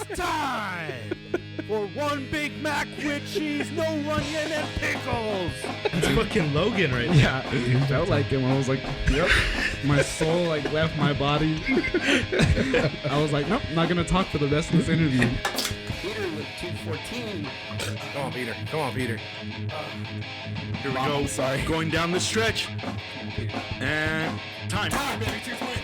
It's time for one Big Mac with cheese, no onion, and pickles. It's fucking Logan right now. Yeah, it felt like it when I was like, yep. My soul like left my body. I was like, nope, not gonna talk for the rest of this interview. Peter with 214. Come on, Peter. Come on, Peter. Here we go. Sorry. Going down the stretch. And time. Time, baby. 220.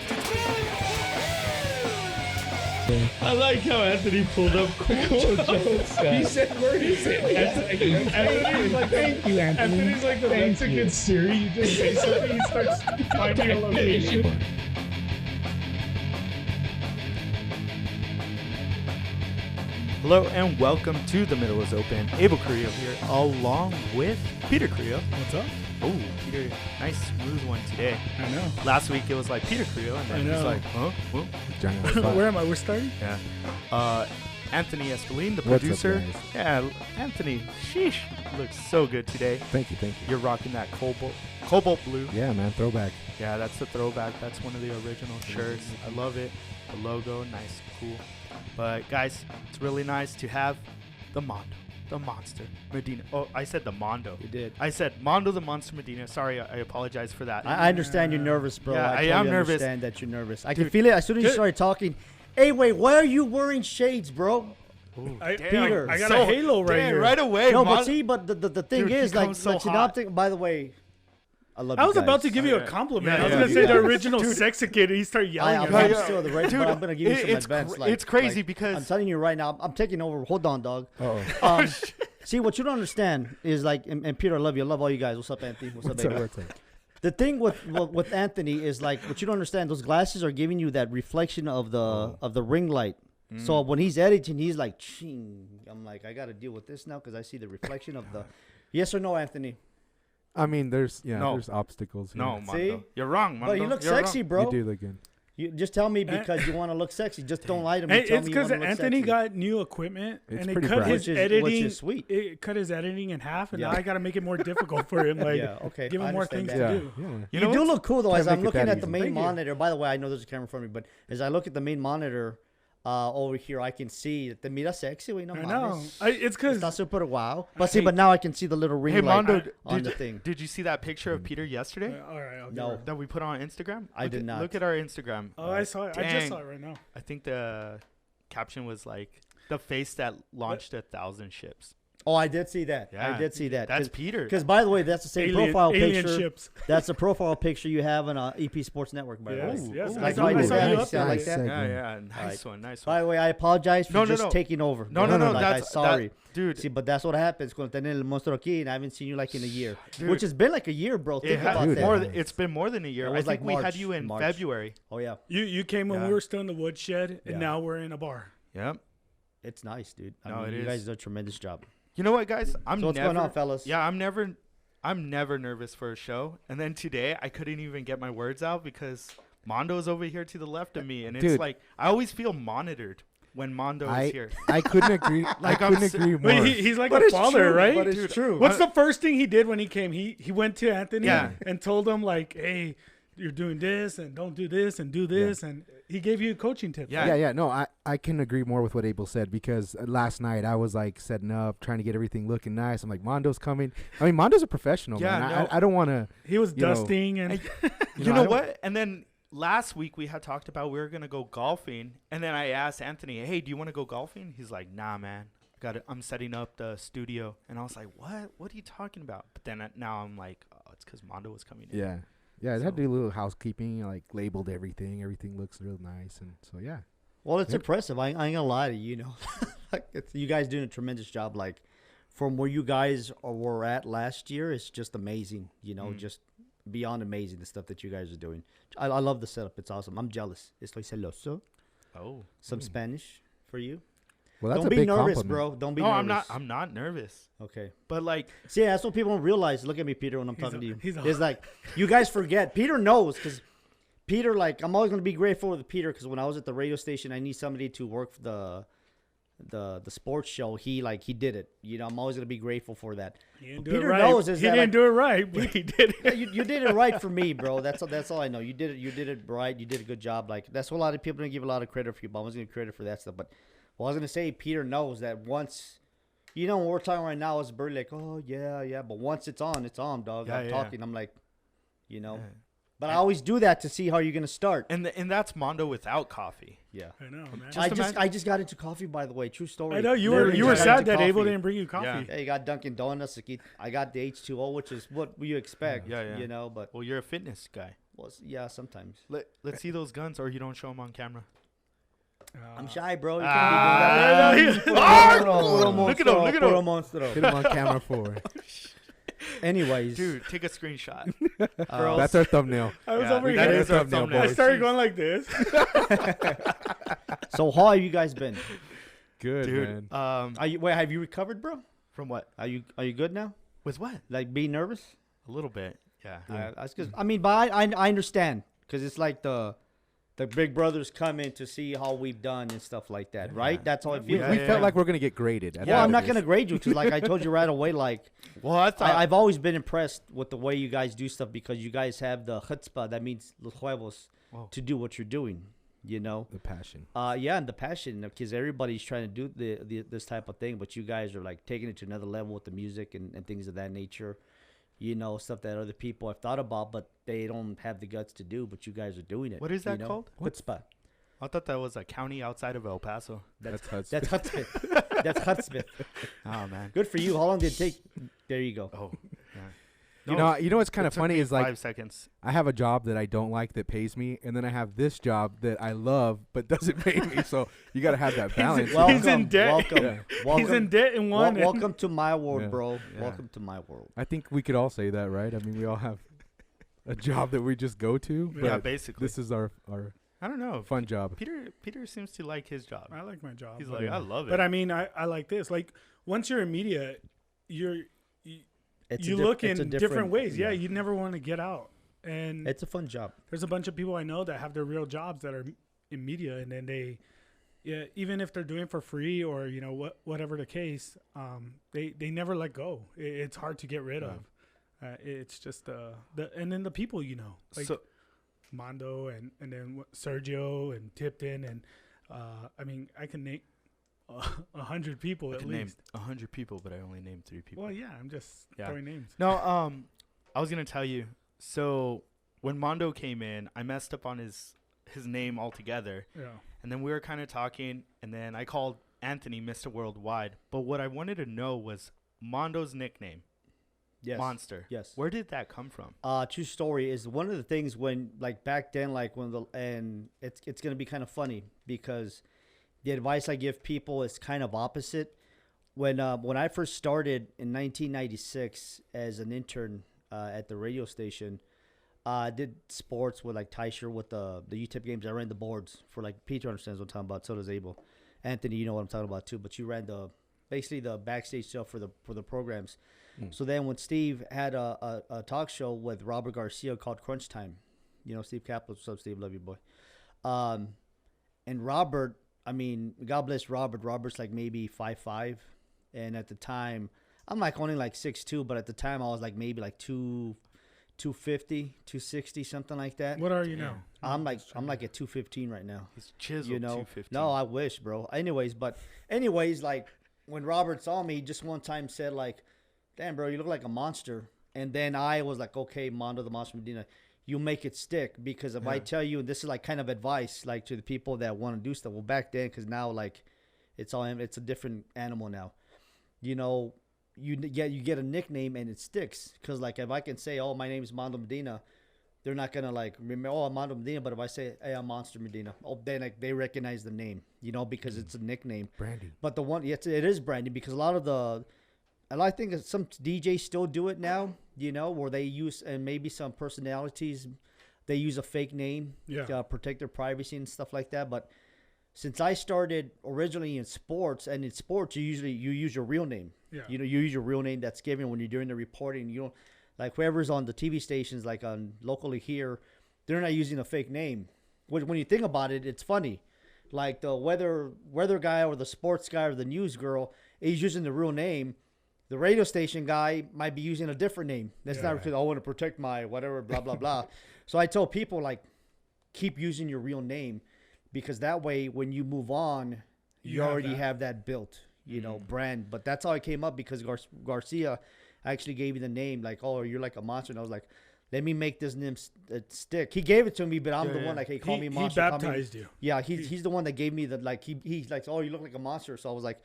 I like how Anthony pulled up cool jokes. He said, where is it? Anthony's like, thank you, Anthony. Anthony's like the Mexican Siri. You just say something, he starts finding a location. Hello and welcome to The Middle is Open. Abel Carrillo here, along with Peter Carrillo. What's up? Oh, Peter, nice smooth one today. I know. Last week it was like Peter Carrillo, and then I know. it's like, huh? Well, Where am I? We're starting? yeah. Anthony Escalene, the What's up, producer. guys? Yeah, Anthony, sheesh, looks so good today. Thank you. You're rocking that cobalt blue. Yeah, man, throwback. Yeah, that's the throwback. That's one of the original shirts. I love it. The logo, nice, cool. But guys, it's really nice to have the Mando, the monster, Medina. Oh, I said the Mando. You did. I said Mando, the monster, Medina. Sorry, I apologize for that. I understand you're nervous, bro. Yeah, I totally am nervous. understand that you're nervous. I Dude, can feel it as soon as you started talking. Hey, wait, why are you wearing shades, bro? Peter, I got So- a halo right damn, here. right away. No, Mon- but see, but the thing Dude, he is, like, comes so like hot. synoptic. By the way, I love. I you was guys. about to give you a Yeah. compliment. Yeah, I was yeah, going to yeah. say the original sexy kid, and he started yelling I'm at me. still the right, Dude, but I'm gonna give you some it's advance. cr- like, it's crazy like, because- I'm telling you right now, I'm taking over. Hold on, dog. Oh, See, what you don't understand is like, and Peter, I love you. I love all you guys. What's up, Anthony? What's up, baby? what's up? The thing with Anthony is like what you don't understand. Those glasses are giving you that reflection of the ring light. So when he's editing, he's like, ching. I'm like, I got to deal with this now because I see the reflection of the. Yes or no, Anthony? I mean, there's No. there's obstacles. Here. No, Mando. See? You're wrong, Mando. But you look You're sexy, wrong. bro. You do look good. You just tell me because you want to look sexy. Just don't lie to me. Hey, Tell it's me you because wanna look Anthony sexy. got new equipment, It's and it pretty cut bright. his Which is editing. sweet. It cut his editing in half, and Yeah. now I got to make it more difficult for him. Like, Yeah, okay, give I him more understand things that. to Yeah, do. yeah. You, know do what's- look cool though. Can't As I'm make it looking that at the easy. main Thank you. monitor. By the way, I know there's a camera for me, but as I look at the main monitor over here, I can see that the mira sexy. Wait, no, I know. mames. It's because Está super wow. But see, but now I can see the little ring Hey, light Mando, on the thing. Did you see that picture of Peter yesterday all right. I'll No. give her. that we put on Instagram? I did not. Look at our Instagram. Oh, I saw it. I Dang. just saw it right now. I think the caption was like, the face that launched 1,000 ships. Oh, I did see that. Yeah. I did see that. That's Peter. Because by the way, that's the same profile alien picture. ships. That's the profile picture you have on EPsports Network. By the Yes, way. yes. Ooh. I I saw, saw I you saw there. you I up saw there. like that. Yeah, yeah. Nice Alright. one. Nice By one. the way, I apologize for No, no, just no. taking over. No, no, no. Like, I'm sorry. Dude, See, but that's what happens when tener el monstruo aquí, and I haven't seen you like in a year, Dude. which has been like a year, bro. Think about Dude, that. more it's been more than a year. It I was think like we had March. you in March. February. Oh yeah, You came when Yeah. we were still in the woodshed, and Yeah. now we're in a bar. Yep. it's nice, dude. I No, mean, it you is. guys do a tremendous job. You know what, guys? I'm So what's never, going on, fellas? Yeah, I'm never nervous for a show. And then today, I couldn't even get my words out because Mondo's over here to the left of me, and it's Dude. like I always feel monitored when Mondo is here. I couldn't agree. Like, I I'm couldn't si- agree more. But he's like But a it's father, true, right? but it's Dude, true. What's the first thing he did when he came? He went to Anthony Yeah. and told him like, "Hey, you're doing this and don't do this and do this," and he gave you coaching tips. Yeah. Yeah. No, I can agree more with what Abel said because last night I was like setting up, trying to get everything looking nice. I'm like, Mondo's coming. I mean, Mondo's a professional, Yeah, man. no. I don't want to. He was You know, dusting and You I know don't- what? And then last week we had talked about we were gonna go golfing, and then I asked Anthony, "Hey, do you want to go golfing?" He's like, "Nah, man. I'm setting up the studio." And I was like, "What? What are you talking about?" But then now I'm like, "Oh, it's because Mondo was coming in." Yeah. Yeah, I had So- to do a little housekeeping, like labeled everything. Everything looks real nice, and so yeah. Well, it's Yep. impressive. I ain't gonna lie to you. You know, like you guys doing a tremendous job. Like from where you guys were at last year, it's just amazing. You know, just beyond amazing the stuff that you guys are doing. I love the setup. It's awesome. I'm jealous. Estoy celoso. Oh. Some Spanish for you. Well, that's Don't a be big nervous, compliment. bro. Don't be No, nervous. I'm not nervous. Okay. But like, See, that's what people don't realize. Look at me, Peter, when I'm He's talking a- to you. he's a- It's like you guys forget. Peter knows because Peter, like, I'm always gonna be grateful to Peter because when I was at the radio station, I need somebody to work for the sports show. He did it. You know, I'm always gonna be grateful for that. he What didn't do it Peter right. knows is he that, didn't like, do it right, but he did Yeah, it. you did it right for me, bro. That's all I know. You did it right. You did a good job. Like that's what a lot of people don't give a lot of credit for you, but I was gonna give credit for that stuff. But Well, I was gonna say Peter knows that once, when we're talking right now, it's Birdie like, oh yeah, but once it's on, dog. Yeah, I'm yeah. talking. I'm like, Yeah. But I always do that to see how you're gonna start. And that's Mando without coffee. Yeah. I know, man. I just got into coffee, by the way. True story. I know you Literally were just got sad into that Abel coffee. didn't bring you coffee. Yeah, you got Dunkin' Donuts. I got the H2O, which is what you expect. Yeah. But Well, you're a fitness guy. well, yeah, sometimes. Let's see those guns, or you don't show them on camera. I'm shy, bro. You Ah, can't be doing that. Look at him, look at him. Monstruo. Hit him on camera for. Anyways, Dude, take a screenshot. That's our thumbnail. I was Yeah, over that here. is our thumbnail, thumbnail. I boys. started going like this. so how have you guys been? Good, Dude, man. Have you recovered, bro? from what? Are you good now? With what? Like being nervous? A little bit. Yeah. That's cause, but I understand because it's like the big brothers come in to see how we've done and stuff like that, right? That's how it We, feels. we felt like we're gonna get graded. at the Well, I'm end not of gonna this. grade you because, like I told you right away, like Well, I thought. I've always been impressed with the way you guys do stuff because you guys have the chutzpah. That means los huevos Whoa. to do what you're doing. You know. the passion. Yeah, and the passion because everybody's trying to do this type of thing, but you guys are like taking it to another level with the music and things of that nature. You know, stuff that other people have thought about, but they don't have the guts to do. But you guys are doing it. What is that called? Chutzpah. I thought that was a county outside of El Paso. That's That's chutzpah. That's chutzpah. Oh man. Good for you. How long did it take? There you go. Oh. Yeah. You know what's kind it of took funny me is like 5 seconds. I have a job that I don't like that pays me, and then I have this job that I love but doesn't pay me. So you got to have that balance. Welcome, He's in debt. Welcome, Yeah. welcome. He's in debt in one. and- Welcome to my world, Yeah. bro. Yeah. Welcome to my world. I think we could all say that, right? I mean, we all have a job that we just go to. But Yeah, basically. this is our I don't know. fun job. Peter seems to like his job. I like my job. He's but- like, I love it. But I mean, I like this. Like once you're in media, It's you a look it's a in different ways. Yeah, you never want to get out. And It's a fun job. there's a bunch of people I know that have their real jobs that are in media, and then they, even if they're doing it for free or whatever the case, they never let go. It's hard to get rid of. It's just the and then the people like So- Mando and then Sergio and Tipton and I mean I can name 100 people I at can name least. 100 people, but I only named 3 people. Well, yeah, I'm just Yeah. throwing names. No, I was gonna tell you. So when Mando came in, I messed up on his name altogether, Yeah. and then we were kind of talking, and then I called Anthony Mr. Worldwide. But what I wanted to know was Mondo's nickname, Yes. Monster. Yes. Where did that come from? True story is one of the things when like back then, like and it's gonna be kind of funny because the advice I give people is kind of opposite. When I first started in 1996 as an intern at the radio station, I did sports with like Tysher with the Utep games. I ran the boards for like Peter understands what I'm talking about. So does Abel. Anthony, you know what I'm talking about too. But you ran basically the backstage stuff for the programs. So then when Steve had a talk show with Robert Garcia called Crunch Time, Steve Kaplan, what's up, Steve? Love you, boy. And Robert, I mean, God bless Robert. Robert's like maybe 5'5", and at the time, I'm like only like 6'2", but at the time I was like maybe like 250, 260, something like that. What are you now? I'm like at 215 right now. He's chiseled 215. No, I wish, bro. Anyways, like when Robert saw me, just one time said like, "Damn, bro, you look like a monster." And then I was like, "Okay, Mando the Monster Medina, you make it stick because if I tell you, and this is like kind of advice like to the people that want to do stuff. Well, back then, because now like it's a different animal now. You get a nickname and it sticks because like if I can say, "Oh, my name is Mando Medina," they're not gonna like remember, "Oh, I'm Mando Medina." But if I say, "Hey, I'm Monster Medina," then like they recognize the name, because it's a nickname. Branding. But the one, yes, it is branding because I think some DJs still do it now, where they use, and maybe some personalities, they use a fake name to protect their privacy and stuff like that. But since I started originally in sports, and in sports, you use your real name. Yeah. You use your real name that's given when you're doing the reporting. You don't, like whoever's on the TV stations, like on locally here, they're not using a fake name. When you think about it, it's funny. Like the weather guy or the sports guy or the news girl is using the real name. The radio station guy might be using a different name. That's not because I want to protect my whatever, blah, blah, blah. So I tell people, like, keep using your real name because that way when you move on, you already have that built, brand. But that's how I came up, because Garcia actually gave me the name, like, oh, you're like a monster. And I was like, let me make this name stick. He gave it to me, but I'm the one, like, hey, call me Monster. He baptized you. Yeah, he's the one that gave me the, like, he's like, oh, you look like a monster. So I was like,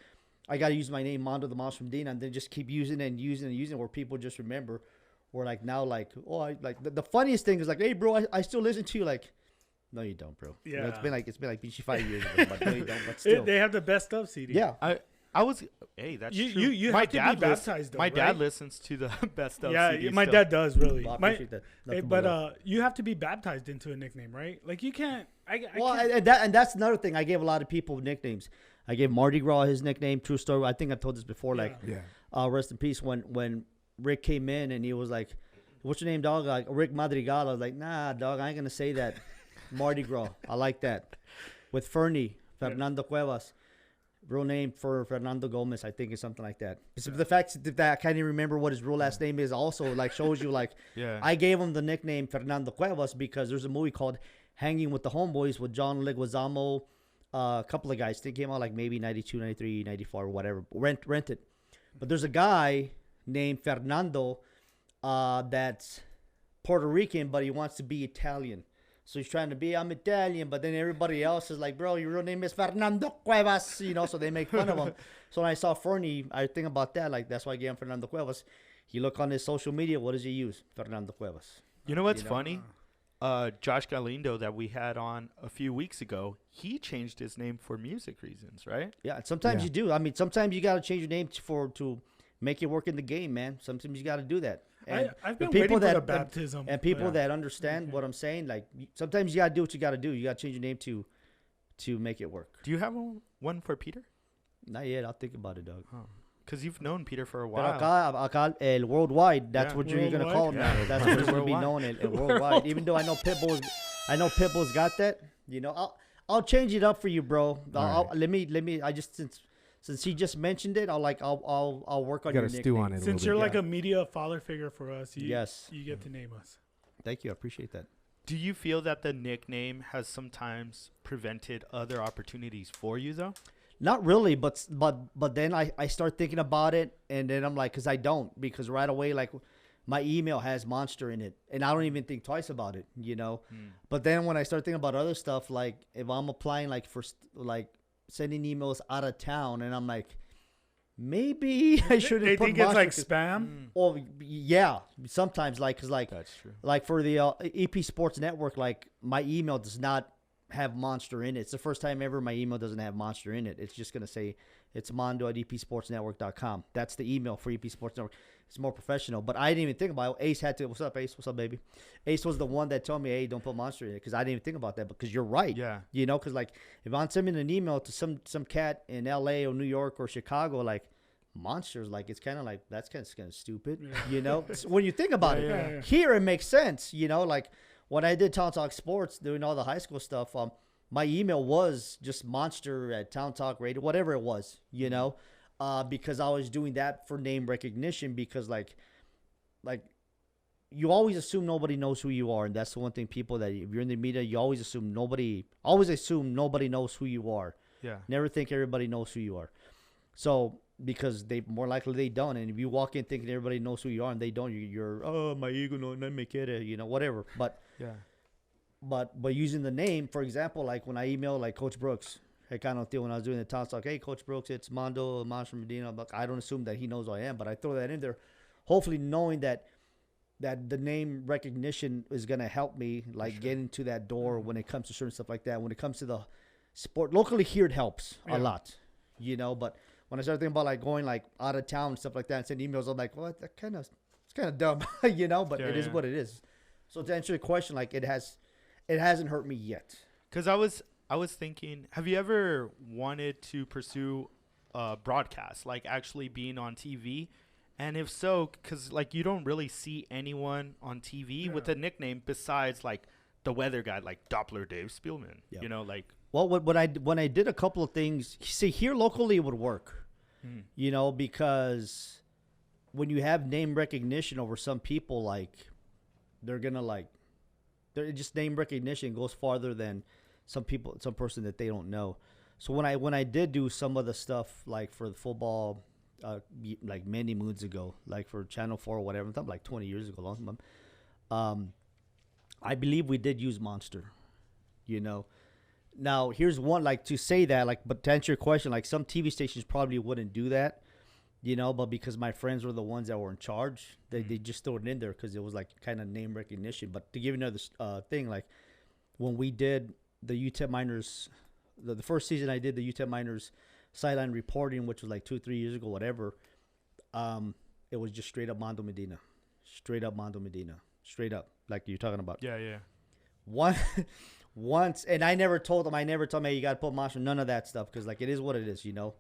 I got to use my name, Mando the Monster from Medina, and then just keep using it and using it and using it, where people just remember. Or like now, like, oh, I like the funniest thing is like, hey, bro, I still listen to you. Like, no, you don't, bro. Yeah, it's been like 5 years ago, but no, you don't. But still, they have the best of CD. yeah. I was. Hey, that's true. You have to be baptized, though. My right? dad listens to the best of. Yeah, CDs my still. dad does really. Well, I appreciate that. Hey, Nothing but but you have to be baptized into a nickname, right? Like you can't. I well, can't. and that's another thing. I gave a lot of people nicknames. I gave Mardi Gras his nickname. True story. I think I've told this before. Like, rest in peace. When Rick came in and he was like, "What's your name, dog?" Like, Rick Madrigal. I was like, "Nah, dog. I ain't gonna say that." Mardi Gras. I like that. With Fernie, Fernando Cuevas. Real name for Fernando Gomez, I think, is something like that. So the fact that I can't even remember what his real last name is also like shows you like I gave him the nickname Fernando Cuevas because there's a movie called Hanging with the Homeboys with John Leguizamo, a couple of guys. They came out like maybe 92, 93, 94, whatever. Rented. But there's a guy named Fernando that's Puerto Rican, but he wants to be Italian. So he's trying to be, I'm Italian, but then everybody else is like, bro, your real name is Fernando Cuevas, so they make fun of him. So when I saw Fernie, I think about that, like, that's why I gave him Fernando Cuevas. You look on his social media, what does he use? Fernando Cuevas. You know what's funny? Josh Galindo that we had on a few weeks ago, he changed his name for music reasons, right? Yeah, sometimes you do. I mean, sometimes you got to change your name to make it work in the game, man. Sometimes you got to do that. And I've been people waiting for that the baptism. and people that understand what I'm saying, like sometimes you gotta do what you gotta do. You gotta change your name to make it work. Do you have one for Peter? Not yet. I'll think about it, Doug. Because you've known Peter for a But while. acá el worldwide. That's Yeah. what you're gonna Worldwide? call him now. Yeah. That's what it's gonna be Worldwide. known el worldwide. Even though I know Pitbull's got that. I'll change it up for you, bro. Let me. I just since he just mentioned it, I'll work on your Gotta nickname. stew on it. Since you're like a media father figure for us, you get to name us. Thank you. I appreciate that. Do you feel that the nickname has sometimes prevented other opportunities for you, though? Not really, but then I start thinking about it, and then I'm like, because right away, like, my email has Monster in it, and I don't even think twice about it, But then when I start thinking about other stuff, like if I'm applying like for like sending emails out of town, and I'm like, maybe I shouldn't. They put think it's Monster like 'cause- spam. Oh yeah, sometimes cause That's true. like for the EPsports network, like my email does not have Monster in it. It's the first time ever my email doesn't have Monster in it. It's just gonna say it's Mando at EPsportsNetwork.com. That's the email for EPsports Network. It's more professional, but I didn't even think about it. Ace had to. What's up, Ace? What's up, baby? Ace was the one that told me, "Hey, don't put Monster in it," because I didn't even think about that. Because you're right. Yeah. Because like if I'm sending an email to some cat in LA or New York or Chicago, like Monsters, like it's kind of like that's kind of stupid. So when you think about it, Yeah. here it makes sense. Like when I did Town Talk Sports, doing all the high school stuff, my email was just Monster at Town Talk Radio, whatever it was, because I was doing that for name recognition. Because like you always assume nobody knows who you are, and that's the one thing people that if you're in the media, you always assume nobody knows who you are. Yeah. Never think everybody knows who you are. So because they more likely they don't, and if you walk in thinking everybody knows who you are and they don't, you're my ego no me quiere, whatever. But Yeah. But using the name, for example, like when I email like Coach Brooks, hey, kind of deal when I was doing the Town Talk, hey, Coach Brooks, it's Mando, Monstruo Medina. But I don't assume that he knows who I am, but I throw that in there, hopefully knowing that the name recognition is gonna help me like get into that door when it comes to certain stuff like that. When it comes to the sport locally here, it helps a lot, But when I start thinking about like going like out of town and stuff like that and sending emails, I'm like, well, it's kind of dumb, But it is what it is. So to answer your question, like it hasn't hurt me yet. Because I was thinking, have you ever wanted to pursue broadcast, like actually being on TV? And if so, because like you don't really see anyone on TV with a nickname besides like the weather guy, like Doppler Dave Spielman. Yep. Well, when I did a couple of things, see here locally it would work, because when you have name recognition over some people, like they're just name recognition goes farther than some person that they don't know. So when I did do some of the stuff like for the football, like many moons ago, like for Channel 4 or whatever, I'm talking like 20 years ago, long time. I believe we did use Monster, you know. Now here's one, like, to say that, like, but to answer your question, like, some TV stations probably wouldn't do that, you know, but because my friends were the ones that were in charge, they just threw it in there because it was like kind of name recognition. But to give you another thing, like when we did the UTEP Miners, the first season I did the UTEP Miners sideline reporting, which was like 2-3 years ago, whatever. It was just straight up Mando Medina, straight up, like you're talking about. Yeah. Once, and I never told them, hey, you got to put Monster, none of that stuff, because, like, it is what it is, you know.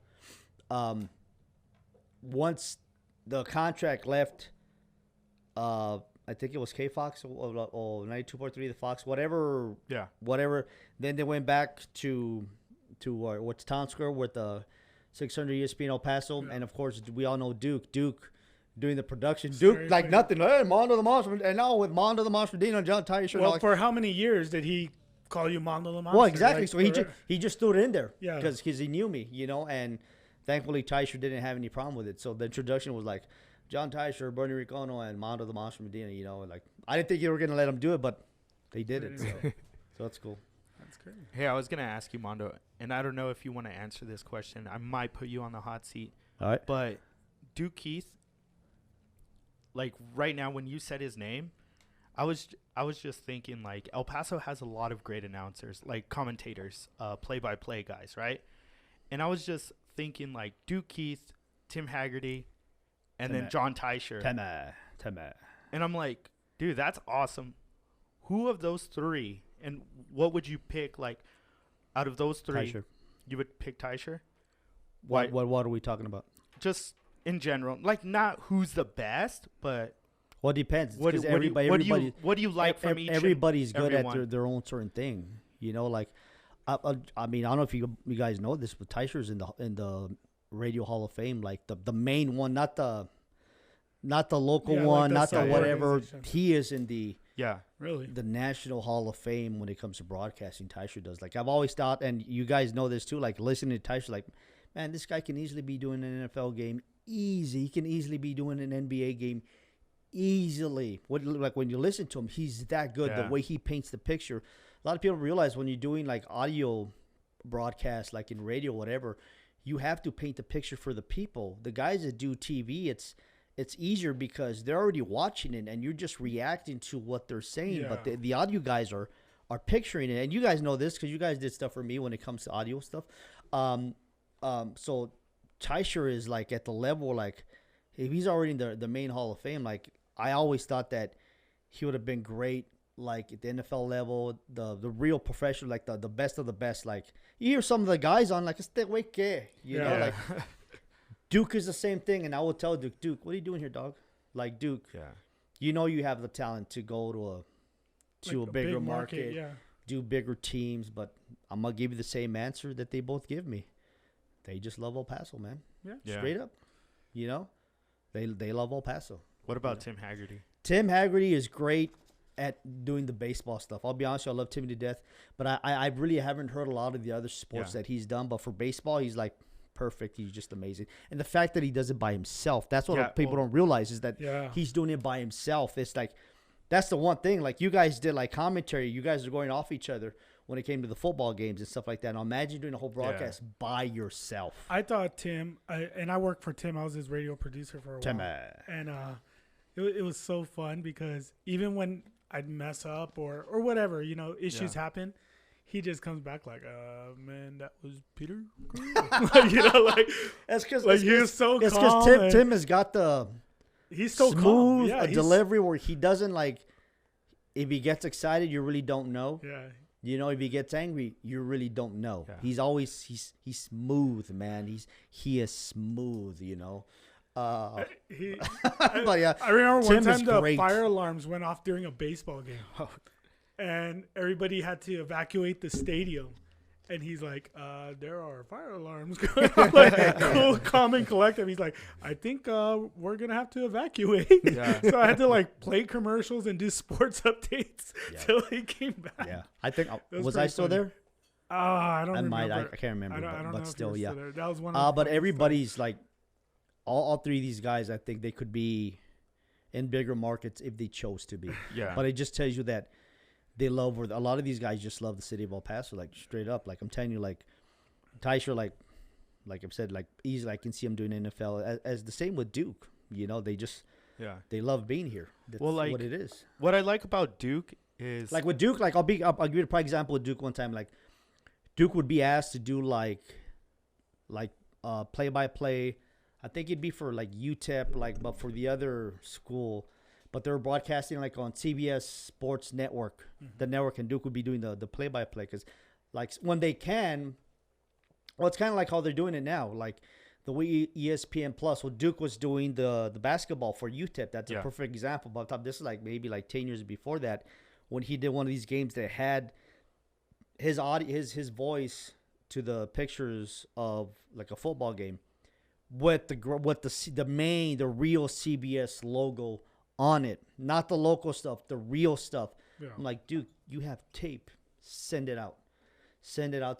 Once the contract left, I think it was K-Fox or 92.3, the Fox, whatever. Yeah. Whatever. Then they went back to what's Town Square with the 600 ESPN El Paso. Yeah. And, of course, we all know Duke doing the production. Duke, like nothing. Hey, Mondo the Monster. And now with Mondo the Monster, Dino and John Tyer. Well, for how many years did he call you Mondo the Monster? Well, exactly. Like, so he just threw it in there. Yeah. Because he knew me, you know. And thankfully, Tysher didn't have any problem with it. So the introduction was like John Tysher, Bernie Ricono, and Mondo the Monster Medina, you know. Like, I didn't think you were going to let him do it, but they did it. So that's cool. That's great. Hey, I was going to ask you, Mondo, and I don't know if you want to answer this question. I might put you on the hot seat. All right. But Duke Keith, like right now when you said his name, I was just thinking, like, El Paso has a lot of great announcers, like commentators, play-by-play guys, right? And I was just thinking, like, Duke Keith, Tim Haggerty, and then John Tysher. Tema. And I'm like, dude, that's awesome. Who of those three, and what would you pick, like, out of those three? Tysher. You would pick Tysher? What are we talking about? Just in general. Like, not who's the best, but... Well, it depends. What do you like from each? Everybody's good at their own certain thing. You know, like, I mean, I don't know if you guys know this, but Tysher's in the Radio Hall of Fame, like the main one, not the local one, like not the whatever. He is in the the National Hall of Fame when it comes to broadcasting. Tysher does. Like, I've always thought, and you guys know this too. Like, listening to Tysher, like, man, this guy can easily be doing an NFL game. Easy, he can easily be doing an NBA game. Easily. Like, when you listen to him, he's that good. The way he paints the picture. A lot of people realize when you're doing like audio broadcasts, like in radio, whatever, you have to paint the picture for the people. The guys that do TV, it's easier because they're already watching it and you're just reacting to what they're saying. Yeah. But the audio guys are picturing it, and you guys know this because you guys did stuff for me when it comes to audio stuff. So Tysher is like at the level, like, if he's already in the main Hall of Fame, like, I always thought that he would have been great, like, at the NFL level, the real professional, like the best of the best. Like, you hear some of the guys on, like, you know, like, Duke is the same thing. And I will tell Duke, what are you doing here, dog? Like, Duke, you know, you have the talent to go to a bigger market, do bigger teams, but I'm going to give you the same answer that they both give me. They just love El Paso, man. Yeah. Straight up, you know, they love El Paso. What about Tim Haggerty? Tim Haggerty is great at doing the baseball stuff. I'll be honest with you, I love Tim to death, but I really haven't heard a lot of the other sports that he's done. But for baseball, he's like perfect. He's just amazing. And the fact that he does it by himself, that's what people don't realize, is that he's doing it by himself. It's like, that's the one thing. Like, you guys did like commentary. You guys are going off each other when it came to the football games and stuff like that. Now imagine doing a whole broadcast by yourself. I thought Tim, and I worked for Tim. I was his radio producer for a while. And it was so fun because even when I'd mess up or whatever, you know, issues happen, he just comes back like, man, that was Peter. Like, you know, like, that's because like, he was so calm. It's because Tim has got he's so smooth delivery where he doesn't, like, if he gets excited, you really don't know. Yeah. You know, if he gets angry, you really don't know. Yeah. He's smooth, man. He is smooth, you know. But yeah, I remember one time the fire alarms went off during a baseball game, and everybody had to evacuate the stadium. And he's like, there are fire alarms going on. Like, cool, calm, and collective. He's like, I think we're going to have to evacuate. Yeah. So I had to, like, play commercials and do sports updates till he came back. Yeah. I think, was I still there? I don't I remember. I can't remember, I don't but know if still, he was yeah. there. That was one of the But funniest everybody's like, all three of these guys, I think they could be in bigger markets if they chose to be. Yeah. But it just tells you that they love, a lot of these guys just love the city of El Paso, like straight up. Like I'm telling you, like Tysher, like I've said, like easily I can see him doing NFL. As the same with Duke, you know, they just they love being here. That's Well, like, what it is. What I like about Duke is Like with Duke, like I'll give you a prime example with Duke one time. Like Duke would be asked to do like play by play. I think it'd be for like Utep, like but for the other school. But they were broadcasting like on CBS Sports Network, the network, and Duke would be doing the play by play because like when they can, well, it's kind of like how they're doing it now, like the way ESPN Plus. Well, Duke was doing the basketball for UTEP. That's a perfect example. But this is like maybe like 10 years before that, when he did one of these games that had his audio, his voice to the pictures of like a football game with the real CBS logo on it, not the local stuff, the real stuff. Yeah. I'm like, dude, you have tape. Send it out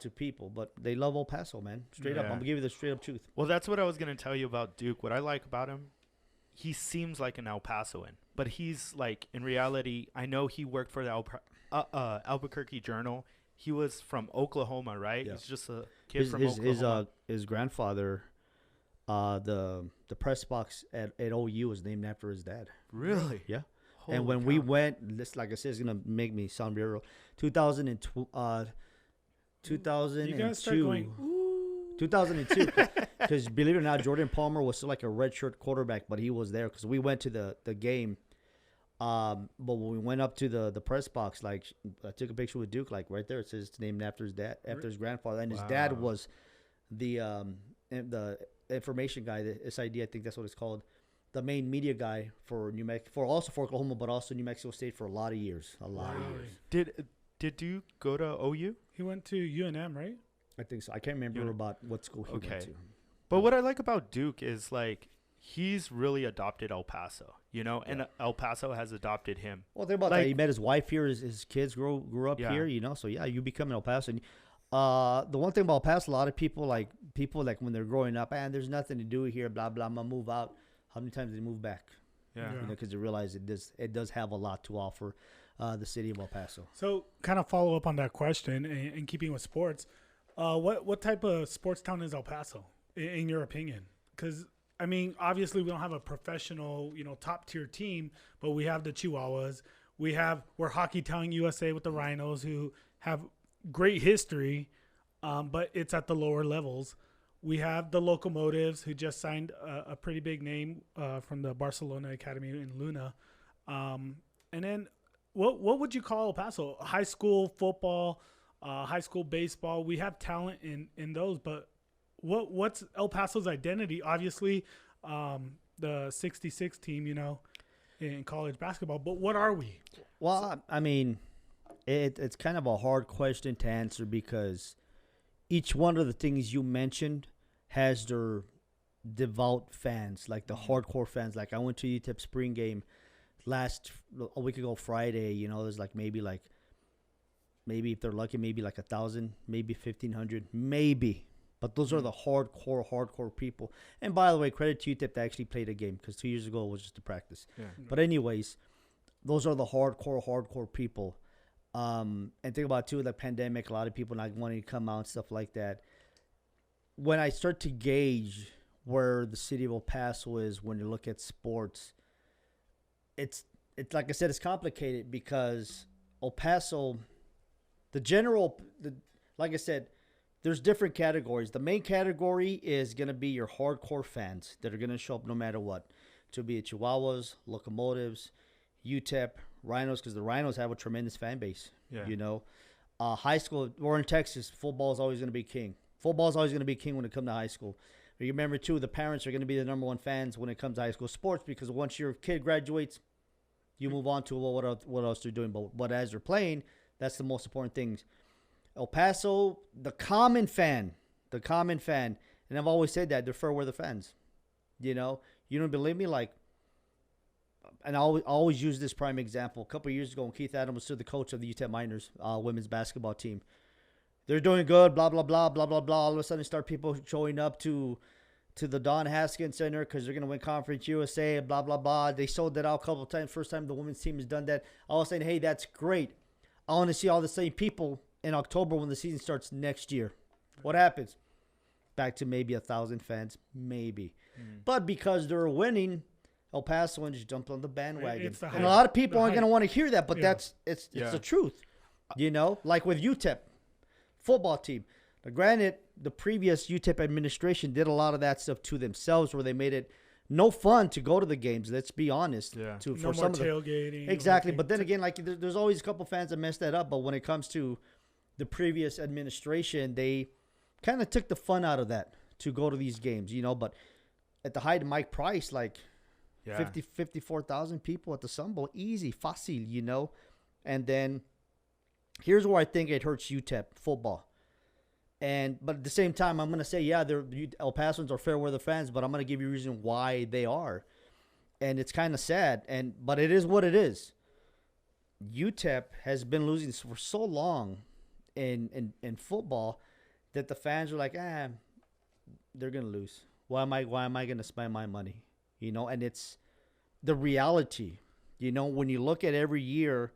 to people. But they love El Paso, man. Straight up. I'm gonna give you the straight up truth. Well, that's what I was gonna tell you about Duke. What I like about him, he seems like an El Pasoan, but he's like in reality. I know he worked for the Albuquerque Journal. He was from Oklahoma, right? Yeah. He's just a kid from Oklahoma. His grandfather, the press box at OU was named after his dad. Really? Yeah. Holy and when cow. we went, this like I said, it's gonna make me sound real. 2002. You guys start going, 2002. Because believe it or not, Jordan Palmer was still like a redshirt quarterback, but he was there because we went to the game. But when we went up to the press box, like I took a picture with Duke, like right there, it says it's named after his dad, after his grandfather, and his dad was the information guy, the SID, I think that's what it's called, the main media guy for New Mexico, also for Oklahoma, but also New Mexico State for a lot of years. Did Duke go to OU? He went to UNM, right? I think so. I can't remember about what school he went to. But what I like about Duke is like he's really adopted El Paso, you know, and El Paso has adopted him. Well, think about Like- that. He met his wife here. His kids grew up here, you know. So yeah, you become an El Paso. And, the one thing about El Paso, a lot of people like when they're growing up, and there's nothing to do here, blah blah. I'm gonna move out. How many times did they move back? Yeah. You know, because they realize it does have a lot to offer the city of El Paso. So, kind of follow up on that question, and keeping with sports, what type of sports town is El Paso, in your opinion? Because I mean, obviously, we don't have a professional, top tier team, but we have the Chihuahuas. We're Hockey Town USA with the Rhinos, who have great history, but it's at the lower levels. We have the Locomotives, who just signed a pretty big name from the Barcelona Academy in Luna. And then what would you call El Paso? High school football, high school baseball. We have talent in those, but what's El Paso's identity? Obviously, the 66 team, in college basketball. But what are we? Well, I mean, it's kind of a hard question to answer because each one of the things you mentioned has their devout fans, like the hardcore fans. Like I went to UTEP spring game a week ago Friday. There's maybe if they're lucky, maybe 1,000, maybe 1,500, maybe. But those are the hardcore people. And by the way, credit to UTEP, they actually played a game because 2 years ago it was just a practice. Yeah. But anyways, those are the hardcore people. And think about too, the pandemic, a lot of people not wanting to come out and stuff like that. When I start to gauge where the city of El Paso is when you look at sports, it's like I said, it's complicated because El Paso, like I said, there's different categories. The main category is going to be your hardcore fans that are going to show up no matter what. To be Chihuahuas, Locomotives, UTEP, Rhinos, because the Rhinos have a tremendous fan base. Yeah. High school, we're in Texas, football is always going to be king. Football is always going to be king when it comes to high school. But you remember, too, the parents are going to be the number one fans when it comes to high school sports because once your kid graduates, you move on to what else they're doing. But as they're playing, that's the most important things. El Paso, the common fan, and I've always said that, they're fair weather fans. You don't believe me? And I always use this prime example. A couple of years ago, when Keith Adams was still the coach of the UTEP Miners women's basketball team, they're doing good, blah, blah, blah, blah, blah, blah. All of a sudden start people showing up to the Don Haskins Center because they're going to win Conference USA, blah, blah, blah. They sold that out a couple of times. First time the women's team has done that. I was saying, hey, that's great. I want to see all the same people in October when the season starts next year. What happens? Back to maybe 1,000 fans, maybe. But because they're winning, El Pasoans jumped on the bandwagon. It's the And a hype. lot of people The aren't going to hype. want to hear that, but Yeah. it's Yeah. the truth. You know, like with UTEP football team. Now, granted, the previous UTEP administration did a lot of that stuff to themselves where they made it no fun to go to the games. Let's be honest. Yeah. For No more some of the, tailgating. exactly. or But then again, like there's always a couple fans that mess that up. But when it comes to the previous administration, they kind of took the fun out of that to go to these games, you know. But at the height of Mike Price, like Yeah. 54,000 people at the Sun Bowl, easy, fácil, you know. And then here's where I think it hurts UTEP football. But at the same time, I'm gonna say, yeah, El Pasoans are fair weather fans, but I'm gonna give you a reason why they are, and it's kind of sad, but it is what it is. UTEP has been losing for so long in football that the fans are like, they're gonna lose. Why am I gonna spend my money? You know, and it's the reality. You know, when you look at every year,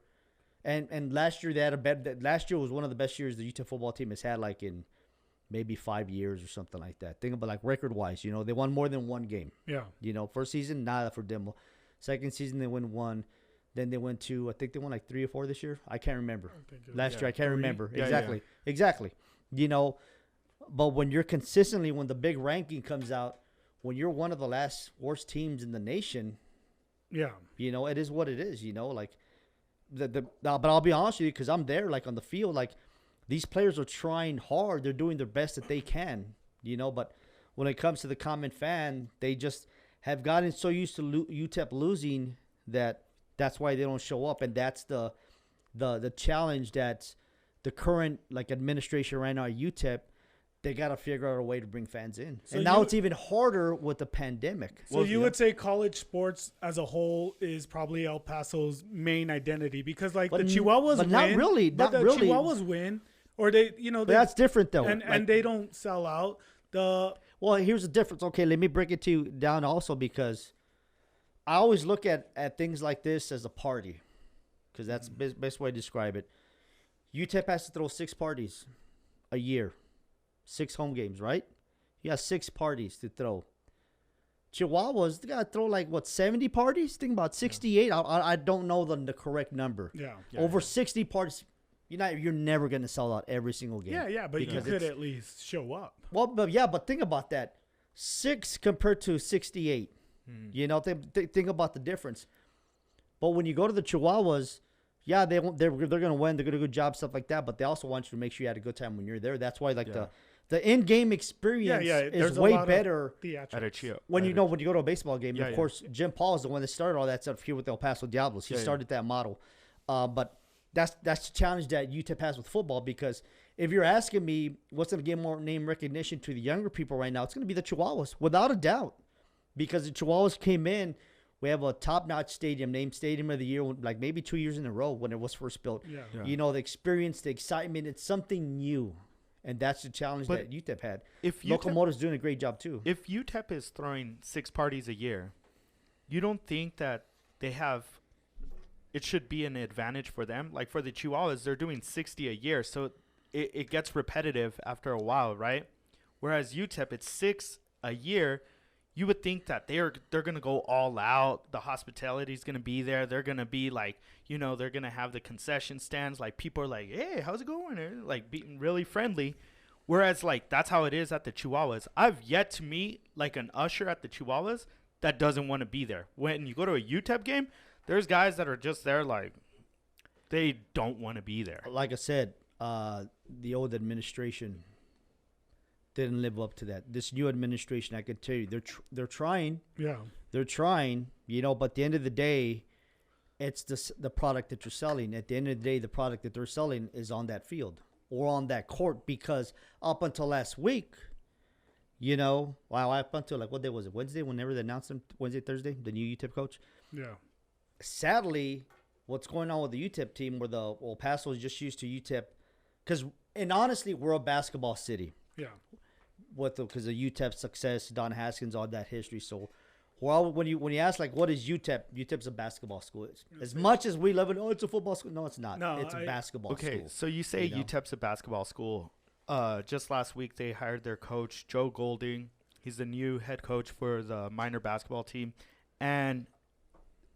and last year they had last year was one of the best years the UTEP football team has had, like in maybe 5 years or something like that. Think about like record wise, you know, they won more than one game. Yeah. You know, first season, nada for Demo. Second season, they win one. Then they went to, I think they won like 3 or 4 this year. I can't remember. Last year, I can't 3. remember. Yeah, Exactly. You know, but when you're consistently, when the big ranking comes out, when you're one of the last worst teams in the nation, Yeah. you know, it is what it is, you know, like but I'll be honest with you, because I'm there, like on the field, like these players are trying hard. They're doing their best that they can, you know, but when it comes to the common fan, they just have gotten so used to UTEP losing that's why they don't show up. And that's the challenge that the current like administration right now at UTEP, they got to figure out a way to bring fans in. So and now you- it's even harder with the pandemic. So you would say college sports as a whole is probably El Paso's main identity because like the Chihuahuas but win. not really, But not the really. Chihuahuas win. Or they, you know, But that's different though. and they don't sell out. Well, here's the difference. Okay, let me break it to you down also, because I always look at things like this as a party, because that's the best way to describe it. UTEP has to throw 6 parties a year, 6 home games, right? You got 6 parties to throw. Chihuahuas, they got to throw like, 70 parties? Think about 68. I don't know the correct number. Yeah. Over 60 parties. You're never going to sell out every single game. Yeah, but you Because could it's- at least show up. Well, but think about that. 6 compared to 68. You know, think about the difference. But when you go to the Chihuahuas, yeah, they're going to win. They're going to do a good job, stuff like that. But they also want you to make sure you had a good time when you're there. That's why, like the in-game experience There's is a way lot of better theatrics. At a Chio. when you go to a baseball game. Yeah, Of yeah. course, Jim Paul is the one that started all that stuff here with the El Paso Diablos. He Yeah, yeah. started that model. But that's the challenge that UTEP has with football, because if you're asking me what's going to give more name recognition to the younger people right now, it's going to be the Chihuahuas, without a doubt. Because the Chihuahuas came in, we have a top-notch stadium, named Stadium of the Year, like maybe 2 years in a row when it was first built. Yeah. Yeah. You know, the experience, the excitement, it's something new. And that's the challenge But that UTEP had. If UTEP, Locomotive's doing a great job, too. if UTEP is throwing 6 parties a year, you don't think that it should be an advantage for them? Like for the Chihuahuas, they're doing 60 a year, so it gets repetitive after a while, right? Whereas UTEP, it's 6 a year. You would think that they're going to go all out. The hospitality is going to be there. They're going to be like, you know, they're going to have the concession stands. Like people are like, hey, how's it going? They're like being really friendly. Whereas like that's how it is at the Chihuahuas. I've yet to meet like an usher at the Chihuahuas that doesn't want to be there. When you go to a UTEP game, there's guys that are just there like they don't want to be there. Like I said, the old administration didn't live up to that. This new administration, I can tell you, they're trying. Yeah. They're trying, you know, but at the end of the day, it's the product that you're selling. At the end of the day, the product that they're selling is on that field or on that court, because up until last week, you know, up until like, what day was it? Wednesday, whenever they announced him, Wednesday, Thursday, the new UTEP coach. Yeah. Sadly, what's going on with the UTEP team, where the El Paso is just used to UTEP, because and honestly, we're a basketball city. Yeah. Because of UTEP's success, Don Haskins, all that history. So, well, when you ask like, what is UTEP? UTEP's a basketball school. As much as we love it, it's a football school. No, it's not. No, it's a basketball school. Okay, so you say you know? UTEP's a basketball school. Just last week they hired their coach Joe Golding. He's the new head coach for the minor basketball team, and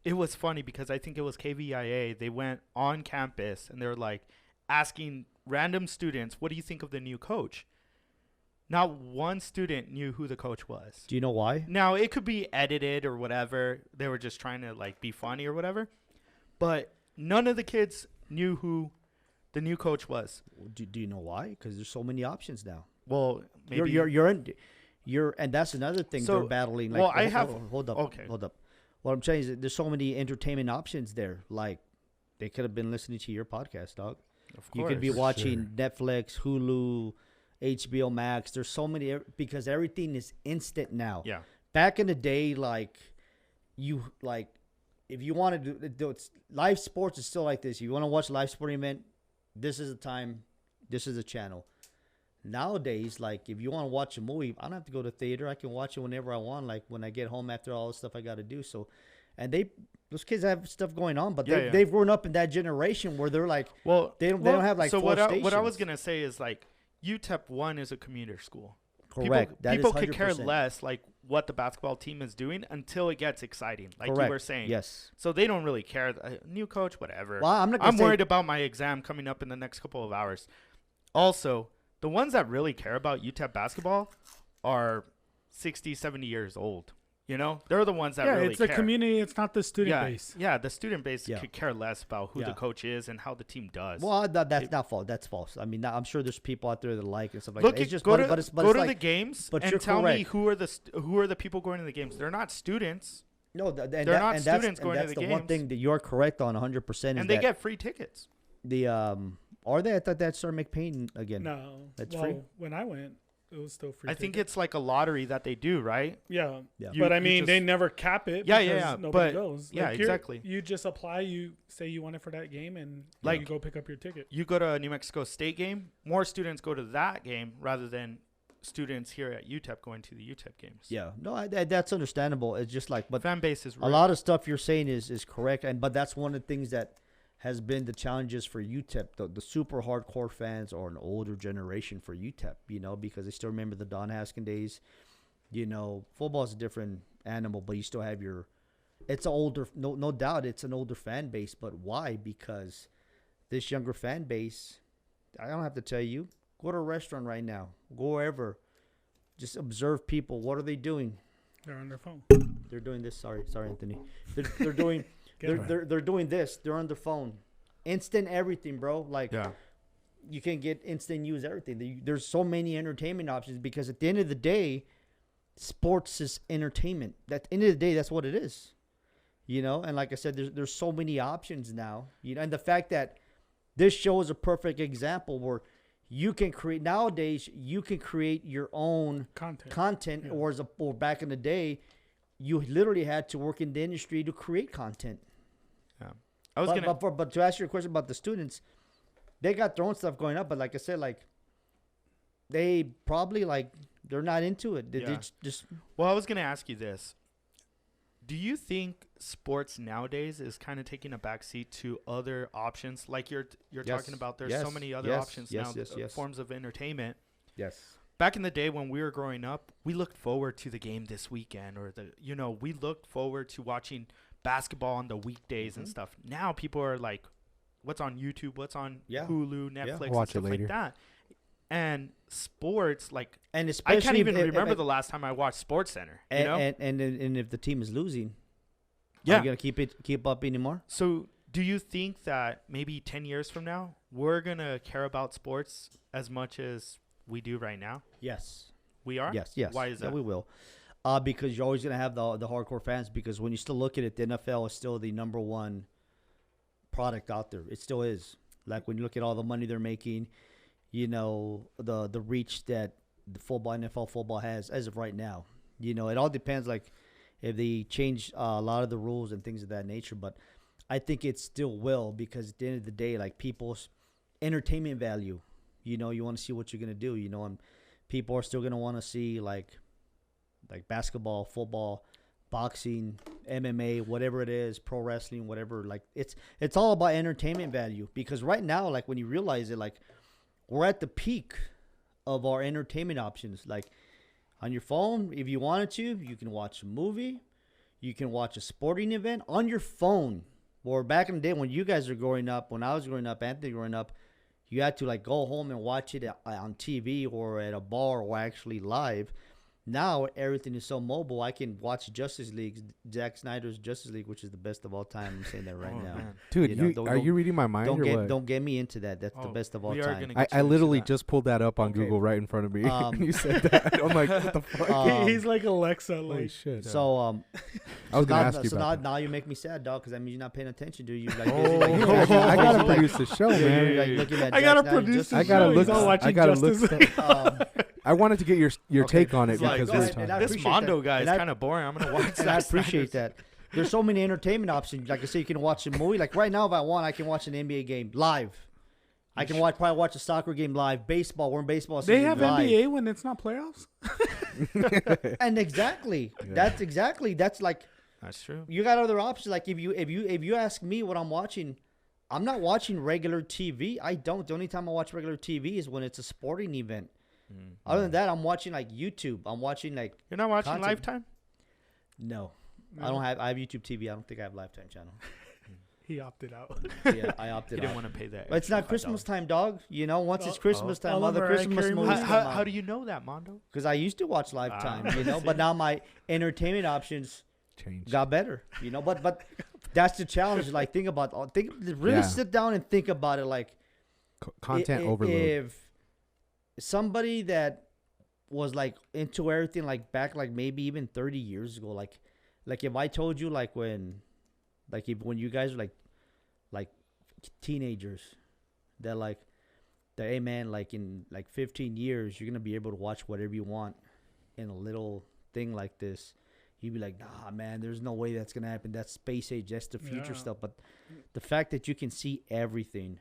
it was funny because I think it was KVIA. They went on campus and they were like asking random students, "What do you think of the new coach?" Not one student knew who the coach was. Do you know why? Now, it could be edited or whatever. They were just trying to, like, be funny or whatever. But none of the kids knew who the new coach was. Do you know why? Because there's so many options now. Well, maybe. You're and that's another thing So, they're battling. Like, well, I have. Hold up. Okay. Hold up. What I'm saying is that there's so many entertainment options there. Like, they could have been listening to your podcast, dog. Of You could be course. watching Netflix, Hulu, HBO Max. There's so many because everything is instant now. Yeah. Back in the day, like if you want to do live sports is still like this. If you want to watch a live sporting event, this is the time, this is the channel. Nowadays, like if you want to watch a movie, I don't have to go to theater. I can watch it whenever I want, like when I get home after all the stuff I got to do. So, and those kids have stuff going on, but they've grown up in that generation where they're like, Well, they don't have like so four what I stations. was gonna say is like UTEP 1 is a commuter school. Correct. That is People could care 100%. less like what the basketball team is doing until it gets exciting, like Correct. you were saying. Yes. So they don't really care. New coach, whatever. Well, I'm not gonna I'm say- worried about my exam coming up in the next couple of hours. Also, the ones that really care about UTEP basketball are 60, 70 years old. You know, they're the ones that Yeah, really it's the care. community. It's not the student Yeah, base. yeah, the student base Yeah. could care less about who the Yeah. coach is and how the team does. Well, that's not false. That's false. I mean, I'm sure there's people out there that like and stuff like Look, that. It's just go but to, it's go to like, the games but and you're tell me correct. who are the people going to the games. They're not students, no, they're not students going to that's the the one games. thing that you're correct on 100%. and they get free tickets. the are they? I thought that's Sir McPayne again. No, That's well, free? when I went, it was still free. I think ticket. it's like a lottery that they do, right? Yeah. Yeah. You- But I you mean, they just- never cap it. Yeah, because yeah, nobody but- goes. yeah, you're- exactly. You just apply. You say you want it for that game, and Like- you go pick up your ticket. You go to a New Mexico State game, more students go to that game rather than students here at UTEP going to the UTEP games. Yeah, no, that's understandable. It's just like, but Fan base is a lot of stuff you're saying is correct, but that's one of the things that has been the challenges for UTEP. The super hardcore fans are an older generation for UTEP, because they still remember the Don Haskin days. Football is a different animal, but you still have it's an older, no doubt it's an older fan base, but why? Because this younger fan base, I don't have to tell you, go to a restaurant right now, go wherever, just observe people. What are they doing? They're on their phone. They're doing this. Sorry, Anthony. They're doing they're doing this. They're on their phone. Instant everything, bro. Like you can get instant news, everything. There's so many entertainment options because at the end of the day, sports is entertainment. At the end of the day, that's what it is. And like I said, there's so many options now. And the fact that this show is a perfect example where you can create nowadays. You can create your own content, Yeah. or back in the day, you literally had to work in the industry to create content. Yeah. I was gonna. But to answer your question about the students, they got their own stuff going up. But like I said, they probably they're not into it. They Yeah. just Well, I was gonna ask you this. Do you think sports nowadays is kind of taking a backseat to other options? Like you're Yes. talking about, there's so Yes. many other Yes. options Yes. now, Yes. forms of entertainment. yes. Back in the day when we were growing up, we looked forward to the game this weekend, or we looked forward to watching basketball on the weekdays and stuff. Now people are like, what's on YouTube, what's on Yeah. Hulu, Netflix, and Watch it stuff like later. that. And sports, And I especially can't even if- remember if- the last time I watched Sports Center. and if the team is losing, Yeah. are you gonna keep up anymore? So do you think that maybe 10 years from now, we're going to care about sports as much as we do right now? Yes. We are? Yes. Why is that? Yeah, we will. Because you're always gonna have the hardcore fans. Because when you still look at it, the NFL is still the number one product out there. It still is. Like when you look at all the money they're making, the reach that the NFL football has as of right now. It all depends. Like if they change a lot of the rules and things of that nature, but I think it still will, because at the end of the day, like people's entertainment value, You know, you want to see what you're gonna do. You know, and people are still gonna want to see like basketball, football, boxing, MMA, whatever it is, pro wrestling, whatever. Like it's all about entertainment value, because right now, like when you realize it, like we're at the peak of our entertainment options. Like on your phone, if you wanted to, you can watch a movie, you can watch a sporting event on your phone. Or back in the day when you guys were growing up, when I was growing up, Anthony growing up, you had to like go home and watch it on TV or at a bar or actually live. Now everything is so mobile. I can watch Justice League, Zack Snyder's Justice League, which is the best of all time. I'm saying that right now. Man. Dude, You know, are you reading my mind or what? Don't get me into that. That's the best of all we are time. gonna get I you into literally that. just pulled that up on Okay. Google right in front of me. Um, You said that. I'm like, what the fuck? He's like Alexa. Holy Like, shit. So I was gonna now, ask you so about now you make me sad, dog, because that means you're not paying attention, dude. You're like, that. busy, like, I gotta like, produce the show, you're, man. like looking at I gotta Zack Snyder produce Justice the I gotta show. look. He's all watching I gotta look. Justice League. Stuff. I wanted to get your Okay. take on it It's like, because go we're ahead, talking. and I This appreciate Mando that. guy is And I- kind of boring. I'm gonna watch and I Zack appreciate Snyder's. that. There's so many entertainment options. Like I say, you can watch a movie. Like right now, if I want, I can watch an NBA game live. I can probably watch a soccer game live. Baseball, we're in baseball They season have live. NBA when it's not playoffs. And exactly, that's like That's true. you got other options. Like if you ask me what I'm watching, I'm not watching regular TV. I don't. The only time I watch regular TV is when it's a sporting event. Other than that, I'm watching like YouTube. I'm watching like You're not watching Content. Lifetime? no. I don't have. I have YouTube TV. I don't think I have Lifetime channel. He opted out. Yeah, I He opted didn't out. want to pay that. But it's not extra Christmas $5. time, dog. You know, once it's Oh, Christmas time, all of other Mariah Christmas Carey movies movies. come How out. do you know that, Mondo? Because I used to watch Lifetime, you know, see. but now my entertainment options Change. got better, you know. But that's the challenge. Like, really Yeah. sit down and think about it. Like, Content overload. If somebody that was like into everything, like back, like maybe even 30 years ago, like if I told you, like when you guys were like teenagers, that hey man, like in like 15 years, you're gonna be able to watch whatever you want in a little thing like this. You'd be like, nah, man, there's no way that's gonna happen. That's space age. That's the future Yeah. stuff. But the fact that you can see everything,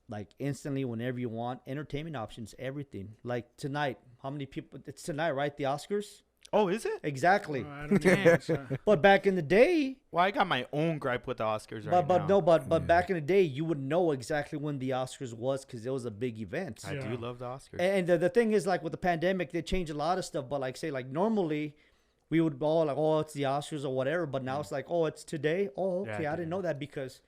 like instantly, whenever you want, entertainment options, everything. Like tonight, how many people? It's tonight, right? The Oscars. Oh, is it? Exactly. I don't know. But back in the day, Well, I got my own gripe with the Oscars right now. but back in the day, you would know exactly when the Oscars was because it was a big event. I do Yeah. love the Oscars. And the thing is, like with the pandemic, they changed a lot of stuff. But like say, like normally, we would all like, oh, it's the Oscars or whatever. But now it's like, oh, it's today. Oh, okay, Yeah, I didn't yeah. know that because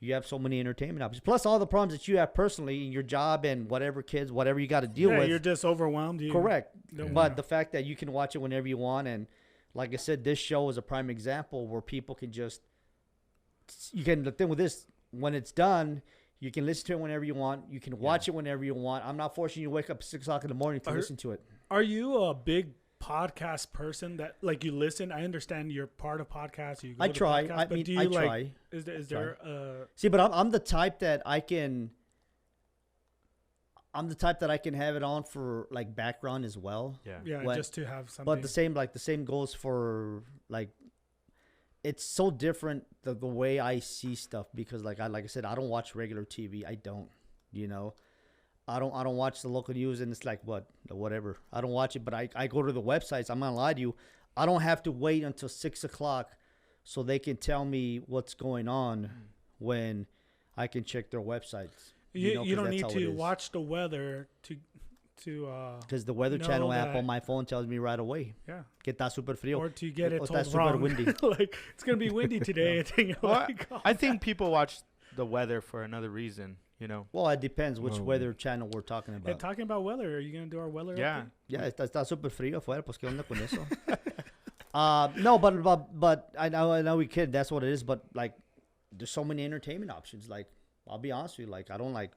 you have so many entertainment options. Plus all the problems that you have personally in your job and whatever kids, whatever you got to deal Yeah, with. you're just overwhelmed. You Correct. don't But wanna- the fact that you can watch it whenever you want, and like I said, this show is a prime example where people can just the thing with this, when it's done, you can listen to it whenever you want. You can watch it whenever you want. I'm not forcing you to wake up at 6 o'clock in the morning to listen to it. Are you a big podcast person that like you listen? I understand you're part of podcasts. You go I to try. podcasts, I but mean, do you I like? try. Is there See, but I'm the type that I can. I'm the type that I can have it on for like background as well. yeah What- just to have something? But the same goes for like. It's so different the way I see stuff because like I said, I don't watch regular TV. I don't, you know. I don't watch the local news and it's like whatever. I don't watch it, but I go to the websites. I'm not gonna lie to you. I don't have to wait until 6 o'clock so they can tell me what's going on when I can check their websites. you, know, you 'cause don't that's need how it to is. watch the weather to Because the Weather know Channel app that- on my phone tells me right away. yeah, Que está super frío. or to get it O está told super wrong. windy. Like it's gonna be windy today. I think. Well, Like, I think people watch the weather for another reason, you know. Well, it depends which Oh. Weather Channel we're talking and about. talking about weather, are you gonna do our weather? Yeah. update? Yeah, está super frío afuera, pues qué onda con eso. No, but I know we kid. That's what it is. But like, there's so many entertainment options. Like, I'll be honest with you. Like, I don't like.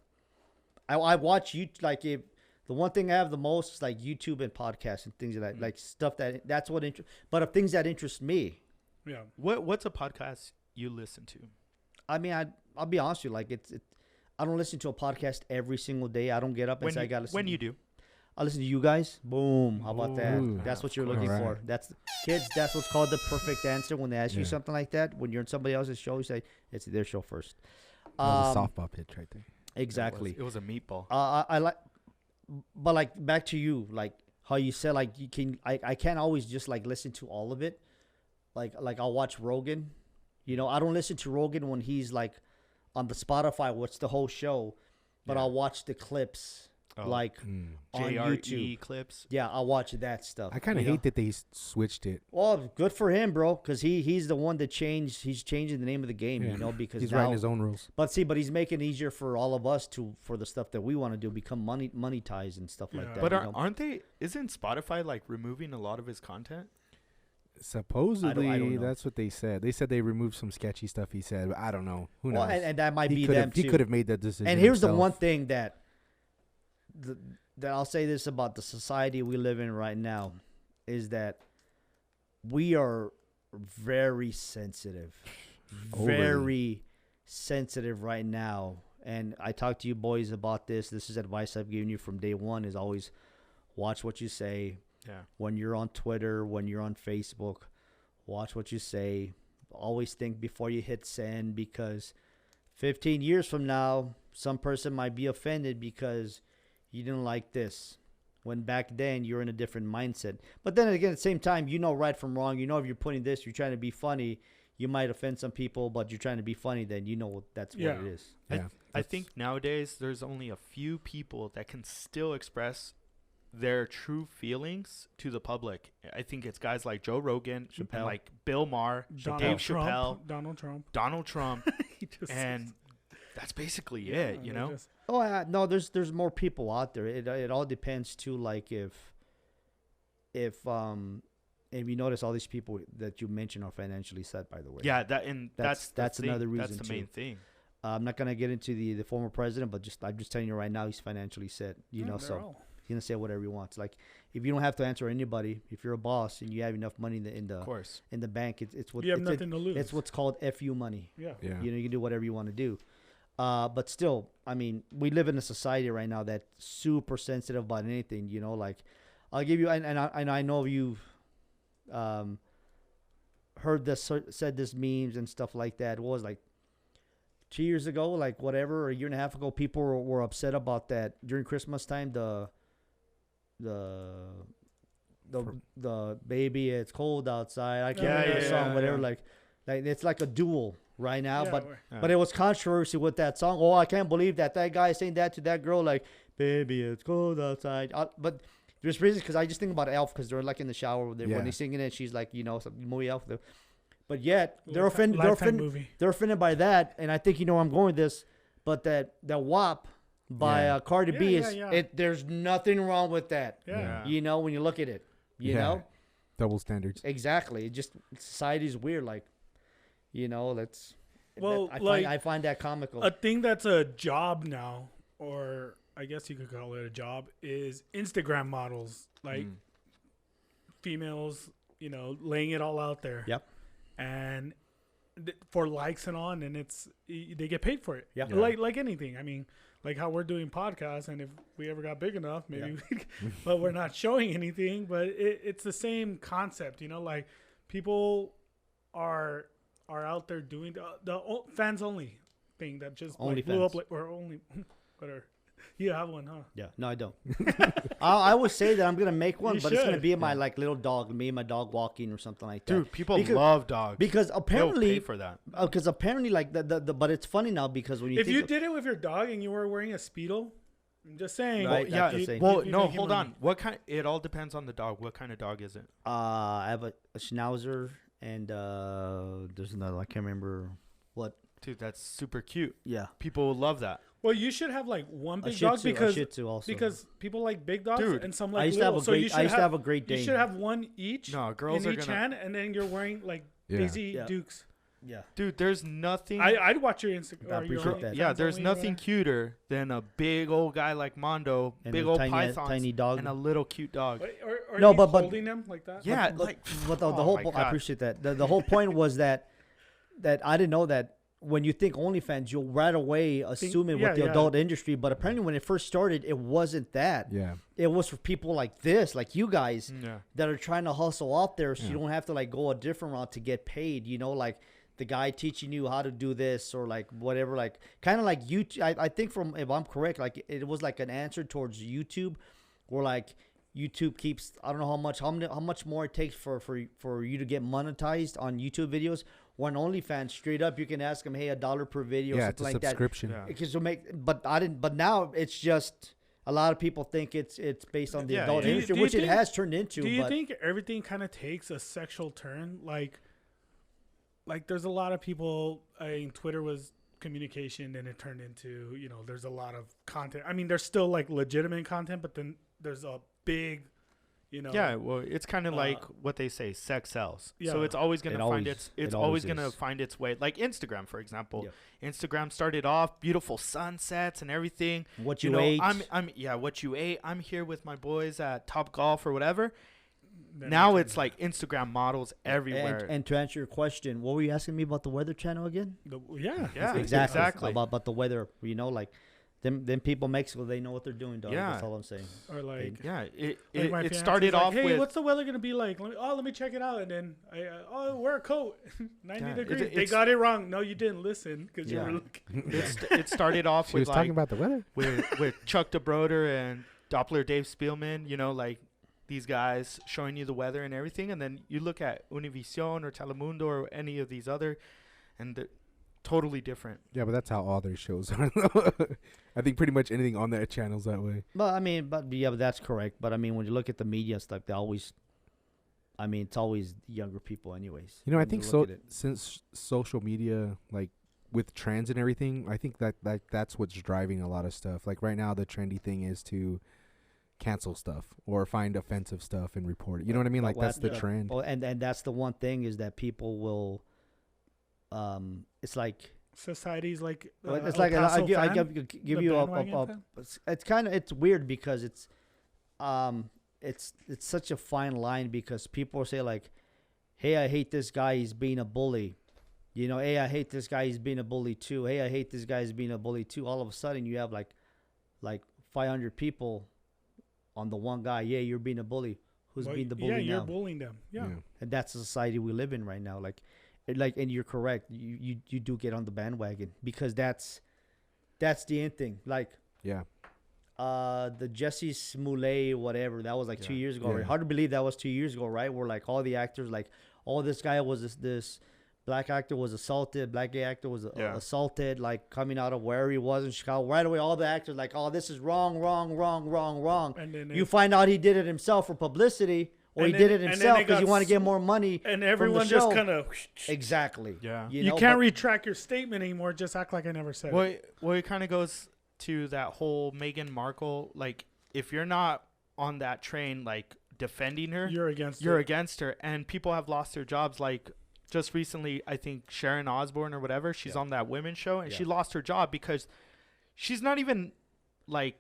I watch you like if the one thing I have the most is like YouTube and podcasts and things like that. Like stuff that's what but of things that interest me. Yeah. What's a podcast you listen to? I mean, I'll be honest with you. Like, I don't listen to a podcast every single day. I don't get up and say I got to listen. When you do. I listen to you guys. Boom. How about that? Ooh. That's what you're Of looking course. for. That's kids. That's what's called the perfect answer. When they ask you something like that, when you're in somebody else's show, you say it's their show first. That was a softball pitch right there. Exactly. It was a meatball. I like, but like back to you, like how you said, like you can, I can't always just like listen to all of it. Like I'll watch Rogan. You know, I don't listen to Rogan when he's like on the Spotify, what's the whole show, but I'll watch the clips like on JRE YouTube. clips. Yeah, I'll watch that stuff. I kind of you know? hate that they switched it. Well, good for him, bro, because he's the one that changed. He's changing the name of the game, Yeah. you know, because He's now, writing his own rules. But he's making it easier for all of us for the stuff that we want to do, become monetized and stuff like Yeah. that. But you know? aren't they? Isn't Spotify like removing a lot of his content? Supposedly, I don't know. that's what they said. They said they removed some sketchy stuff. He said, but I don't know. Who knows? Well, and that might be could them have. He too. could have made that decision. And here's the himself. one thing that I'll say this about the society we live in right now is that we are very sensitive. Overly. Very sensitive right now. And I talked to you boys about this. This is advice I've given you from day one is always watch what you say. Yeah. When you're on Twitter, when you're on Facebook, watch what you say. Always think before you hit send because 15 years from now, some person might be offended because you didn't like this. When back then you're in a different mindset. But then again, at the same time, you know right from wrong. You know if you're putting this, you're trying to be funny. You might offend some people, but you're trying to be funny. Then you know that's what it is. Yeah, I think nowadays there's only a few people that can still express their true feelings to the public. I think it's guys like Joe Rogan, and Chappelle. like Bill Maher, Donald Dave Trump, Chappelle, Donald Trump, He just- and that's basically it. You they know, just- Oh no, there's more people out there. It all depends too. Like if you notice all these people that you mentioned are financially set, by the way. yeah. That's That's the another thing. reason That's too. the main thing. I'm not gonna get into the former president, but I'm just telling you right now, he's financially set. You know, they're so all- he's gonna say whatever he wants. Like if you don't have to answer anybody, if you're a boss and you have enough money in Of course. the bank, it's what you have it's, nothing to lose. it's what's called FU money. yeah. Yeah. You know, you can do whatever you want to do. But still, I mean, we live in a society right now that's super sensitive about anything. You know, like I'll give you, and I know you've heard this, said this memes and stuff like that. What was it, like 2 years ago, like whatever, or a year and a half ago, people were upset about that during Christmas time. The baby, it's cold outside. I can't remember the song, whatever. Like it's like a duel right now, Yeah, but. we're- But it was controversy with that song. Oh, I can't believe that guy is saying that to that girl, like, baby, it's cold outside. But there's reasons because I just think about Elf because they're like in the shower when they're singing it. She's like, you know, some movie Elf. But yet they're offended. Lifetime movie. They're offended by that, and I think you know where I'm going with this. But that WAP by Cardi B is there's nothing wrong with that. Yeah. You know when you look at it, you know double standards. exactly. It just society's weird. Like, you know, that's. Well, I find that comical. A thing that's a job now, or I guess you could call it a job, is Instagram models. Like females, you know, laying it all out there. Yep. And for likes and on, and they get paid for it. Yeah. Like anything. I mean, like how we're doing podcasts, and if we ever got big enough, maybe but we're not showing anything. But it's the same concept, you know. Like people are out there doing the fans only thing that just like, blew up, or only whatever. You have one, huh? Yeah. No, I don't. I would say that I'm gonna make one, You but it's gonna should. be my like little dog, me and my dog walking or something like that. Dude, people Because- love dogs. Because They'll apparently, pay for that. because apparently, like the but it's funny now because when you If think you of- did it with your dog and you were wearing a Speedo, I'm just saying. Right, yeah. that's the same. Well, you'd no, make hold money. on. What kind? It all depends on the dog. What kind of dog is it? I have a Schnauzer and there's another. I can't remember what. Dude, that's super cute. Yeah. People will love that. Well, you should have like one A big Shih dog Tzu, because a Shih Tzu also. because people like big dogs Dude, and some like I used to have little. a So you great. should I used to have a Great Dane. You should have one each. No, girls in are each gonna. hand, and then you're wearing like Yeah. Daisy Yeah. Dukes. Yeah. Dude, there's nothing. I'd watch your I Instagram. appreciate that. Yeah, there's nothing cuter than a big old guy like Mondo, And big a old tiny pythons, dog. and a little cute dog. Or No, you but- holding them like that. Yeah, But- like But the oh whole my point, I God. appreciate that. The whole point was that I didn't know that when you think OnlyFans, you'll right away assume it with the adult industry. But apparently, when it first started, it wasn't that. Yeah. It was for people like this, like you guys, Yeah. that are trying to hustle out there, so you Yeah. don't have to like go a different route to get paid. You know, like the guy teaching you how to do this or like whatever, like kind of like YouTube. I think from, if I'm correct, like it was like an answer towards YouTube, where like YouTube keeps, I don't know how much more it takes for you to get monetized on YouTube videos. When OnlyFans, straight up, you can ask them, hey, $1 per video, Yeah, something it's a like subscription. that. Because but now it's just, a lot of people think it's based on the adult industry, which it has turned into. Do you think everything kind of takes a sexual turn? Like there's a lot of people, Twitter was communication and it turned into, there's a lot of content. I mean, there's still like legitimate content, but then there's a big, Yeah, well, it's kind of like what they say, sex sells. Yeah. So it's always going to find it always always going to is. find its way. Like Instagram, for example. Yeah. Instagram started off beautiful sunsets and everything. What you ate. What you ate. I'm here with my boys at Top Golf or whatever. Then Now it it's like Instagram models everywhere. And to answer your question, what were you asking me about the Weather Channel again? Yeah, Exactly. About the weather, like them people in Mexico, they know what they're doing, dog. Yeah. That's all I'm saying. Or like, yeah, like my it fiance's started like, off hey, with what's the weather gonna be like? Let me check it out, and then wear a coat, 90 degrees. They it's- got it wrong. No, you didn't listen because you Yeah. were looking. it started off She with was like talking about the weather. with Chuck DeBroder and Doppler Dave Spielman, like these guys showing you the weather and everything, and then you look at Univision or Telemundo or any of these other, and they're totally different. Yeah, but that's how all their shows are. I think pretty much anything on that channel's that way. But that's correct. But I mean, when you look at the media stuff, it's always younger people, anyways. I when think you so. look at it. Since social media, like with trends and everything, I think that's what's driving a lot of stuff. Like right now, the trendy thing is to cancel stuff or find offensive stuff and report it. You know what I mean? Like that's the trend. Well, and that's the one thing is that people will. It's like. Society's like It's like I give you bandwagon fan? it's weird because it's such a fine line because people say like, hey, I hate this guy, he's being a bully, hey, I hate this guy, he's being a bully too, hey, I hate this guy, he's being a bully too. All of a sudden you have like 500 people on the one guy. Yeah, you're being a bully. Who's being the bully now? Yeah, you're bullying them. Yeah. And that's the society we live in right now. And you're correct. You do get on the bandwagon because that's the end thing. Like, Yeah. The Jesse Smollett, whatever, that was like 2 years ago. Yeah. Right? Hard to believe that was 2 years ago, right? Where like all the actors, like, oh, this guy was this black actor was assaulted, black gay actor was assaulted, like coming out of where he was in Chicago. Right away, all the actors like, oh, this is wrong. And then You find out he did it himself for publicity. Or he did it himself because you want to get more money. And everyone just kind of exactly. Yeah. You can't retract your statement anymore. Just act like I never said it. Well, it kind of goes to that whole Meghan Markle. Like, if you're not on that train, like defending her, You're against her, and people have lost their jobs. Like just recently, I think Sharon Osbourne or whatever, she's on that women's show, and she lost her job because she's not even like.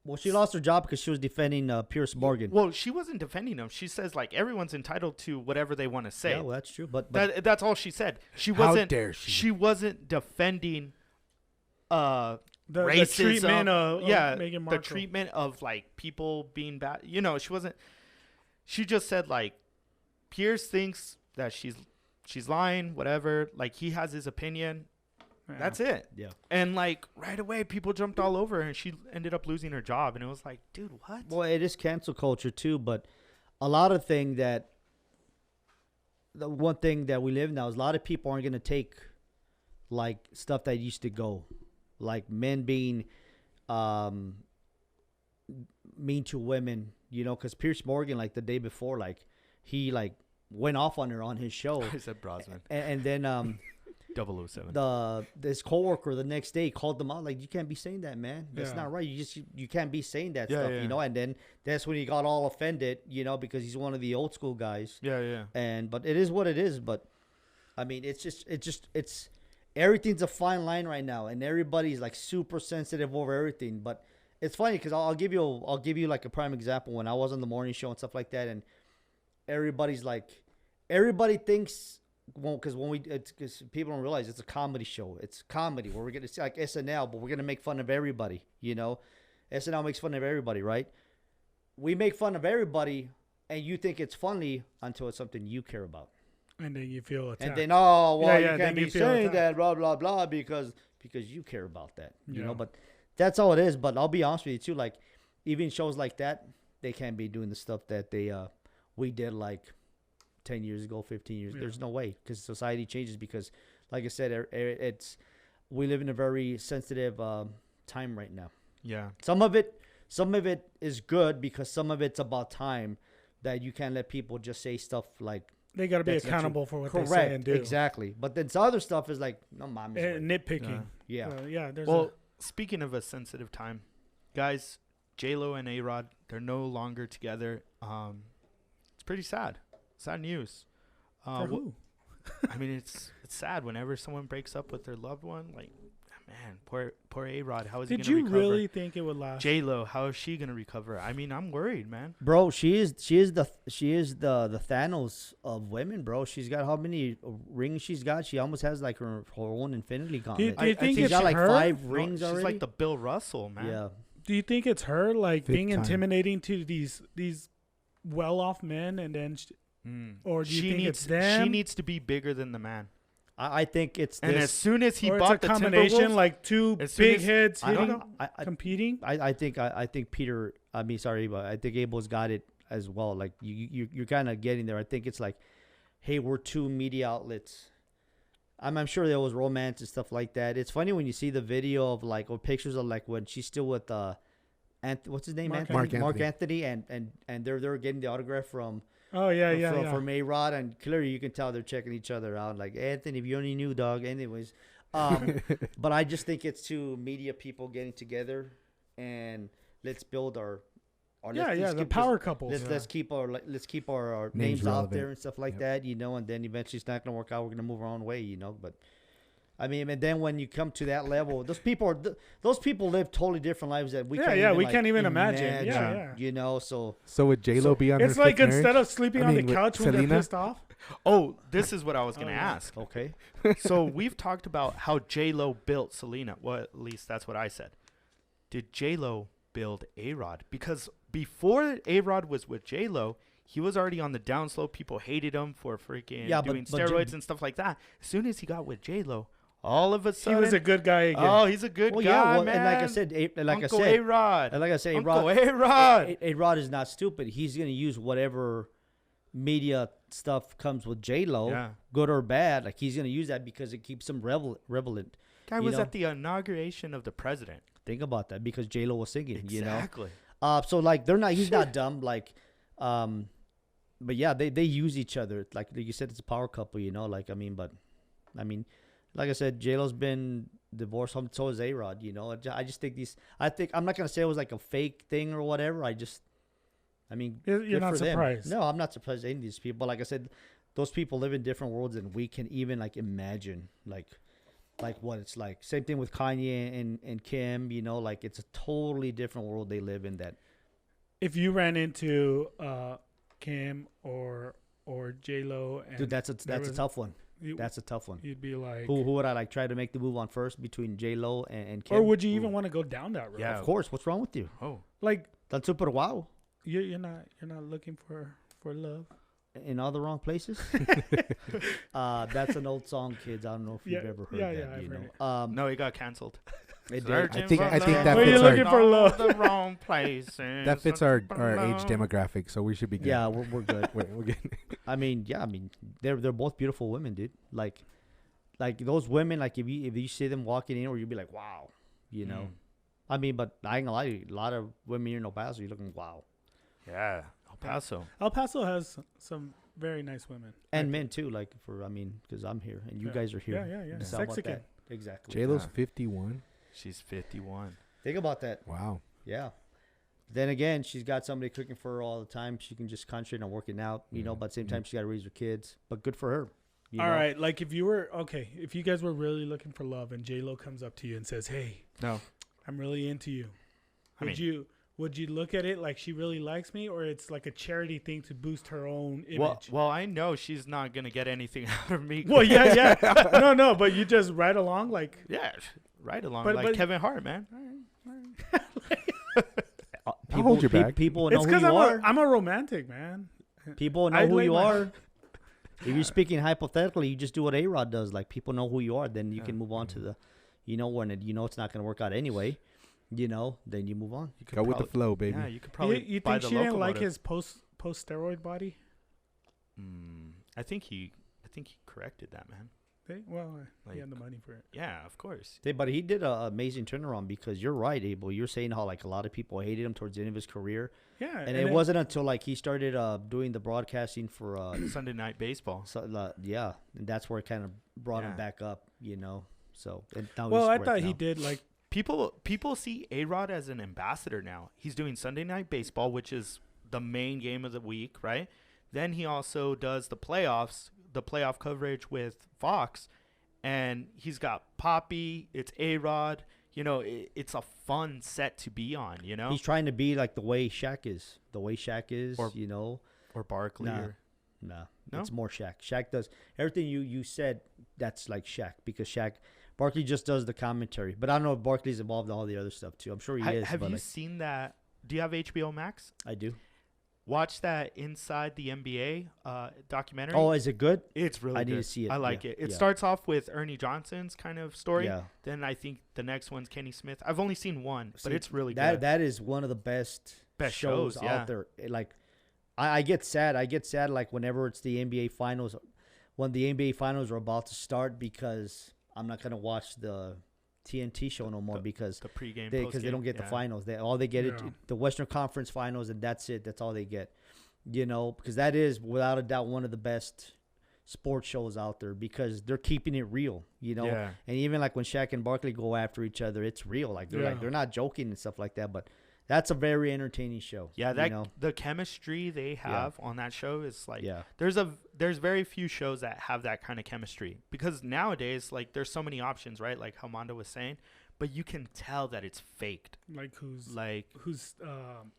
Well, she lost her job because she was defending Pierce Morgan. Well, she wasn't defending him. She says like everyone's entitled to whatever they want to say. Yeah, well, that's true. But that's all she said. She How wasn't. dare she? She wasn't defending the racism. treatment of Meghan the Markle. treatment of like people being bad. She wasn't. She just said like Pierce thinks that she's lying. Whatever. Like he has his opinion. Yeah. That's it. Yeah. And like right away, people jumped all over her, and she ended up losing her job. And it was like, dude, what? well, it is cancel culture too. But a lot of the one thing that we live now is a lot of people aren't going to take like stuff that used to go, like men being mean to women. Because Pierce Morgan, like the day before, like he like went off on her on his show, I said Brosnan. and then 007. This coworker the next day called them out like, you can't be saying that, man. That's Yeah. not right. You can't be saying that Yeah, stuff, yeah. And then that's when he got all offended, because he's one of the old school guys. Yeah. But it is what it is. But I mean, it's everything's a fine line right now, and everybody's like super sensitive over everything. But it's funny because I'll give you like a prime example. When I was on the morning show and stuff like that, and everybody thinks. Well, because because people don't realize it's a comedy show. It's comedy where we're gonna see like SNL, but we're gonna make fun of everybody. SNL makes fun of everybody, right? We make fun of everybody, and you think it's funny until it's something you care about. And then you feel attacked. And then, oh, well, Yeah, you yeah, can't then be you feel saying attacked. that, blah, blah, blah, because you care about that, you Yeah. know. But that's all it is. But I'll be honest with you, too. Like, even shows like that, they can't be doing the stuff that we did, like, 10 years ago, 15 years. Yeah. There's no way, because society changes. Because, like I said, we live in a very sensitive time right now. Yeah. Some of it is good, because some of it's about time that you can't let people just say stuff like, they got to be that's not true. accountable for what they correct, say and do. exactly. But then some other stuff is like, no, mom. And nitpicking. Yeah. Yeah. There's Well, speaking of a sensitive time, guys, J-Lo and A-Rod, they're no longer together. It's pretty sad. Sad news. for who? I mean, it's sad whenever someone breaks up with their loved one. Like, man, poor A-Rod. How is he Did gonna you recover? really think it would last? J-Lo, how is she gonna recover? I mean, I'm worried, man. Bro, she is the Thanos of women, bro. She's got how many rings she's got? She almost has like her own Infinity Gauntlet. Do you think she's it's got like her? 5 No, rings she's already. like the Bill Russell, man. yeah. Do you think it's her like Big being time. intimidating to these well-off men, and then, or do you think needs it's them? she needs to be bigger than the man. I think it's And as this. soon as he or it's a bought the combination, Timberwolves, like two as soon big as- heads I don't hitting, know. competing. I think Peter. I mean, sorry, but I think Abel's got it as well. Like you're kind of getting there. I think it's like, hey, we're 2 media outlets. I'm sure there was romance and stuff like that. It's funny when you see the video of like, or pictures of like when she's still with what's his name? Mark Mark Anthony. Anthony, and they're getting the autograph from Oh yeah. from A-Rod, and clearly you can tell they're checking each other out. Like, Anthony, if you only knew, dog. Anyways, but I just think it's 2 media people getting together, and let's build our let's The keep power this- couples. Let's keep our Names names out relevant. there and stuff like Yep. that, you know. And then eventually it's not gonna work out. We're gonna move our own way, you know. But I mean, and then when you come to that level, those people live totally different lives that we can't even imagine. Yeah. you know. So So would J-Lo be on It's her like fifth instead marriage? of sleeping I on mean, the with couch when Selena? they're pissed off. Oh, this is what I was gonna Oh, yeah. ask. okay, So we've talked about how J-Lo built Selena. Well, at least that's what I said. Did J-Lo build A-Rod? Because before A-Rod was with J-Lo, he was already on the downslope. People hated him for freaking doing but steroids and stuff like that. As soon as he got with J-Lo, all of a He sudden, was a good guy again. oh, he's a good well, guy, yeah, well, man. and like I said, Uncle A-Rod. A-Rod, A-Rod. A-Rod is not stupid. He's gonna use whatever media stuff comes with J-Lo, Yeah. good or bad. Like, he's gonna use that because it keeps him relevant. Guy you was know? at the inauguration of the president. Think about that, because J-Lo was singing, Exactly. you know. So like he's not dumb. Like, but yeah, they use each other. Like you said, it's a power couple, you know. Like, I mean, like I said, J-Lo's been divorced. So is A-Rod, you know. I just think I'm not gonna say it was like a fake thing or whatever. I mean, You're good not for them. surprised. No, I'm not surprised at any of these people. Like I said, those people live in different worlds than we can even like imagine. Like what it's like. Same thing with Kanye and Kim. You know, like it's a totally different world they live in. That If you ran into Kim or J-Lo, and dude, that's a tough one. you, That's a tough one. you'd be like, Who would I like try to make the move on first between J-Lo and Kim? or would you even want to go down that road? Yeah. Of course. What's wrong with you? Oh. Like That's super wow. you're not looking for love. In all the wrong places. That's an old song, kids. I don't know if you've Yeah, ever heard yeah, that. yeah, I've you heard know. No, he got canceled. It did. I think that Well, you're fits looking our for love. The wrong places. that fits our age demographic, so we should be good. Yeah, we're good. we're good. I mean, they're both beautiful women, dude. Like those women, like if you see them walking in, or you'd be like, wow, you know. I mean, but I ain't gonna lie to you, a lot of women here in El Paso, you're looking wow, Yeah, El Paso. El Paso has some very nice women and men too. Like because I'm here and you Yeah. guys are here. Yeah. So how about Sexican. that? Exactly. J-Lo's Yeah. 51. She's 51. Think about that. Wow. Yeah. Then again, she's got somebody cooking for her all the time. She can just concentrate on working out, you know. But at the same time, she got to raise her kids. But good for her. You All know? right, like if you guys were really looking for love, and J-Lo comes up to you and says, "Hey, No. I'm really into you," I would you look at it like she really likes me, or it's like a charity thing to boost her own image? Well, I know she's not going to get anything out of me. Well, yeah. No, but you just ride along like. Yeah, right along. But- like but- Kevin Hart, man. I'll hold your back. People know It's who because you are. I'm a romantic, man. People know I'd who lay you my- are. If you're speaking hypothetically, you just do what A-Rod does. Like, people know who you are. Then you Yeah. can move on to the, when it's not going to work out anyway, then you move on. You could Go with the probably- flow, baby. Yeah, you could probably You buy think the she didn't like locomotive. his post steroid body? I think he corrected that, man. Well, he had Like- the money for it. Yeah, of course. But he did an amazing turnaround, because you're right, Abel. You're saying how like a lot of people hated him towards the end of his career, Yeah, and it wasn't until like he started doing the broadcasting for Sunday Night Baseball. and that's where it kind of brought him Yeah. back up, So and now Well, he's I thought right he now. did like People see A-Rod as an ambassador now. He's doing Sunday Night Baseball, which is the main game of the week, right? Then he also does the playoff coverage with Fox, and he's got Poppy. It's A-Rod. It's a fun set to be on. He's trying to be like the way Shaq is, Or- or Barkley. Nah. Or No, No? it's more Shaq. Shaq does everything you said. That's like Shaq, because Barkley just does the commentary. But I don't know if Barkley's involved in all the other stuff too. I'm sure he is. Have but you like, seen that? Do you have HBO Max? I do. Watch that Inside the NBA documentary. Oh, is it good? It's really I good. need to see it. I like Yeah, it. It yeah. starts off with Ernie Johnson's kind of story. Yeah. Then I think the next one's Kenny Smith. I've only seen one, but See, it's really that good. that is one of the best shows yeah. out there. Like, I get sad. Like whenever it's the NBA finals, when the NBA finals are about to start, because I'm not gonna watch the TNT show no more, because the pregame, because they don't get the finals. All they get is Yeah. the Western Conference Finals, and that's it. That's all they get. Because that is without a doubt one of the best sports shows out there, because they're keeping it real. Yeah. And even like when Shaq and Barkley go after each other, it's real. Like they're not joking and stuff like that. But that's a very entertaining show. Yeah, the chemistry they have on that show is like Yeah. there's very few shows that have that kind of chemistry, because nowadays like there's so many options, right? Like how Mando was saying, but you can tell that it's faked. like who's Like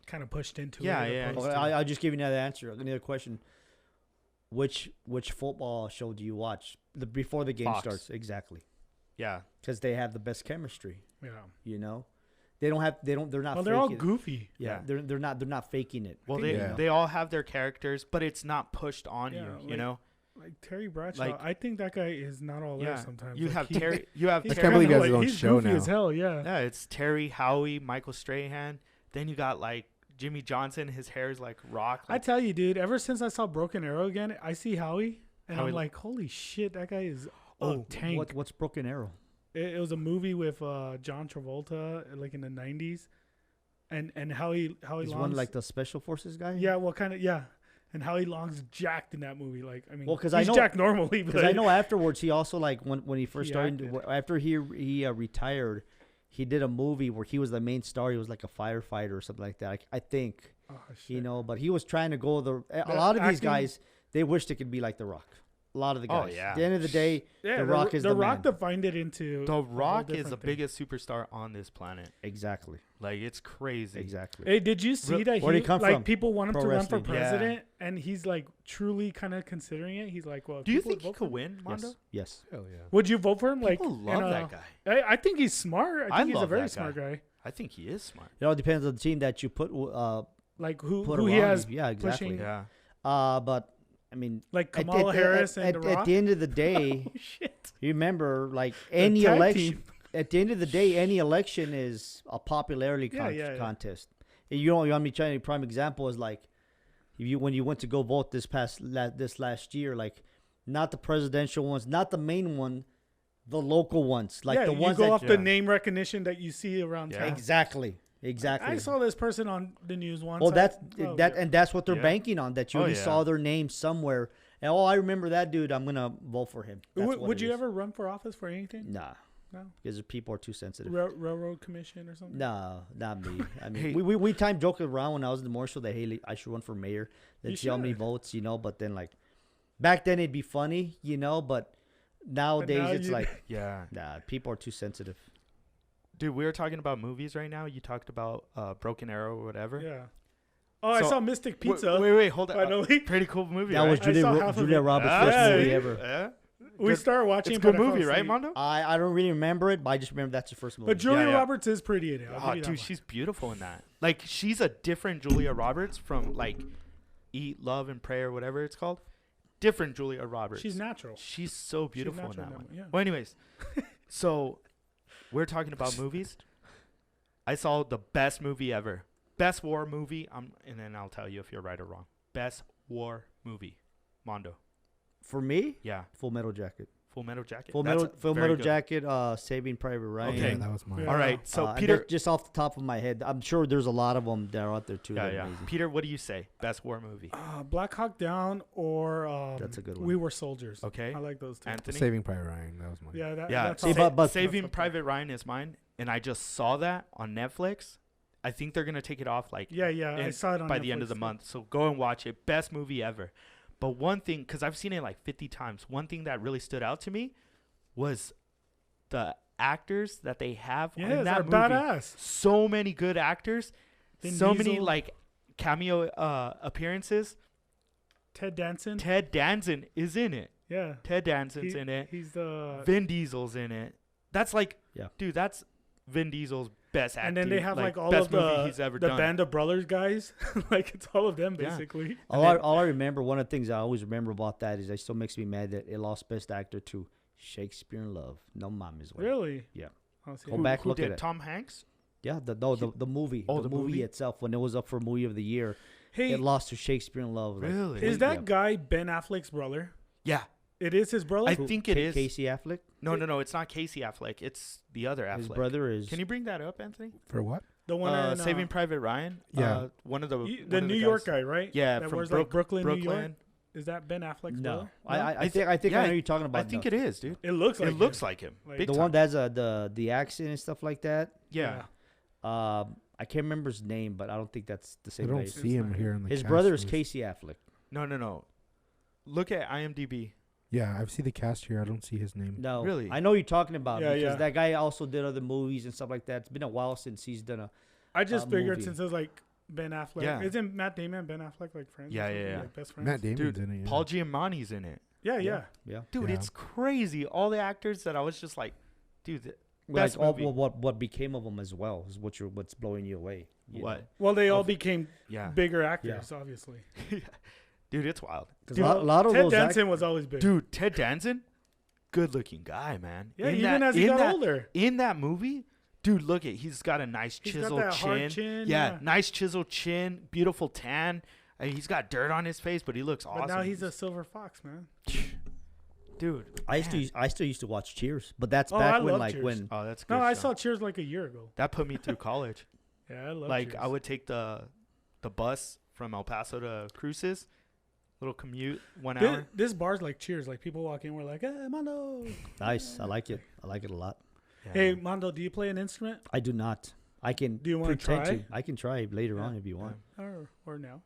kind of pushed into Yeah, it. yeah. opposed to- I'll just give you another answer. Another question. Which football show do you watch before the game Fox. starts? Exactly. yeah, Because they have the best chemistry. yeah. They're not. Well, they're all faking it. goofy. Yeah, Yeah. they're not faking it. well think they all have their characters, but it's not pushed on Yeah, you, like- know. Like Terry Bradshaw, Like- I think that guy is not all there Yeah, sometimes. you Like, have he- Terry. You have he's I Terry. can't believe he kinda has his own he's show goofy now. as hell. Yeah. Yeah, it's Terry, Howie, Michael Strahan. Then you got like Jimmy Johnson. His hair is like rock. I Like, tell you, dude. Ever since I saw Broken Arrow again, I see Howie, and Howie- I'm like, holy shit, that guy is Oh, a tank. what's Broken Arrow? It was a movie with John Travolta, like in the '90s, and Howie He's Long's one like the Special Forces guy. yeah, well, kind of yeah, and Howie Long's jacked in that movie. Like, I mean, Well, 'cause he's I know- jacked normally, Because but I know afterwards he also like when he first He started acted. after he retired, he did a movie where he was the main star. He was like a firefighter or something like that. I think oh, shit. but he was trying to go a The lot of these acting- guys, they wish they could be like The Rock. A lot of the Oh, guys. yeah. At the end of the day, Yeah, The Rock is the Rock man. defined it into The a whole Rock is the different thing. biggest superstar on this planet. exactly, Like it's crazy. exactly. Hey, did you see that? Where'd he come like from? people want him Pro to run for wrestling. Yeah. president, and he's like truly kind of considering it. He's like, well, Do you people think he would vote could for win, Mondo? Yes. Hell yeah. Would you vote for him? Like, People love in that a- guy. I think he's smart. I I think he's a love very that smart guy. I think he is smart. It all depends on the team that you put Like put who he around has you. Yeah, exactly. pushing, Yeah. But I mean, like at- Kamala at- Harris at, and The at Rock. the end of the day, Oh, shit. you remember like any tag election. team. At the end of the day, any election is a popularity Yeah. contest. And you want me to tell you a prime example is like when you went to go vote this last year, like not the presidential ones, not the main one, the local ones, like yeah, the ones you go that off the name recognition that you see around Yeah. town. exactly. I saw this person on the news once. Well, yeah. and that's what they're Yeah. banking on. That you Oh, already yeah. saw their name somewhere. And I remember that dude. I'm gonna vote for him. That's what Would it you is. ever run for office for anything? Nah, No. because people are too sensitive. Railroad commission or something? No, not me. I mean, Hey. we time joked around when I was in the Marshall that hey, I should run for mayor. You Let's see how many should. votes, But then like back then it'd be funny, But nowadays now it's you- like Yeah. nah, people are too sensitive. Dude, we were talking about movies right now. You talked about Broken Arrow or whatever. Yeah. Oh, I So- saw Mystic Pizza. Wait, hold on. Finally. Pretty cool movie. That right? was I saw half of Julia it. Roberts' Ah, first movie yeah. ever. Yeah. We Good- started watching It's a but good I fell movie, right, asleep. Mondo? I don't really remember it, but I just remember that's the first movie. But Julia Yeah. Roberts is pretty in it. I'll Oh, give you that dude, one. she's beautiful in that. Like, she's a different Julia Roberts from like Eat, Love, and Pray or whatever it's called. different Julia Roberts. She's natural. She's so beautiful in natural that in one. that one, yeah. Well, anyways, so we're talking about movies. I saw the best movie ever. Best war movie. And then I'll tell you if you're right or wrong. Best war movie. Mondo. For me, Yeah. Full Metal Jacket. Full Metal Jacket. Full That's Metal very good. Jacket. Saving Private Ryan. Okay. Yeah, that was mine. Yeah. All right. So and Peter. that's just off the top of my head, I'm sure there's a lot of them that are out there too. Yeah, that are yeah. amazing. Peter, what do you say? Best war movie. Black Hawk Down or That's a good We one. Were Soldiers. Okay. I like those two. Anthony. Saving Private Ryan. That was mine. Yeah, Yeah. that's See, all- but- Saving that's up Private Ryan is mine, and I just saw that on Netflix. I think they're gonna take it off like there. Yeah, I saw it on by the end of Netflix, the too. month. So go and watch it. Best movie ever. But one thing, because I've seen it like 50 times, one thing that really stood out to me was the actors that they have Yeah, in they're that movie. badass. So many good actors. Vin So many Diesel. like cameo appearances. Ted Danson. Ted Danson is in it. Yeah. Ted Danson's in it. He's the. Vin Diesel's in it. That's like, Yeah. dude, that's Vin Diesel's best acting. And then they have like all best of movie the he's ever the done. Band of Brothers guys. Like it's all of them Yeah. basically. All I remember, one of the things I always remember about that is it still makes me mad that it lost Best Actor to Shakespeare in Love. No mama's way. Really? Yeah. I'll see. Go back, Who look did at it. Tom Hanks? Yeah, the movie. Oh, the the movie movie? itself, when it was up for Movie of the Year, Hey, it lost to Shakespeare in Love. Like, Really? is that yeah. guy Ben Affleck's brother? Yeah. It is his brother. I Who- think it is. Casey Affleck? No, it's not Casey Affleck. It's the other Affleck. His brother is. Can you bring that up, Anthony? For what? the one in Saving Private Ryan. Yeah. One of the the one of New York guys. guy, right? Yeah, that from wears like Brooklyn, New York. Brooklyn. Is that Ben Affleck's No, brother? I think I yeah, know who you're talking about. I think no. it is, dude. It looks like It looks like him. Like- Big the time. one that has the accent and stuff like that. Yeah. I can't remember his name, but I don't think that's the I same don't guy. see him not here in the His cast brother is list. Casey Affleck. No. Look at IMDb. Yeah, I see the cast here. I don't see his name. No, Really? I know who you're talking about Yeah, because yeah. that guy also did other movies and stuff like that. It's been a while since he's done a. I just figured movie. since it's like Ben Affleck. Yeah. Isn't Matt Damon and Ben Affleck like friends? or Yeah, something? yeah. Like best friends. Matt Damon's Dude, in it. Yeah. Paul Giamatti's in it. Yeah, yeah. Yeah, Dude, Yeah. it's crazy. All the actors that I was just like, dude, like Best all, movie. what became of them as well is what's blowing you away. you what? know? Well, they all Of- became Yeah. bigger actors, obviously. Dude, it's wild. 'Cause Dude, a lot of Ted those Danson was always big. Dude, Ted Danson, good looking guy, man. yeah, In even that- as he in got that- older. In that movie, dude, look at he's got a nice He's got chiseled that chin. hard chin, Yeah, yeah. nice chiseled chin, beautiful tan. I mean, he's got dirt on his face, but he looks awesome. But now he's a silver fox, man. dude. I still used to watch Cheers, but that's Oh, I back when love like Cheers. when Oh, that's good. No, I show. saw Cheers like a year ago. That put me through college. Yeah, I love Like Cheers. I would take the bus from El Paso to Cruces, little commute, 1 This, hour. this bar's like Cheers. Like people walk in, we're like, "Hey, Mando." nice. I like it. I like it a lot. Yeah. Hey, Mando, do you play an instrument I do not. I can. Do you wanna pretend try? to. I can try later Yeah. on if you want. or now?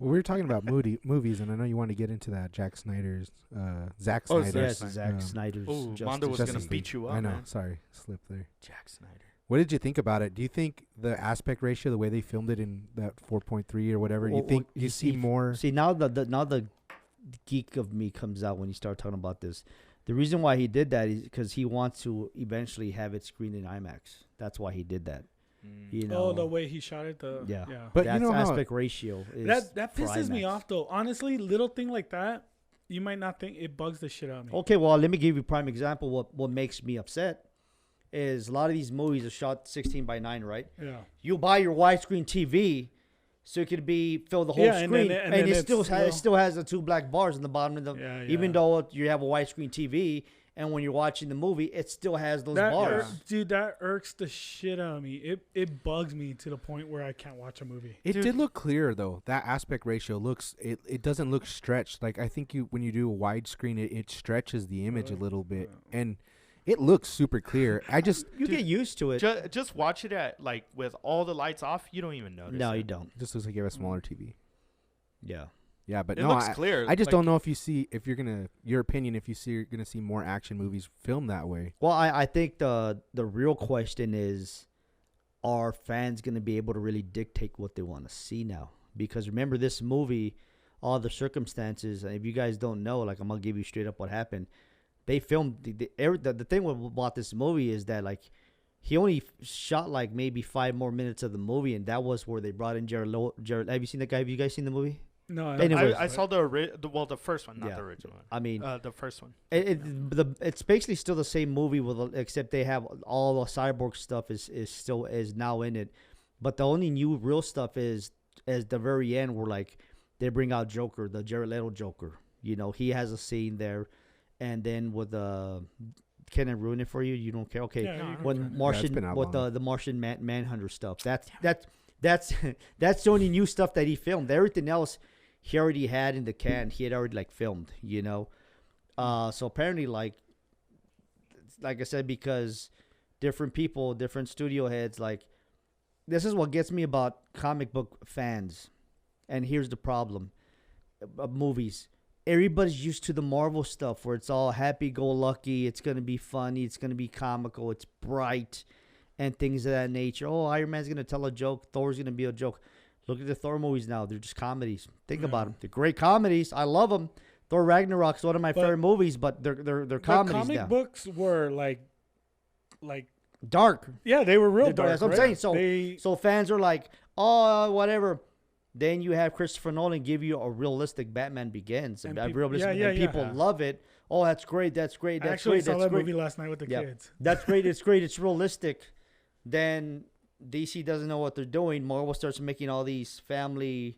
Well, we were talking about movies, and I know you want to get into that. Zack Snyder's Oh, Yes, Zack Zack Snyder's. Oh, Justice Mondo was League. gonna Justice beat League. you up. I know. man. Sorry, slipped there. Jack Snyder. What did you think about it? Do you think the aspect ratio, the way they filmed it in that 4.3 or whatever, you Well, think well, you see more? See now the geek of me comes out when you start talking about this. The reason why he did that is because he wants to eventually have it screened in IMAX. That's why he did that. You know. Oh, the way he shot it. Yeah. yeah. But That's you know how aspect ratio. Is That for pisses me IMAX. off though. Honestly, little thing like that, you might not think it bugs the shit out of me. Okay, well, let me give you a prime example. What makes me upset is a lot of these movies are shot 16:9, right? Yeah. You buy your widescreen TV, so it could be fill the whole Yeah, and then screen, it- and, and then it it's still has the two black bars in the bottom of the. Yeah, Even yeah. though you have a widescreen TV, and when you're watching the movie, it still has those That bars. dude, that irks the shit out of me. It bugs me to the point where I can't watch a movie. It Dude. did look clear though. That aspect ratio looks. It doesn't look stretched. Like I think when you do a widescreen, it stretches the image a little bit, and it looks super clear. I just You get used to it. Just watch it at like with all the lights off. You don't even notice. No, it. you don't. just looks like you have a smaller TV. Yeah. Yeah, but It no, looks clear. I just like, don't know if you're gonna see more action movies filmed that way. Well, I think the real question is, are fans going to be able to really dictate what they want to see now? Because remember, this movie, all the circumstances, and if you guys don't know, like I'm going to give you straight up what happened. They filmed, the thing about this movie is that, like, he only shot, like, maybe 5 more minutes of the movie, and that was where they brought in Jared. Have you seen that guy? Have you guys seen the movie? No, Anyways. I saw the first one, not Yeah. the original one. I mean, The first one. it's basically still the same movie except they have all the cyborg stuff is now in it, but the only new real stuff is at the very end where like they bring out Joker, the Jared Leto Joker. You know, he has a scene there, and then with can I ruin it for you? You don't care? Okay. Yeah, you can When ruin it. Martian been out with long. the Martian Manhunter stuff. That's that's the only new stuff that he filmed. Everything else he already had in the can. He had already like filmed, you know. So apparently like I said, because different people, different studio heads, like this is what gets me about comic book fans. And here's the problem of movies. Everybody's used to the Marvel stuff where it's all happy-go-lucky. It's going to be funny. It's going to be comical. It's bright and things of that nature. Oh, Iron Man's going to tell a joke. Thor's going to be a joke. Look at the Thor movies now. They're just comedies. Think about them. They're great comedies. I love them. Thor Ragnarok's one of my favorite movies, but they're comedies comic now. books were like Dark. yeah, they were real They're dark. That's what I'm right? saying. So fans are like, oh, whatever. Then you have Christopher Nolan give you a realistic Batman Begins. And And, peop- realistic, yeah, and yeah, people yeah. love it. Oh, that's great. That's great. I That's actually great. saw That's that great. movie last night with the Yeah. kids. That's great. It's great. It's realistic. Then DC doesn't know what they're doing. Marvel starts making all these family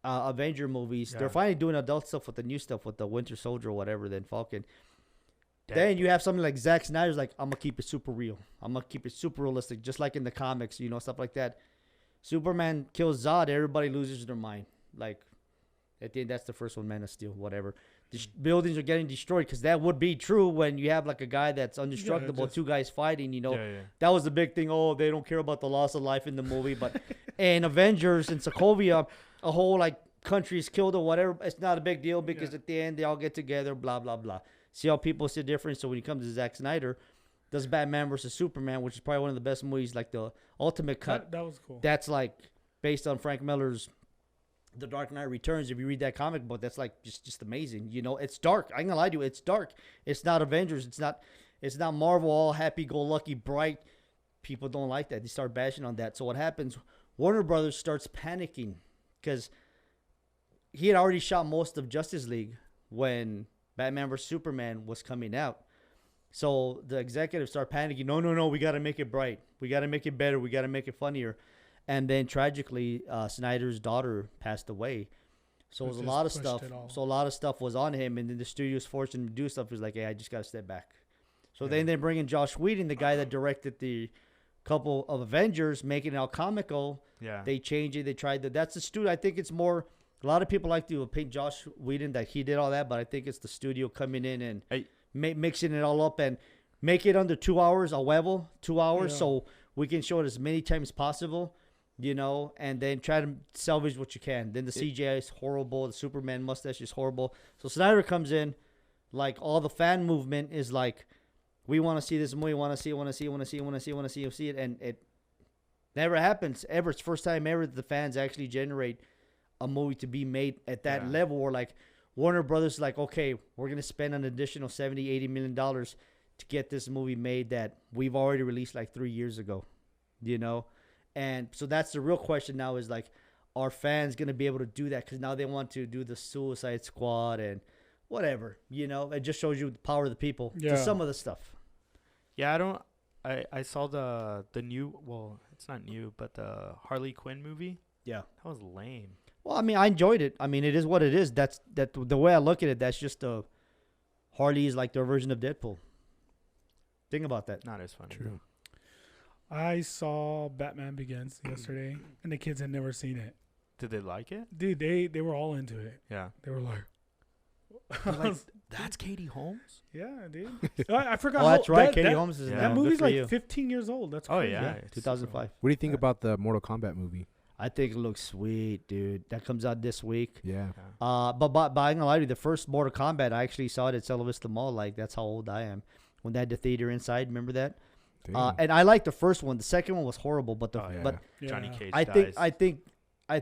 Avenger movies. Yeah. They're finally doing adult stuff with the new stuff with the Winter Soldier or whatever, then Falcon. Then you have something like Zack Snyder's like, I'm going to keep it super real. I'm going to keep it super realistic, just like in the comics, you know, stuff like that. Superman kills Zod, everybody loses their mind. Like, I think that's the first one, Man of Steel, whatever. Buildings are getting destroyed because that would be true when you have like a guy that's indestructible, just- two guys fighting, you know. Yeah, yeah. That was the big thing. Oh, they don't care about the loss of life in the movie. But in Avengers and Sokovia, a whole like country is killed or whatever. It's not a big deal because at the end they all get together, blah, blah, blah. See how people see different. So when it comes to Zack Snyder, does Batman versus Superman, which is probably one of the best movies, like the ultimate cut. That was cool. That's like based on Frank Miller's The Dark Knight Returns. If you read that comic book, that's like just amazing. You know, it's dark. I ain't gonna lie to you, it's dark. It's not Avengers. It's not Marvel, all happy-go-lucky, bright. People don't like that. They start bashing on that. So what happens? Warner Brothers starts panicking because he had already shot most of Justice League when Batman vs Superman was coming out. So the executives start panicking. No, we got to make it bright. We got to make it better. We got to make it funnier. And then tragically, Snyder's daughter passed away. So it was a Just lot of pushed stuff. it all. So a lot of stuff was on him, and then the studio's forced him to do stuff. He's like, hey, I just got to step back. So then they bring in Josh Whedon, the guy that directed the couple of Avengers, making it all comical. Yeah. They change it. They tried that. That's the studio. I think it's more. A lot of people like to paint Josh Whedon that he did all that, but I think it's the studio coming in and mixing it all up and make it under 2 hours, a huevo, 2 hours, Yeah. so we can show it as many times as possible, you know, and then try to salvage what you can. Then the CGI is horrible. The Superman mustache is horrible. So Snyder comes in, like all the fan movement is like, we want to see this movie, want to see it, and it never happens ever. It's the first time ever that the fans actually generate a movie to be made at that level where like Warner Brothers is like, okay, we're going to spend an additional $70-80 million to get this movie made that we've already released like 3 years ago, you know? And so that's the real question now is like, are fans going to be able to do that? Because now they want to do the Suicide Squad and whatever, you know? It just shows you the power of the people to some of the stuff. Yeah, I saw the new, well, it's not new, but the Harley Quinn movie. Yeah. That was lame. Well, I mean, I enjoyed it. I mean, it is what it is. That's the way I look at it. That's just Harley is like their version of Deadpool. Think about that. Not as funny. True. I saw Batman Begins yesterday, and the kids had never seen it. Did they like it? Dude, they were all into it. Yeah. They were like, That's Katie Holmes? yeah, dude. I forgot. Oh, that's how- right. that- Katie that- Holmes is in Yeah. that That one. Good movie's for like you. 15 years old. That's Oh, crazy. yeah. Yeah, It's 2005. What do you think about the Mortal Kombat movie? I think it looks sweet, dude. That comes out this week. Yeah. But I'm gonna lie to you, the first Mortal Kombat, I actually saw it at Cielo Vista Mall. Like that's how old I am. When they had the theater inside, remember that? Damn. And I liked the first one. The second one was horrible, but yeah. Yeah. Johnny Cage I dies.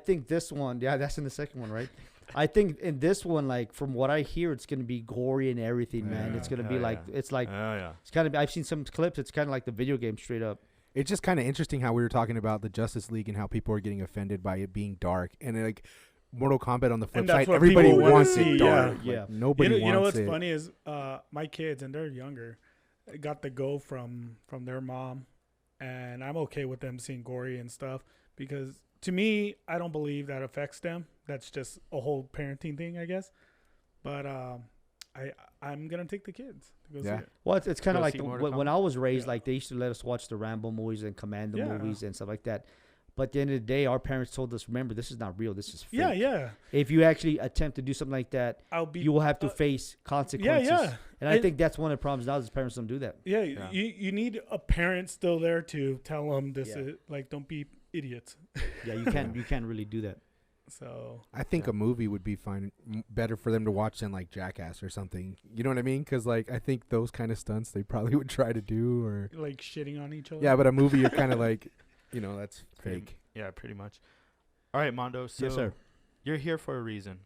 think this one, yeah, that's in the second one, right? I think in this one, like from what I hear, it's gonna be gory and everything, man. Yeah. It's gonna Yeah, be like yeah. it's like Oh, yeah. it's kind of. I've seen some clips. It's kind of like the video game, straight up. It's just kind of interesting how we were talking about the Justice League and how people are getting offended by it being dark. And like Mortal Kombat on the flip And that's side, what everybody people wanna wants see, it yeah. dark. Like, Yeah. nobody You know wants what's it. funny is my kids, and they're younger, got the go from their mom, and I'm okay with them seeing gory and stuff because to me, I don't believe that affects them. That's just a whole parenting thing, I guess. But I'm gonna take the kids to go Yeah. see it. Well, it's kind Go of like see Mortal when I was raised, Yeah. like they used to let us watch the Rambo movies and Commando Yeah. movies and stuff like that. But at the end of the day, our parents told us, remember, this is not real. This is fake. Yeah, yeah. If you actually attempt to do something like that, I'll be. you will have to uh, face yeah, consequences. yeah. And I think that's one of the problems now is parents don't do that. Yeah, Yeah. you need a parent still there to tell them this Yeah. is like don't be idiots. Yeah, you can't really do that. So I think a movie would be fine, better for them to watch than like Jackass or something. You know what I mean? Because like I think those kind of stunts they probably would try to do, or like shitting on each other. yeah. But a movie, you're kind of like, you know, that's Pretty- fake. Yeah, pretty much. All right, Mondo. So Yes, sir. you're here for a reason.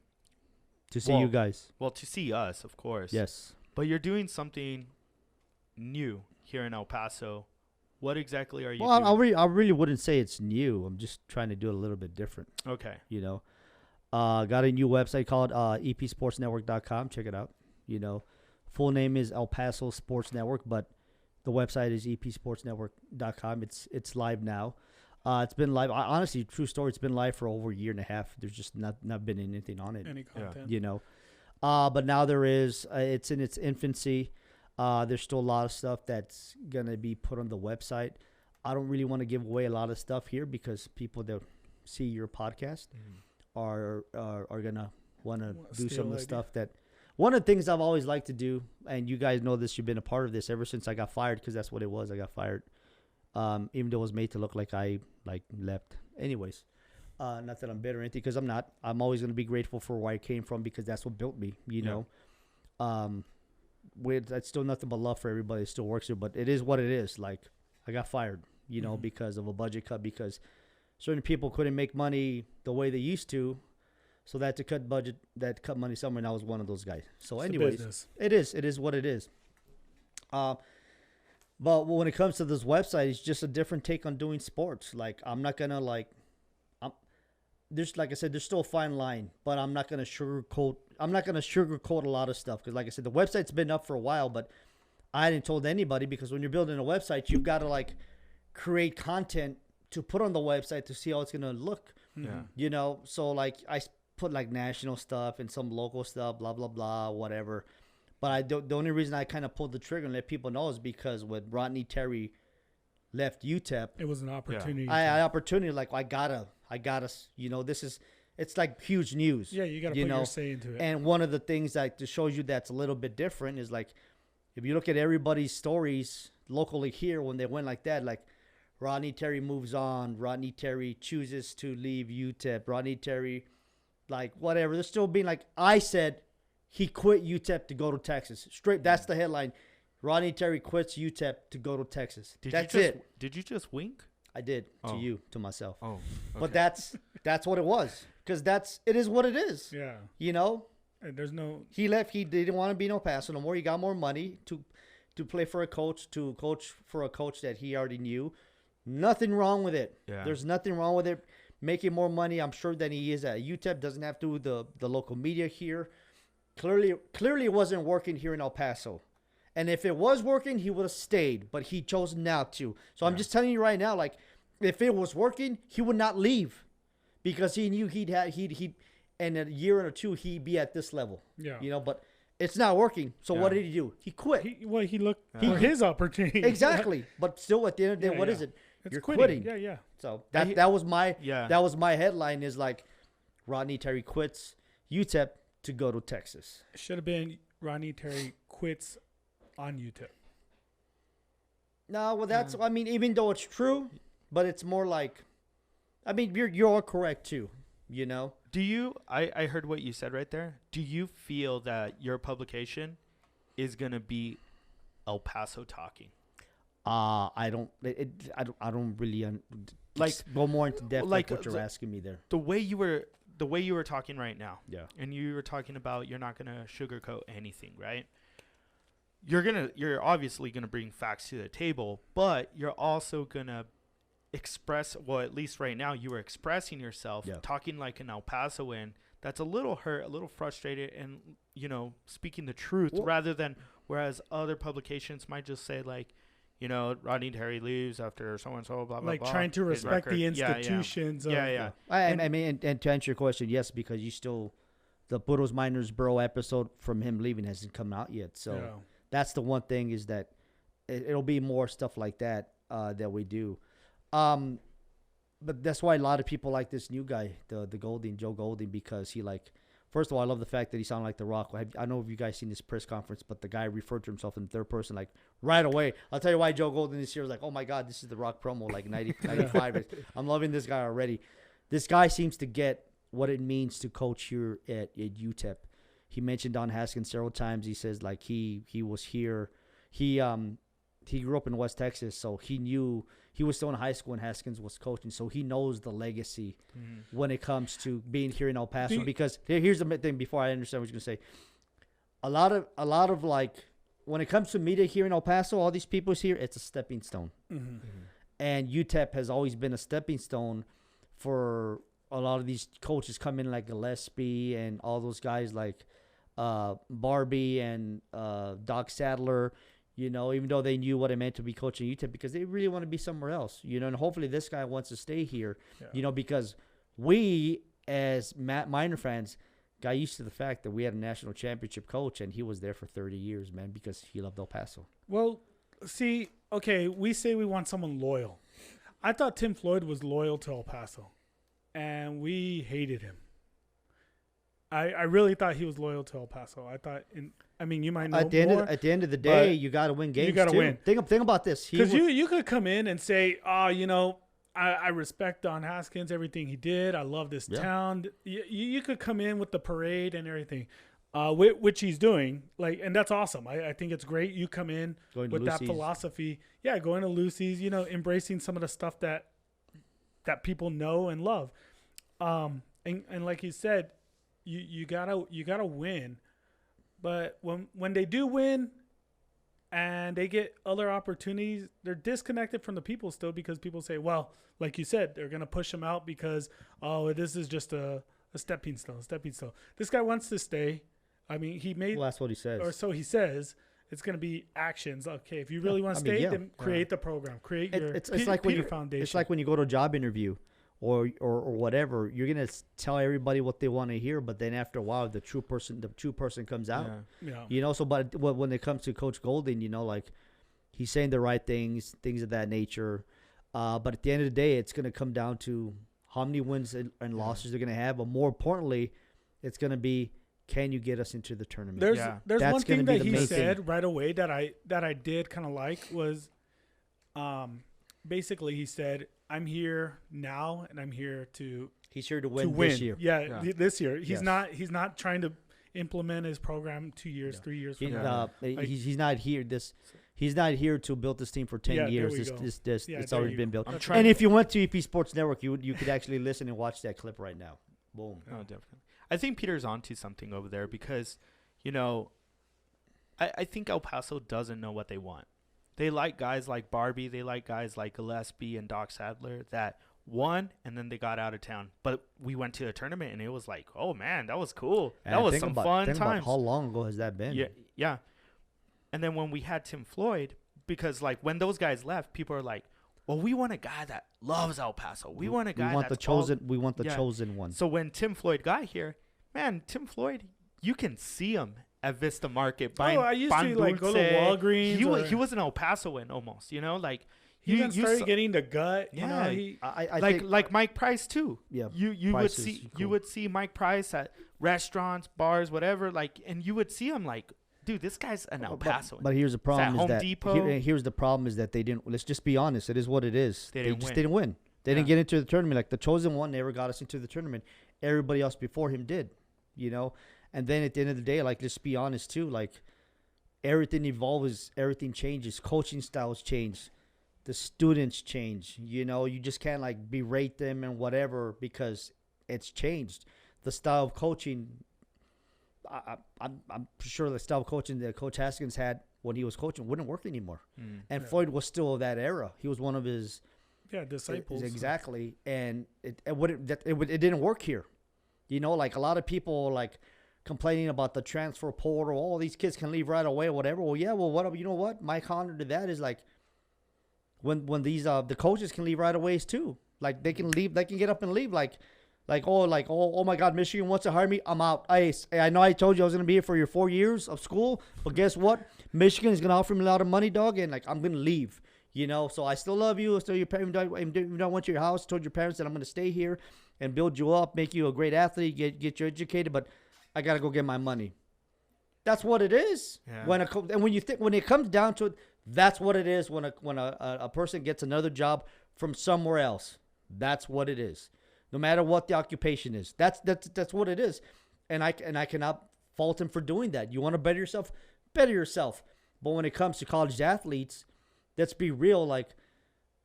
To see Well, you guys. Well, to see us, of course. Yes. But you're doing something new here in El Paso. What exactly are you Well, doing? I really wouldn't say it's new. I'm just trying to do it a little bit different. Okay. You know, got a new website called EPsportsNetwork.com. Check it out. You know, full name is El Paso Sports Network, but the website is EPsportsNetwork.com. It's live now. It's been live. Honestly, true story. It's been live for over a year and a half. There's just not been anything on it. Any content. You know, but now there is. It's in its infancy. There's still a lot of stuff that's gonna be put on the website. I don't really want to give away a lot of stuff here because people that see your podcast are gonna want to do steal some of the idea. stuff that. One of the things I've always liked to do, and you guys know this, you've been a part of this ever since I got fired, because that's what it was. I got fired, even though it was made to look like I left. Anyways, not that I'm bitter or anything, because I'm not. I'm always gonna be grateful for where I came from because that's what built me. You know, that's still nothing but love for everybody that still works here, but it is what it is. Like I got fired, you know, because of a budget cut, because certain people couldn't make money the way they used to. So that to cut budget, that cut money somewhere, and I was one of those guys. So It's a anyways, business. it is what it is. But when it comes to this website, it's just a different take on doing sports. Like I'm not gonna there's, like I said, there's still a fine line, but I'm not gonna sugarcoat a lot of stuff, because like I said, the website's been up for a while, but I hadn't told anybody, because when you're building a website, you've got to like create content to put on the website to see how it's gonna look. Yeah. You know, so like I put like national stuff and some local stuff, blah blah blah, whatever. But the only reason I kind of pulled the trigger and let people know is because when Rodney Terry left Utep, It was an opportunity. I had opportunity. Like I gotta, you know, it's like huge news. yeah, you got to you put know, your say into it. And one of the things that to show you that's a little bit different is like, if you look at everybody's stories locally here when they went like that, like Rodney Terry moves on, Rodney Terry chooses to leave UTEP, Rodney Terry, like whatever. They're still being like, I said he quit UTEP to go to Texas. Straight, that's the headline. Rodney Terry quits UTEP to go to Texas. That's it. Did you just wink? I did Oh. to myself. Oh. But that's what it was, because it is what it is. yeah, You know, and there's no. he left. He didn't want to be no passer no more. He got more money to play for a coach, for a coach that he already knew. Nothing wrong with it. Yeah. There's nothing wrong with it. Making more money, I'm sure, than he is at UTEP. Doesn't have to do the local media here. Clearly it wasn't working here in El Paso. And if it was working, he would have stayed, but he chose not to. So I'm just telling you right now, like, if it was working, he would not leave, because he knew he'd in a year or two he'd be at this level. Yeah. You know, but it's not working. So what Yeah. did he do? He quit. He looked for his opportunity. Exactly. But still, at the end of the day, Yeah, what is yeah. it? It's You're quitting. quitting. Yeah. So I- that was my Yeah. that was my headline, is like, Rodney Terry quits UTEP to go to Texas. It should have been Rodney Terry quits on UTEP. No, well, that's I mean, even though it's true, but it's more like, I mean, you're correct too. You know, Do you? I heard what you said right there. Do you feel that your publication is gonna be El Paso talking? I don't really like go more into depth like what you're asking me there. The way you were talking right now, Yeah. and you were talking about you're not gonna sugarcoat anything, right? You're obviously gonna bring facts to the table, but you're also gonna express, well, at least right now, you were expressing yourself, Yeah. talking like an El Pasoan that's a little hurt, a little frustrated, and, you know, speaking the truth rather than, whereas other publications might just say, like, you know, Rodney Terry leaves after so-and-so, blah, blah, Like blah. trying to his respect the record. institutions. Yeah. I mean, and to answer your question, yes, because you still, the Burros Miners Borough episode from him leaving hasn't come out yet. So that's the one thing is that it'll be more stuff like that that we do. But that's why a lot of people like this new guy, the Golding, Joe Golding, because he like, first of all, I love the fact that he sounded like The Rock. I don't know if you guys seen this press conference, but the guy referred to himself in third person, like right away. I'll tell you why Joe Golding this year was like, oh my God, this is The Rock promo, like 95. I'm loving this guy already. This guy seems to get what it means to coach here at UTEP. He mentioned Don Haskins several times. He says like he was here. He grew up in West Texas, so he knew he was still in high school when Haskins was coaching, so he knows the legacy when it comes to being here in El Paso. Because here's the thing, before I understand what you're gonna say, a lot of like when it comes to media here in El Paso, all these people's here, it's a stepping stone, and UTEP has always been a stepping stone for a lot of these coaches coming like Gillespie and all those guys like Barbie and Doc Sadler. You know, even though they knew what it meant to be coaching UTEP because they really want to be somewhere else, you know, and hopefully this guy wants to stay here, you know, because we as Miner fans got used to the fact that we had a national championship coach and he was there for 30 years, man, because he loved El Paso. Well, see, okay, we say we want someone loyal. I thought Tim Floyd was loyal to El Paso, and we hated him. I really thought he was loyal to El Paso. I mean, you might know at the end of the day, you got to win games. You got to win. Think about this, because you could come in and say, "Oh, you know, I respect Don Haskins, everything he did. I love this town." You could come in with the parade and everything, which he's doing. Like, and that's awesome. I think it's great. You come in with that philosophy. Yeah, going to Lucy's. You know, embracing some of the stuff that people know and love. And like you said, you gotta win. But when they do win and they get other opportunities, they're disconnected from the people still because people say, well, like you said, they're going to push them out because, oh, this is just a stepping stone. This guy wants to stay. I mean, well, that's what he says. Or so he says. It's going to be actions. Okay, if you really want to stay, then create the program. Create your foundation. It's like when you go to a job interview. Or whatever, you're gonna tell everybody what they want to hear, but then after a while, the true person comes out. Yeah. You know. So, but when it comes to Coach Golding, you know, like he's saying the right things of that nature. But at the end of the day, it's gonna come down to how many wins and losses they're gonna have, but more importantly, it's gonna be can you get us into the tournament? There's one thing that he said right away that I did kind of like was, basically he said, I'm here now, and I'm here to. He's here to win this year. Yeah, this year. He's not trying to implement his program 2 years, 3 years from now. He's not here. He's not here to build this team for 10 years. It's already been built. And if you went to EPsports Network, you could actually listen and watch that clip right now. Boom. Oh, definitely. I think Peter's onto something over there because, you know, I think El Paso doesn't know what they want. They like guys like Barbie. They like guys like Gillespie and Doc Sadler that won, and then they got out of town. But we went to a tournament, and it was like, oh, man, that was cool. That was some fun times. How long ago has that been? Yeah. And then when we had Tim Floyd, because, like, when those guys left, people are like, well, we want a guy that loves El Paso. We want a guy We want the chosen one. So when Tim Floyd got here, man, Tim Floyd, you can see him at Vista Market buying. I used to like go to Walgreens. He was an El Pasoan almost, you know, like he started getting the gut. Yeah, you know, I like Mike Price too. Yeah, you would see Mike Price at restaurants, bars, whatever, like, and you would see him like, dude, this guy's an El Pasoan. But here's the problem: Home Depot. Here's the problem is that they didn't. Let's just be honest. It is what it is. They just didn't win. They didn't get into the tournament. Like the chosen one never got us into the tournament. Everybody else before him did. You know. And then at the end of the day, like, let's be honest, too. Like, everything evolves. Everything changes. Coaching styles change. The students change. You know, you just can't, like, berate them and whatever because it's changed. The style of coaching, I'm sure the style of coaching that Coach Haskins had when he was coaching wouldn't work anymore. And Floyd was still of that era. He was one of his Yeah, disciples. Exactly. And it didn't work here. You know, like a lot of people like complaining about the transfer portal. All these kids can leave right away or whatever. Well, yeah. Well, you know what? My counter to that is like when these the coaches can leave right away too. Like they can leave. They can get up and leave. Oh my God, Michigan wants to hire me. I'm out. I know I told you I was gonna be here for your 4 years of school, but guess what? Michigan is gonna offer me a lot of money, dog, and like I'm gonna leave. You know, so I still love you. Still, your parents don't want your house. Told your parents that I'm gonna stay here and build you up, make you a great athlete, get you educated. But I gotta go get my money. That's what it is. Yeah. When it comes down to it, that's what it is. When a person gets another job from somewhere else, that's what it is. No matter what the occupation is, that's what it is, and I cannot fault him for doing that. You want to better yourself, better yourself. But when it comes to college athletes, let's be real. Like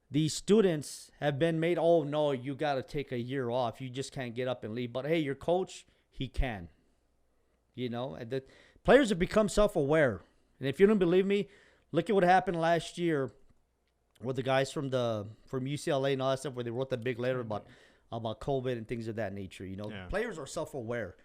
these students have been made. Oh no, you got to take a year off. You just can't get up and leave. But hey, your coach, he can. You know, and the players have become self-aware. And if you don't believe me, look at what happened last year with the guys from UCLA and all that stuff, where they wrote that big letter about COVID and things of that nature. You know, players are self-aware.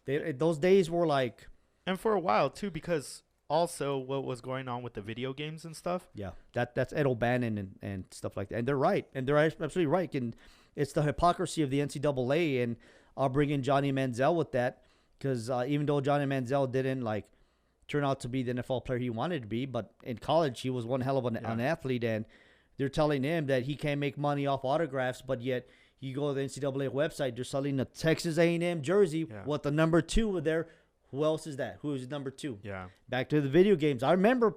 Those days were like, and for a while too, because also what was going on with the video games and stuff. Yeah, that's Ed O'Bannon and stuff like that. And they're right, and they're absolutely right. And it's the hypocrisy of the NCAA. And I'll bring in Johnny Manziel with that, because even though Johnny Manziel didn't like turn out to be the NFL player he wanted to be, but in college he was one hell of an athlete. And they're telling him that he can't make money off autographs, but yet you go to the NCAA website, they're selling a Texas A&M jersey with the number 2 there. Who else is that? Who is number 2? Yeah. Back to the video games. I remember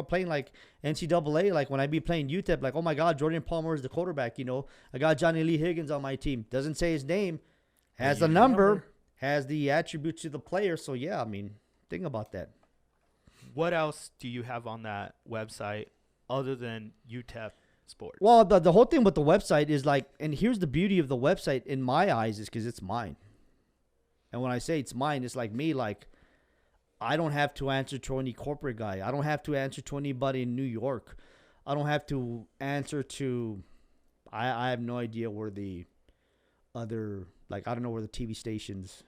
playing like NCAA, like when I be playing Utep, like, oh my God, Jordan Palmer is the quarterback. You know, I got Johnny Lee Higgins on my team. Doesn't say his name, has the number, has the attributes to the player. So yeah, I mean, think about that. What else do you have on that website other than Utep Sports? Well, the whole thing with the website is like, and here's the beauty of the website in my eyes, is because it's mine. And when I say it's mine, it's like me, like I don't have to answer to any corporate guy. I don't have to answer to anybody in New York. I don't have to answer to, I have no idea where the other, like, I don't know where the TV stations,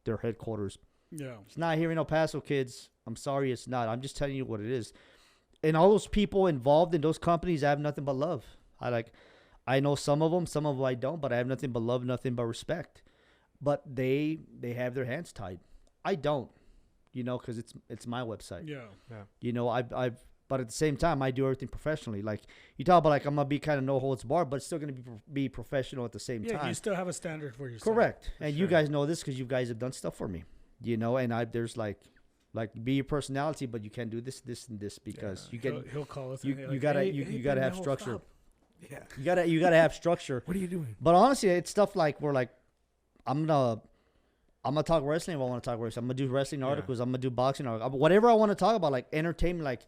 their headquarters. Yeah. It's not here in El Paso, kids. I'm sorry, it's not. I'm just telling you what it is. And all those people involved in those companies, I have nothing but love. I know some of them I don't, but I have nothing but love, nothing but respect. But they have their hands tied. I don't, you know, because it's my website. Yeah. You know, but at the same time, I do everything professionally. Like you talk about, like I'm gonna be kind of no holds barred, but it's still gonna be professional at the same time. Yeah, you still have a standard for yourself. Correct. And you guys know this because you guys have done stuff for me. You know, and there's like be your personality, but you can't do this, and this because you get. He'll call us. You gotta have structure. Stop. Yeah. You gotta have structure. What are you doing? But honestly, it's stuff like we're like, I'm gonna talk wrestling if I want to talk wrestling. I'm gonna do wrestling articles. I'm gonna do boxing articles. Whatever I want to talk about, like entertainment, like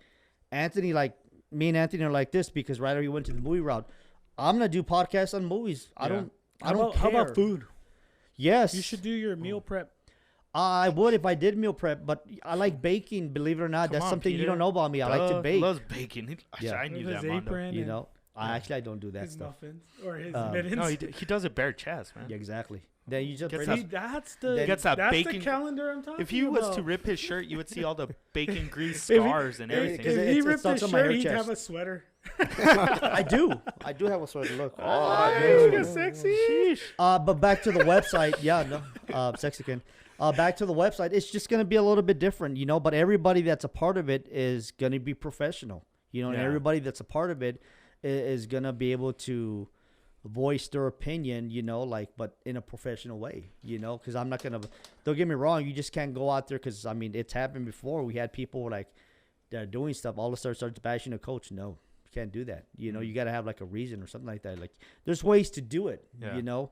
Anthony, like me and Anthony are like this because Ryder, he went to the movie route. I'm gonna do podcasts on movies. I don't care. How about food? Yes. You should do your meal prep. I would if I did meal prep, but I like baking. Believe it or not, that's something you don't know about me. I like to bake. Loves baking. I knew that, Mando. You know, I don't do that his stuff. Muffins or his mittens. No, he does it bare chest, man. Yeah, exactly. Then you just that's the bacon the calendar I'm talking about. If he was to rip his shirt, you would see all the bacon grease scars and everything. If he ripped his shirt, he'd have a sweater. I do have a sweater. Look. Oh, sexy. But back to the website. Sexy again. Back to the website. It's just gonna be a little bit different, you know. But everybody that's a part of it is gonna be professional, you know. And everybody that's a part of it is gonna be able to voice their opinion, you know, like, but in a professional way, you know, because I'm not gonna. Don't get me wrong, you just can't go out there because I mean it's happened before. We had people like that are doing stuff. All of a sudden starts bashing a coach. No, you can't do that. You know, you got to have like a reason or something like that. Like there's ways to do it, you know,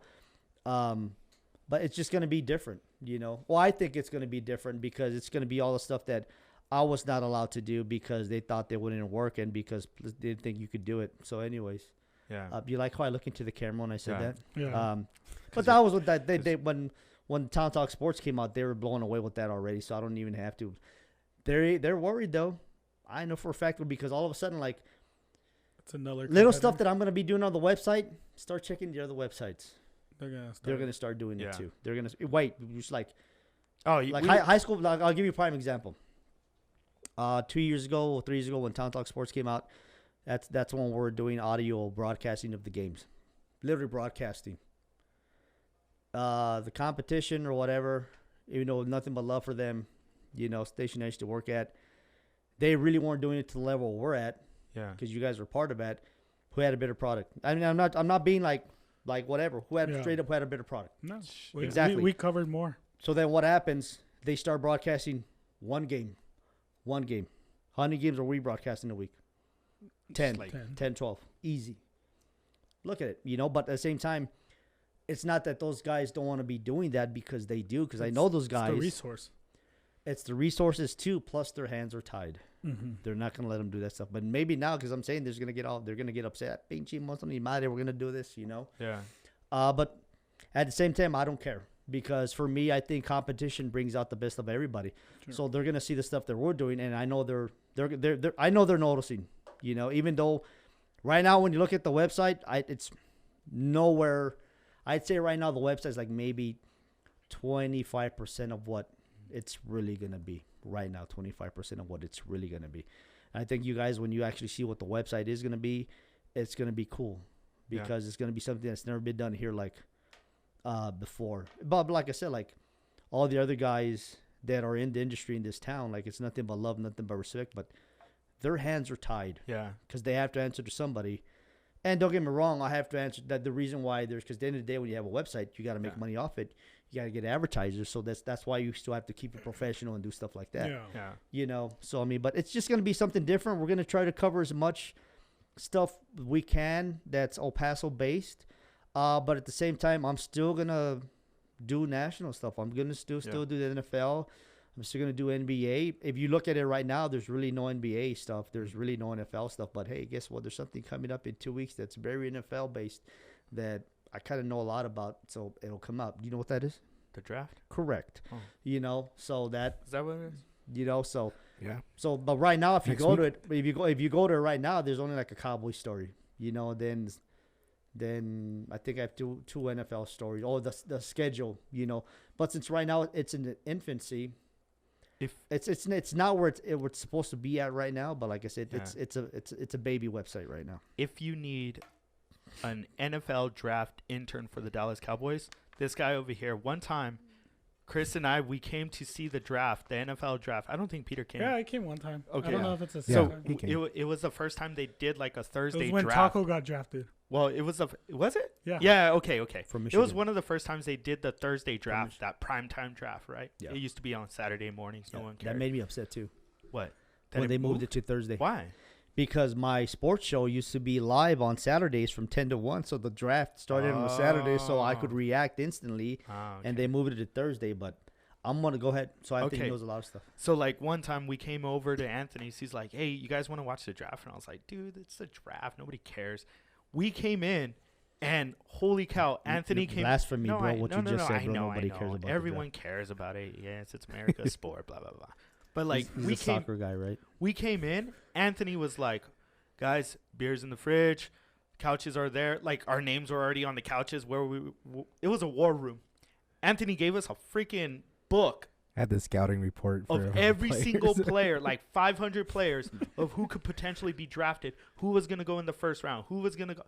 but it's just gonna be different, you know. Well, I think it's gonna be different because it's gonna be all the stuff that I was not allowed to do because they thought they wouldn't work and because they didn't think you could do it. So, anyways. Yeah. You like how I look into the camera when I said that? Yeah. But that was what that they when Town Talk Sports came out, they were blown away with that already. So I don't even have to. They're worried though. I know for a fact because all of a sudden like It's another little stuff that I'm gonna be doing on the website. Start checking the other websites. They're gonna start doing Yeah. it too. They're gonna wait. Just like Oh, high school. Like, I'll give you a prime example. 2 years ago or 3 years ago, when Town Talk Sports came out, that's when we're doing audio broadcasting of the games, literally broadcasting. The competition or whatever, nothing but love for them. Station I used to work at, they really weren't doing it to the level we're at. Yeah. Because you guys were part of that. Who had a better product? I mean, I'm not being like whatever. Who had straight up had a better product? No, Exactly. We covered more. So then what happens? They start broadcasting one game. How many games are we broadcasting a week? 10, like 10, 12. Easy. Look at it, but at the same time, it's not that those guys don't want to be doing that, because they do, because I know those guys. It's the resource. It's the resources too, plus their hands are tied. Mm-hmm. They're not going to let them do that stuff. But maybe now, because I'm saying they're going to get upset. Pinche Muslim ni madre, we're going to do this, Yeah. But at the same time, I don't care, because for me, I think competition brings out the best of everybody. Sure. So they're going to see the stuff that we're doing, and I know I know they're noticing. Even though right now when you look at the website, it's nowhere. I'd say right now the website's like maybe 25% of what it's really going to be. Right now, 25% of what it's really going to be. And I think you guys, when you actually see what the website is going to be, it's going to be cool, because it's going to be something that's never been done here before. But like I said, like all the other guys that are in the industry in this town, like it's nothing but love, nothing but respect, but their hands are tied. Yeah. Because they have to answer to somebody. And don't get me wrong, I have to answer that. The reason why because at the end of the day, when you have a website, you got to make money off it. You got to get advertisers. So that's why you still have to keep it professional and do stuff like that. Yeah. So I mean, but it's just going to be something different. We're going to try to cover as much stuff we can that's El Paso based. But at the same time, I'm still going to do national stuff. I'm going to still do the NFL. I'm still going to do NBA. If you look at it right now, there's really no NBA stuff. There's really no NFL stuff. But, hey, guess what? There's something coming up in 2 weeks that's very NFL-based that I kind of know a lot about, so it'll come up. Do you know what that is? The draft? Correct. Oh. So that... Is that what it is? So... Yeah. So, but right now, if you Next go week? to it, if you go to it right now, there's only like a Cowboy story. Then I think I have two NFL stories. Oh, the schedule. But since right now it's in the infancy, it's not where it's supposed to be at right now. But like I said, it's a baby website right now. If you need an NFL draft intern for the Dallas Cowboys, this guy over here, one time, Chris and we came to see the draft, the NFL draft. I don't think Peter came. Yeah, I came one time. Okay. I don't know if it's a Yeah. second He time. came. It was the first time they did like a It Thursday was when draft. Taco got drafted. Well, it was was it? Yeah. Yeah. Okay. From It was Michigan. one of the first times they did the Thursday draft, that primetime draft, right? Yeah. It used to be on Saturday mornings. No one cared. That made me upset too What? That when they moved it to Thursday. Why? Because my sports show used to be live on Saturdays from 10 to 1, so the draft started on a Saturday, so I could react instantly, and they moved it to Thursday. But I'm gonna go ahead. So I think he knows a lot of stuff. So like one time we came over to Anthony's. He's like, "Hey, you guys want to watch the draft?" And I was like, "Dude, it's the draft. Nobody cares." We came in, and holy cow, Anthony came. Blasphemy, bro. What you just said, bro. I know. Nobody cares about Everyone cares about it. Yes, it's America's sport. Blah blah blah. But like he's we a came, soccer guy, right? we came in. Anthony was like, "Guys, beers in the fridge, couches are there. Like our names were already on the couches where it was a war room." Anthony gave us a freaking book I had the scouting report for of every players. single player, like 500 players of who could potentially be drafted, who was going to go in the first round, who was going to go.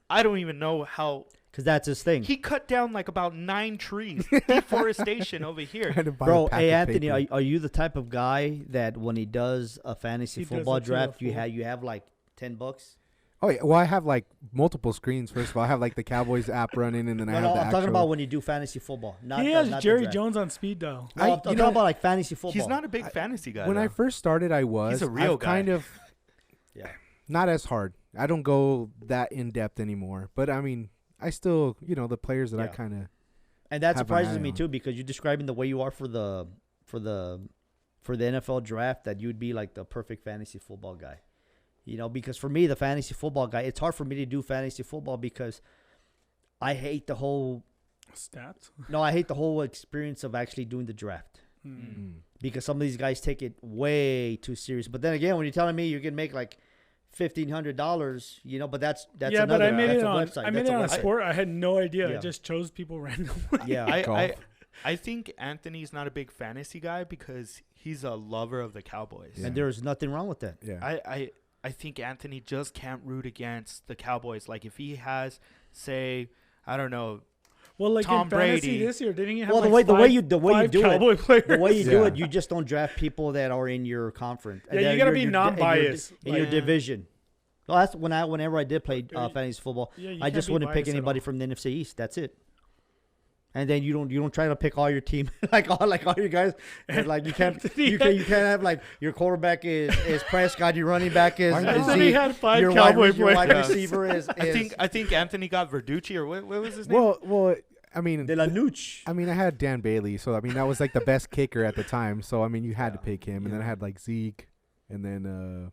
I don't even know how. Because that's his thing. He cut down like about 9 trees, deforestation over here. Had to buy a Bro, pack hey of Anthony, paper. are you the type of guy that when he does a fantasy He does football it to the draft, you full. have like $10? Oh yeah, well I have like multiple screens. First of all, I have like the Cowboys app running, and then I have No, the I'm actual. talking about when you do fantasy football. Not He the, has not the Jerry draft. Jones on speed dial. No, I'm talking about like fantasy football. He's not a big fantasy guy. When I though. first started, I was. He's a real I've kind guy. of Yeah. not as hard. I don't go that in depth anymore. But I mean, I still, the players that I Yeah. kind of. And that have an surprises eye me on. too, because you're describing the way you are for the NFL draft, that you'd be like the perfect fantasy football guy. Because for me, the fantasy football guy, it's hard for me to do fantasy football because I hate the whole Stats. I hate the whole experience of actually doing the draft. Because some of these guys take it way too serious. But then again, when you're telling me you're gonna make like $1,500, you know, but that's yeah, another, but I made that's it a on. website. I made That's it on a website. sport. I had no idea. Yeah. I just chose people randomly. Yeah. I think Anthony's not a big fantasy guy because he's a lover of the Cowboys. Yeah. And there's nothing wrong with that. Yeah. I think Anthony just can't root against the Cowboys. Like if he has, say, I don't know, Well, like Tom in fantasy Brady. this year, didn't you have Well, like the way you five do Cowboy it, players? the way you do Yeah. it, you just don't draft people that are in your conference. Yeah, that you gotta you're- be you're- non-biased. in your Like- division. Well, that's whenever I did play Yeah, fantasy football, Yeah, you I can't just be wouldn't pick biased at anybody all. from the NFC East. That's it. And then you don't try to pick all your team like all your guys. And like you can't you can't have like your quarterback is Prescott, your running back is I thought Zeke, he had 5 your Cowboy your wide players. receiver is I think Anthony got Verducci or what was his name? Well, I mean, De La Nuche. I mean, I had Dan Bailey, so I mean that was like the best kicker at the time. So I mean, you had to pick him, and then I had like Zeke, and then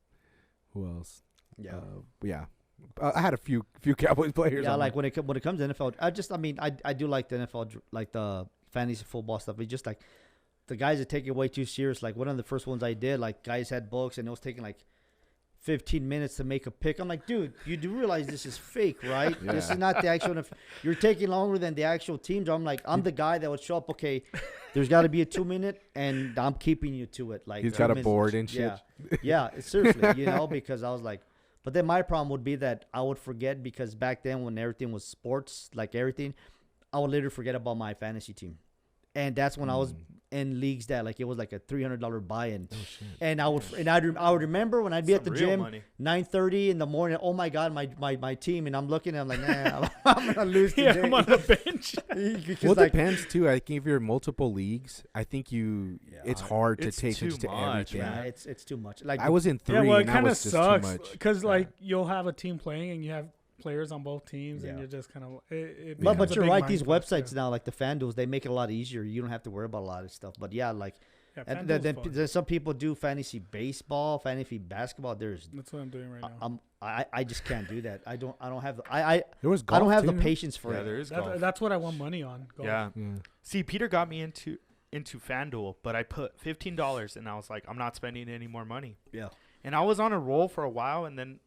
who else? Yeah. Yeah. I had a few Cowboys players. Yeah, on like my- when it comes to NFL, I do like the NFL, like the fantasy football stuff. It's just like the guys that take it way too serious. Like one of the first ones I did, like guys had books and it was taking like 15 minutes to make a pick. I'm like, dude, you do realize this is fake, right? This Yeah. is not the actual. You're taking longer than the actual teams. I'm like, I'm the guy that would show up. Okay, there's got to be a 2-minute, and I'm keeping you to it. Like He's 2 got a minutes. board and shit. Yeah, seriously, you know, because I was like, but then my problem would be that I would forget because back then when everything was sports, like everything, I would literally forget about my fantasy team. And that's when I was in leagues that like it was like a $300 buy-in. And I would remember when I'd be at the Some real gym money. 9:30 in the morning, oh my god, my team, and I'm looking, I'm like, nah, I'm gonna lose Yeah, today. I'm on the bench. Because, Well, it like, depends too. I think if you're in multiple leagues, I think it's hard to It's take too attention to much, everything. yeah, it's too much. Like I was in 3, Yeah, well, it and that kind of was just sucks too much. because like you'll have a team playing and you have players on both teams, and Yeah. you're just kind of. It But becomes a you're big right. mind These fuck, websites yeah. now, like the FanDuels, they make it a lot easier. You don't have to worry about a lot of stuff. But yeah, like Yeah, and FanDuel's then fun. there's some people do fantasy baseball, fantasy basketball. There's That's what I'm doing right now. I just can't do that. I don't have I There was I golf don't have the too. patience for Yeah, it. there is golf. That's what I want money on. Golf. Yeah. Yeah. See, Peter got me into FanDuel, but I put $15 and I was like, I'm not spending any more money. Yeah. And I was on a roll for a while, and then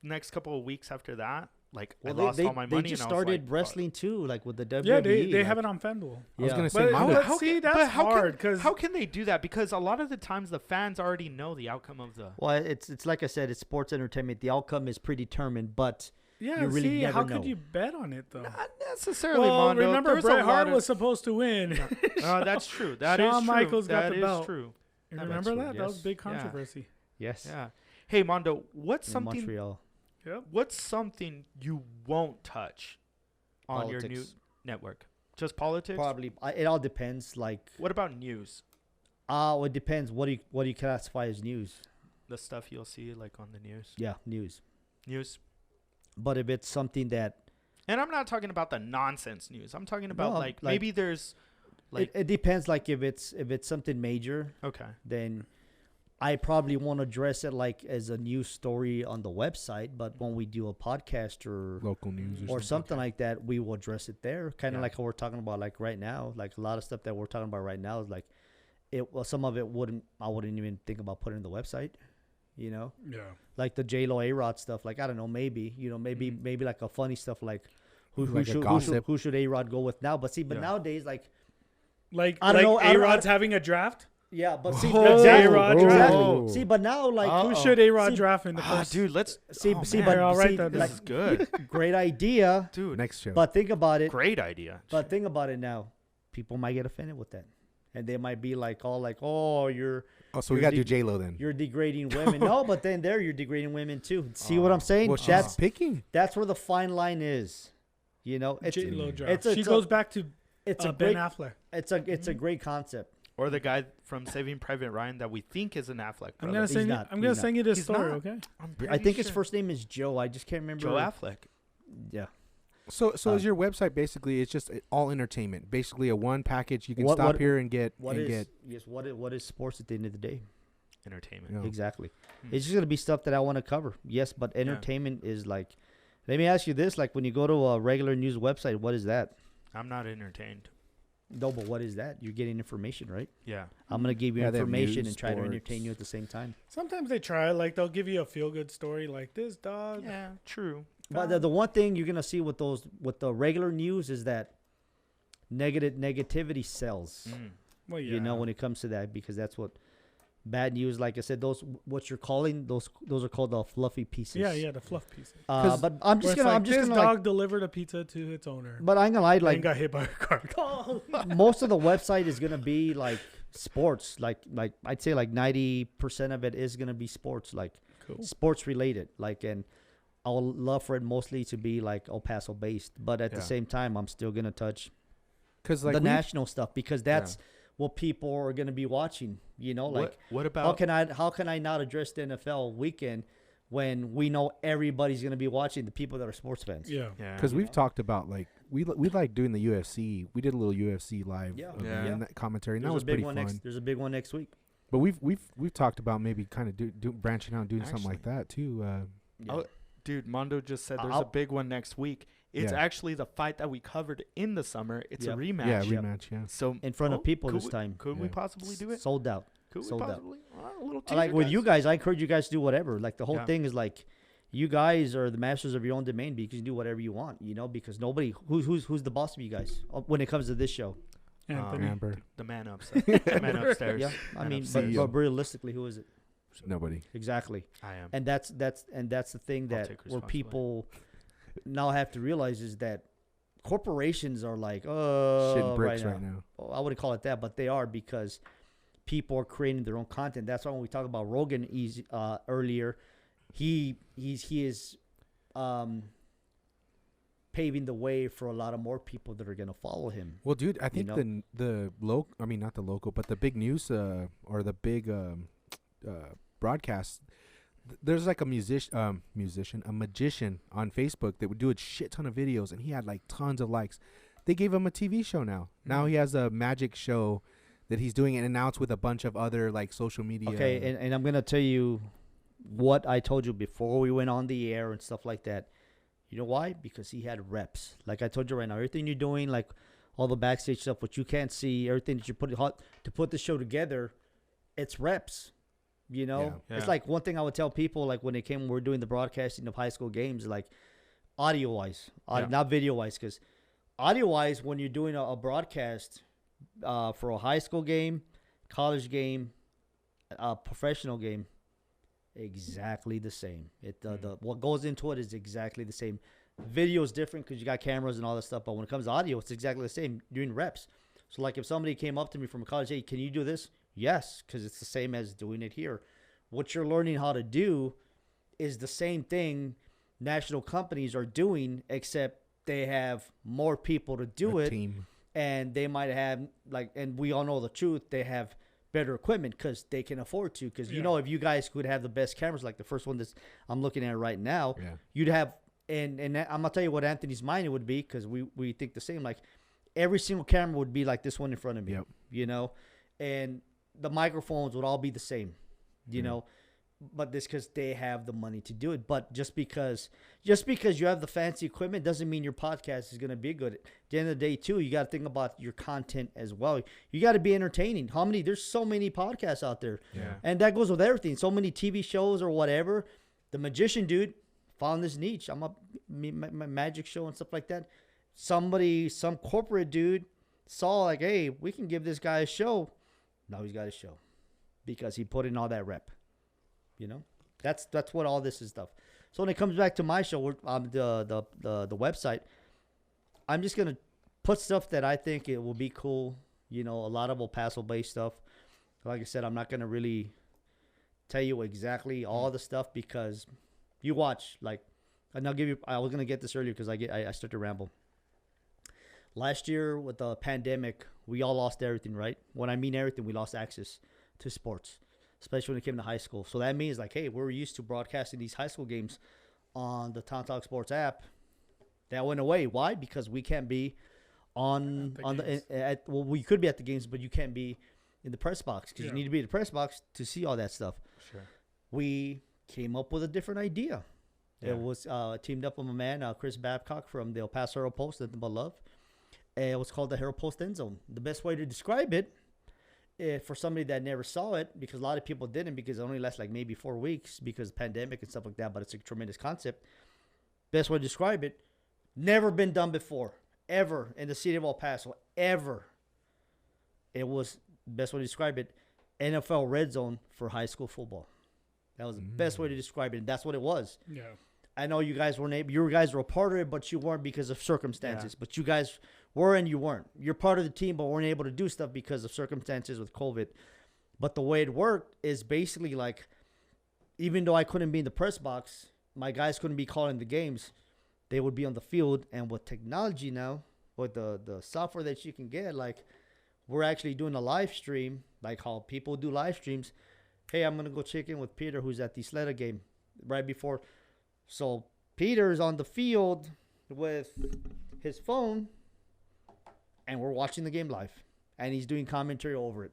next couple of weeks after that, like I lost all my money. they just and I was started like, wrestling too, like with the WWE. Yeah, they like, have it on FanDuel. I was Yeah. gonna say, But Mando- how- see, that's hard because how can they do that? Because a lot of the times the fans already know the outcome of the. Well, it's like I said, it's sports entertainment. The outcome is predetermined, but yeah, you really see, never how know. could you bet on it though? Not necessarily, Well, Mondo. remember There's a Bret Hart lot of- was supposed to win. No, that's true. That is Shawn true. Michaels got That the is belt. true. You That's remember true, that? That was yes. big Yeah. controversy. yes, Yeah. Hey, Mondo, what's in something? Montreal. Yep. What's something you won't touch on your new Politics. network? Just politics? Probably it all depends. Like, What about news? well, it depends. What do you classify as news? The stuff you'll see like on the news. Yeah, news. News. But if it's something that And I'm not talking about the nonsense news. I'm talking about No, like like- maybe there's like it depends. Like if it's something major, okay. then I probably won't address it like as a news story on the website. But when we do a podcast local news or something like that, we will address it there. Kind of Yeah. like how we're talking about like right now. Like a lot of stuff that we're talking about right now is like some of it I wouldn't even think about putting on the website. You know, Yeah. like the J-Lo A-Rod stuff. Like I don't know, maybe maybe like a funny stuff like who Like a should gossip. who should A-Rod go with now? But see, Yeah. nowadays like Like I don't know, I don't- A-Rod's having a draft. yeah, but see Oh, exactly, A-Rod exactly. draft. See, but now like Uh-oh. Who should A-Rod See- draft in the Ah, first? dude, let's see, oh, see, man. but I'll write see, that this like is good. great idea. Dude, Next show. But think about it. great idea. But think about it now. People might get offended with that, and they might be like, all like, "Oh, you're so we you're got to do de- J Lo then. you're degrading women." No, but then you're degrading women too. See what I'm saying? Well, she's That's picking. where the fine line is. You know, it's J-Lo draft. it's She a- goes back to it's a Ben great Affleck. it's a great concept. Or the guy from Saving Private Ryan that we think is an Affleck I'm brother. gonna send you. not. I'm gonna He's send you this He's story. not. Okay. I'm I pretty think his sure. first name is Joe. I just can't remember. Joe Affleck. Yeah. So is your website basically? It's just all entertainment. Basically, a one package. You can stop here and get What is sports at the end of the day? Entertainment. Yeah. Exactly. Hmm. It's just gonna be stuff that I want to cover. Yes, but entertainment is like. Let me ask you this: like when you go to a regular news website, what is that? I'm not entertained. No, but what is that? You're getting information, right? Yeah. I'm gonna give you Yeah, they have information news, and try to entertain sports. you at the same time. Sometimes they try, like they'll give you a feel good story, like this dog. Yeah, true. But the one thing you're gonna see with the regular news is that negativity sells. Well, yeah. You know, when it comes to that, because that's what bad news. Like I said, those what you're calling those are called the fluffy pieces. yeah, the fluff pieces. But I'm just Where gonna it's like, this gonna dog delivered a pizza to its owner. but I'm gonna lie, And like got hit by a car. most of the website is gonna be like sports. Like I'd say like 90% of it is gonna be sports, like Cool. sports related. Like, and I would love for it mostly to be like El Paso based, but at the Yeah. same time, I'm still gonna touch Because like the we- national stuff because that's what people are gonna be watching. You know, like what about how can I not address the NFL weekend when we know everybody's gonna be watching, the people that are sports fans? Yeah. Yeah. Because we've talked about like we like doing the UFC. We did a little UFC live Yeah. Yeah. and that commentary, and There's that was a big pretty one fun. there's a big one next week. But we've talked about maybe kind of do branching out and doing something like that too. Yeah. Dude, Mando just said there's a I'll- big one next week. It's Yeah. actually the fight that we covered in the summer. It's Yep. a rematch. Yeah, rematch. Yeah. So In front of people could this we- time. Could we Yeah. possibly do it? Sold out. Could we sold out. possibly? A little Like teaser, with you guys, I encourage you guys to do whatever. Like the whole Yeah. thing is like, you guys are the masters of your own domain because you can do whatever you want. You know, because nobody who's the boss of you guys when it comes to this show. Anthony. Amber. The man upstairs. the man upstairs. Yeah, I Man mean, upstairs. but realistically, who is it? Nobody. Exactly. I am. And that's the thing I'll that take where responsibility. people now have to realize is that corporations are like, oh, Shitting bricks right right now. now. Well, I wouldn't call it that, but they are because people are creating their own content. That's why when we talk about Rogan earlier, he is paving the way for a lot of more people that are gonna follow him. Well, dude, I think know? the local, I mean not the local, but the big news or the big broadcast. There's like a magician on Facebook that would do a shit ton of videos, and he had like tons of likes. They gave him a TV show now. Now he has a magic show that he's doing, and now it's with a bunch of other like social media. Okay, and I'm gonna tell you what I told you before we went on the air and stuff like that. You know why? Because he had reps. Like I told you right now, everything you're doing, like all the backstage stuff, what you can't see, everything that you put to put the show together, it's reps. You know, Yeah. it's Yeah. like one thing I would tell people, like when we're doing the broadcasting of high school games, like audio wise, Yeah. not video wise, because audio wise, when you're doing a broadcast for a high school game, college game, a professional game, exactly the same. The what goes into it is exactly the same. Video is different because you got cameras and all that stuff, but when it comes to audio, it's exactly the same. Doing reps. So like if somebody came up to me from college, hey, can you do this? Yes, because it's the same as doing it here. What you're learning how to do is the same thing national companies are doing, except they have more people to do it, Team. and they might have and we all know the truth, they have better equipment because they can afford to. Because you know, if you guys could have the best cameras, like the first one that I'm looking at right now, Yeah. you'd have. And I'm gonna tell you what Anthony's mind would be, because we think the same. Like every single camera would be like this one in front of me. Yep. You know, and the microphones would all be the same. You know, but this because they have the money to do it. But just because you have the fancy equipment doesn't mean your podcast is gonna be good. At the end of the day, too, you got to think about your content as well. You got to be entertaining. There's so many podcasts out there, Yeah. and that goes with everything. So many TV shows or whatever. The magician dude found this niche. My magic show and stuff like that. Some corporate dude saw like, hey, we can give this guy a show. Now he's got a show because he put in all that rep. You know, that's what all this is stuff. So when it comes back to my show, the website, I'm just gonna put stuff that I think it will be cool. You know, a lot of El Paso based stuff. Like I said, I'm not gonna really tell you exactly all the stuff because you watch. Like, and I'll give you. I was gonna get this earlier because I started to ramble. Last year with the pandemic, we all lost everything, right? When I mean everything, we lost access to sports, especially when it came to high school. So that means like, hey, we're used to broadcasting these high school games on the Town Talk Sports app. That went away. Why? Because we can't be we could be at the games, but you can't be in the press box because you need to be in the press box to see all that stuff. Sure. We came up with a different idea. Yeah. It was teamed up with my man Chris Babcock from the El Paso Post, Nothing But Love. It was called the Hero Post End Zone. The best way to describe it, for somebody that never saw it, because a lot of people didn't, because it only lasts like maybe 4 weeks because of the pandemic and stuff like that, but it's a tremendous concept. Best way to describe it, never been done before, ever, in the city of El Paso, ever. It was, best way to describe it, NFL red zone for high school football. That was the best way to describe it, and that's what it was. Yeah. I know you guys weren't able, you guys were a part of it, but you weren't because of circumstances. But you guys were and you weren't. You're part of the team, but weren't able to do stuff because of circumstances with COVID. But the way it worked is basically like, even though I couldn't be in the press box, my guys couldn't be calling the games, they would be on the field. And with technology now, with the software that you can get, like we're actually doing a live stream, like how people do live streams. Hey, I'm going to go check in with Peter, who's at the Sleda game right before. So Peter's on the field with his phone, and we're watching the game live, and he's doing commentary over it.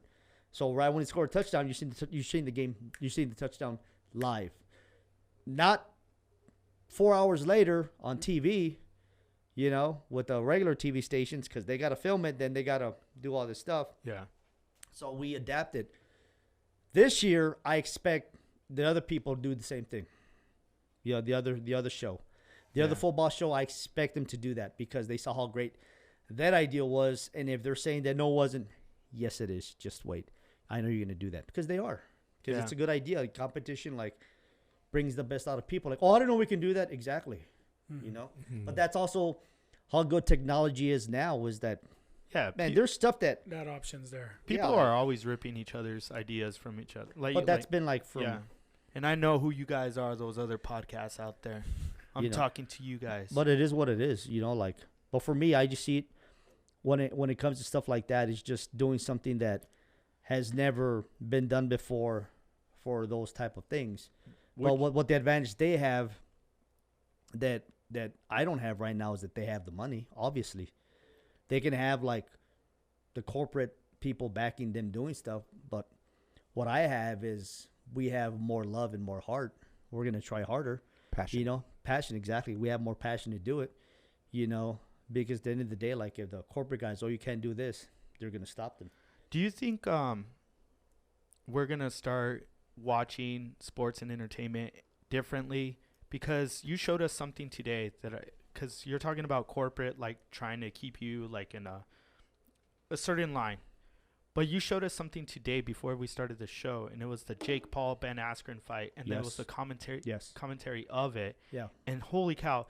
So right when he scored a touchdown, you're seeing the touchdown live. Not 4 hours later on TV, you know, with the regular TV stations, because they got to film it, then they got to do all this stuff. Yeah. So we adapted. This year, I expect the other people to do the same thing. Yeah, the other show. The other football show, I expect them to do that because they saw how great that idea was. And if they're saying that no, it wasn't, yes, it is. Just wait. I know you're going to do that because they are. Because it's a good idea. Like, competition, like, brings the best out of people. Like, oh, I didn't know we can do that. Exactly. You know? But that's also how good technology is now, is that, man, there's stuff that option's there. People are always ripping each other's ideas from each other. Like, but that's been like from... Yeah. And I know who you guys are, those other podcasts out there. I'm talking to you guys. But it is what it is, you know, like, but for me, I just see it when it comes to stuff like that, it's just doing something that has never been done before for those type of things. Well, what the advantage they have that I don't have right now is that they have the money, obviously. They can have, like, the corporate people backing them doing stuff, but what I have is we have more love and more heart. We're going to try harder. Passion. You know, passion, exactly. We have more passion to do it, you know, because at the end of the day, like, if the corporate guys, oh, you can't do this, they're going to stop them. Do you think we're going to start watching sports and entertainment differently? Because you showed us something today because you're talking about corporate, like, trying to keep you, like, in a certain line. But you showed us something today before we started the show, and it was the Jake Paul Ben Askren fight, and then it was the commentary of it. Yeah. And holy cow,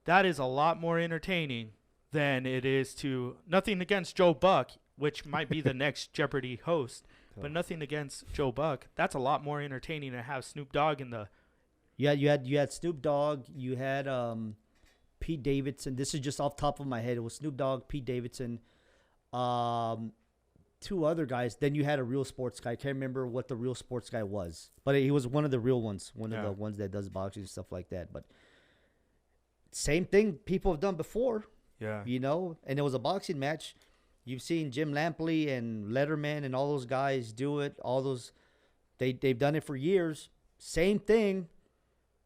that is a lot more entertaining than it is to, nothing against Joe Buck, which might be the next Jeopardy host, but nothing against Joe Buck. That's a lot more entertaining to have Snoop Dogg in the. Yeah, you had Snoop Dogg, you had Pete Davidson. This is just off the top of my head. It was Snoop Dogg, Pete Davidson, two other guys. Then you had a real sports guy. I can't remember what the real sports guy was, but he was one of the real ones, one of the ones that does boxing and stuff like that. But same thing people have done before. Yeah. You know, and it was a boxing match. You've seen Jim Lampley and Letterman and all those guys do it. All those, they've done it for years. Same thing.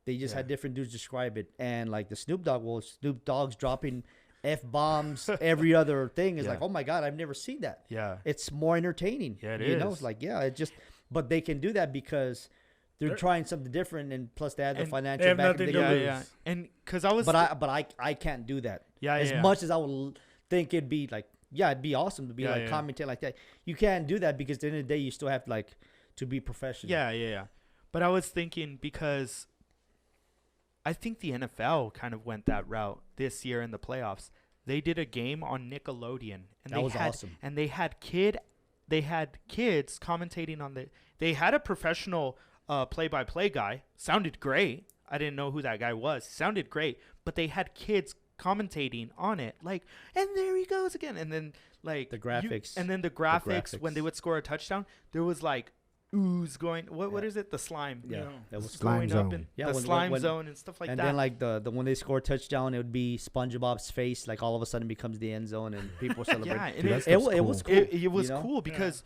They just had different dudes describe it. And like the Snoop Dogg's dropping F-bombs, every other thing is like, oh my God, I've never seen that. Yeah. It's more entertaining. Yeah, it is. You know, it's like, it just, but they can do that because they're trying something different, and plus they have the financial backing. Yeah. And because I was, but I can't do that. Yeah. As much as I would think it'd be like, it'd be awesome to be commentate like that. You can't do that because at the end of the day, you still have to be professional. Yeah. But I was thinking, because I think the NFL kind of went that route this year in the playoffs. They did a game on Nickelodeon, and that was awesome. And they had kids commentating on the. They had a professional play-by-play guy. Sounded great. I didn't know who that guy was. Sounded great, but they had kids commentating on it, like, and there he goes again, and then like the graphics, the graphics when they would score a touchdown, there was like ooze going. What is it? The slime. Yeah, that was slime zone. Up in the slime zone and stuff like and that. And then like the when they score a touchdown, it would be SpongeBob's face, like all of a sudden becomes the end zone, and people celebrate. It was cool. It was cool because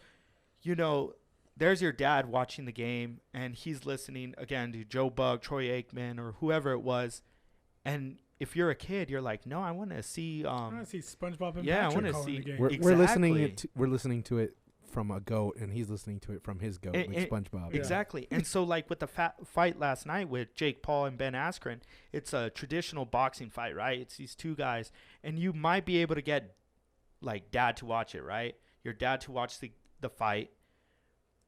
you know, there's your dad watching the game, and he's listening again to Joe Buck, Troy Aikman, or whoever it was, and if you're a kid, you're like, no, I want to see. I want to see SpongeBob and yeah, I Patrick wanna calling see- the game. We're listening Exactly. we're listening to it from a goat, and he's listening to it from his goat, And- like SpongeBob. Yeah. Exactly. And so, like, with the fight last night with Jake Paul and Ben Askren, it's a traditional boxing fight, right? It's these two guys. And you might be able to get, like, dad to watch it, right? Your dad to watch the fight.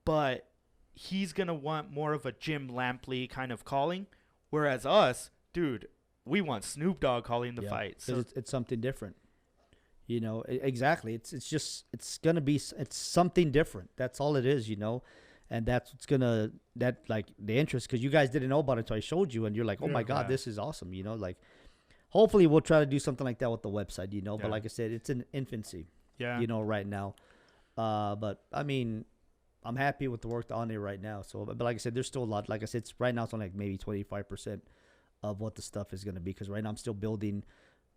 But he's going to want more of a Jim Lampley kind of calling. Whereas us, dude, we want Snoop Dogg calling the Yeah, fight. 'cause So it's something different. You know, exactly. It's gonna be it's something different. That's all it is. You know, and that's what's gonna like the interest, because you guys didn't know about it until I showed you, and you're like, oh my Yeah. god, Yeah. this is awesome. You know, like hopefully we'll try to do something like that with the website. You know, Yeah. but like I said, it's in infancy. yeah. You know, right now. But I mean, I'm happy with the work on it right now. So, but like I said, there's still a lot. Like I said, right now it's only like maybe 25% of what the stuff is gonna be, because right now I'm still building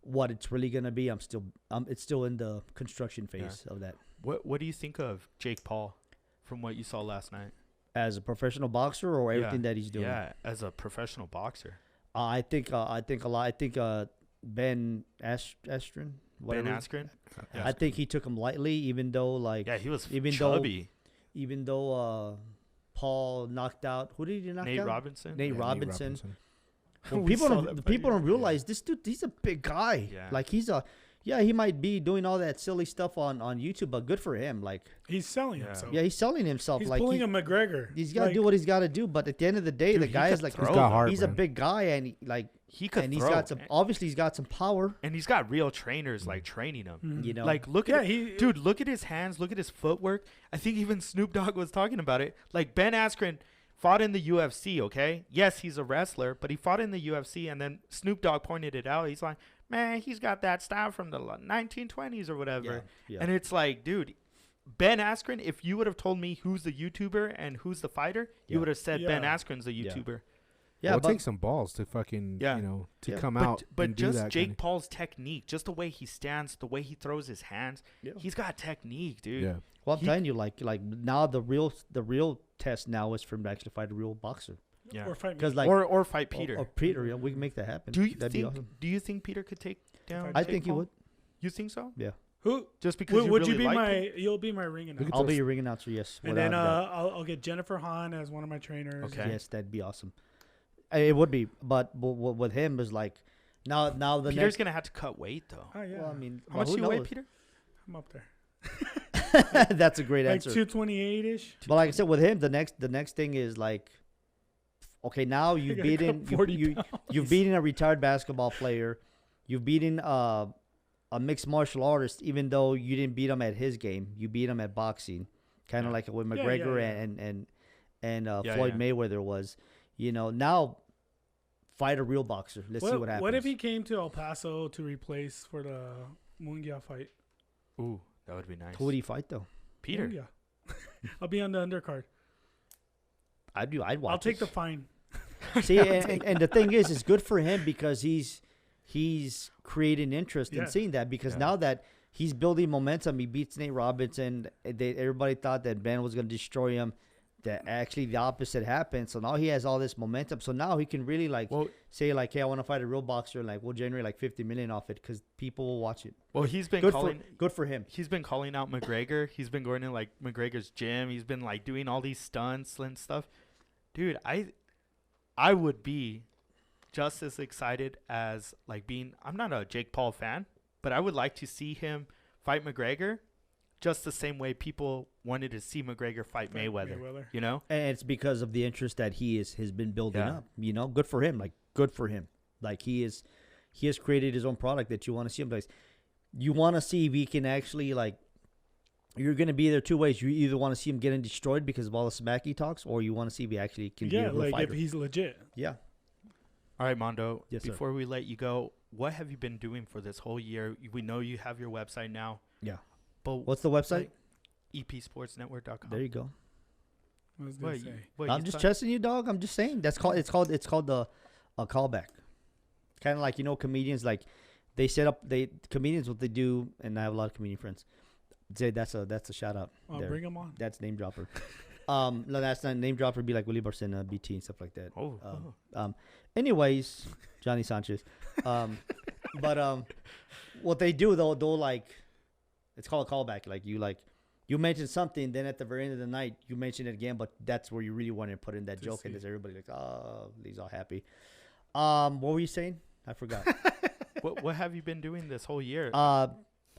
what it's really gonna be. It's still in the construction phase of that. What do you think of Jake Paul from what you saw last night? As a professional boxer, or everything that he's doing. Yeah, as a professional boxer. I think a lot. I think Ben Askren. Ben Askren? I think he took him lightly, even though like Yeah, he was even chubby. though Paul knocked out, who did he knock Nate out? Robinson? Nate Yeah, Robinson. Well, We people saw don't, that the fight, people don't yeah. realize this dude. He's a big guy. Yeah. Like he might be doing all that silly stuff on YouTube, but good for him. Like He's selling Yeah. himself. yeah, he's selling himself. He's like pulling a McGregor. he's got to Like, do what he's got to do. But at the end of the day, Dude, the he guy is could like throw, He's got heart, he's a man. big guy, and He could and throw. he's got some. Obviously, he's got some power. And he's got real trainers like training him. Mhm. You know, Like look Yeah, at dude, look at his hands, look at his footwork. I think even Snoop Dogg was talking about it. Like Ben Askren fought in the UFC, okay? Yes, he's a wrestler, but he fought in the UFC, and then Snoop Dogg pointed it out. He's like, man, he's got that style from the 1920s or whatever. yeah. And it's like, dude, Ben Askren, if you would have told me who's the YouTuber and who's the fighter, you Yeah. would have said Ben Yeah. Askren's the Yeah. YouTuber. Yeah, Well, it but takes some balls to fucking, Yeah. to Yeah. come But, out but and do just that. Jake kinda- Paul's technique, just the way he stands, the way he throws his hands, Yeah. he's got technique, dude. Yeah. well, I'm he- telling you, like now the real test now is for him to actually fight a real boxer. Yeah. Or fight me. Because like or fight Peter. or Peter, yeah, we can make that happen. do you That'd think? be awesome. Do you think Peter could take down? I Jake think he Paul? would. You think so? Who Just because you would really you be like my? him? You'll be my ring announcer. I'll be your ring announcer. Yes. And then without a doubt. I'll get Jennifer Hahn as one of my trainers. Okay. Yes, that'd be awesome. It would be, but with him is like now the Peter's next. gonna have to cut weight though. Oh yeah. Well, I mean, How much who do you weigh, knows? Peter? I'm up there. That's a great Like answer. 228 ish. But like I said, with him, the next thing is like, okay, now you've gotta beaten cut 40 you've beaten a retired basketball player, you've beaten a mixed martial artist, even though you didn't beat him at his game, you beat him at boxing, kind of Yeah. like with Yeah, McGregor yeah. and Yeah, Floyd yeah. Mayweather was. You know, now fight a real boxer. Let's see what happens. What if he came to El Paso to replace for the Mungia fight? Ooh, that would be nice. Who would he fight though? Peter. Mungia. I'll be on the undercard. I'd watch. I'll take it. the fine. See, and the thing is, it's good for him because he's creating interest Yeah. in seeing that, because Yeah. now that he's building momentum, he beats Nate Robinson. Everybody thought that Ben was going to destroy him. That actually the opposite happened. So now he has all this momentum. So now he can really Well, say like, hey, I want to fight a real boxer, and like we'll generate like 50 million off it because people will watch it. he's been Good calling. for him. He's been calling out McGregor. He's been going to like McGregor's gym. He's been like doing all these stunts and stuff. Dude, I would be just as excited as like being. I'm not a Jake Paul fan, but I would like to see him fight McGregor, just the same way people wanted to see McGregor fight Mayweather. You know? And it's because of the interest that he has been building Yeah. up. You know, good for him. Like good for him. Like he has created his own product that you want to see him. Like you want to see if he can actually like. You're gonna be there two ways. You either want to see him getting destroyed because of all the smack he talks, or you want to see if he actually can be a Yeah, real like fighter. if he's legit. Yeah. All right, Mando. Yes, sir. Before we let you go, what have you been doing for this whole year? We know you have your website now. Yeah. But What's the website? EPsportsNetwork.com. There you go. I was gonna What, say. I'm just testing you, dog. I'm just saying. It's called the a callback. Kind of like, you know, comedians, like they set up comedians, what they do, and I have a lot of comedian friends. Say that's a shout out. I'll there. bring him on. That's name dropper. No, that's not name drop. Would be like Willie Barcena, BT, and stuff like that. Oh. Anyways, Johnny Sanchez. But what they do though, like, it's called a callback. Like you mention something, then at the very end of the night you mention it again, but that's where you really want to put in that joke, and there's everybody like, oh, he's all happy. What were you saying? I forgot. What have you been doing this whole year?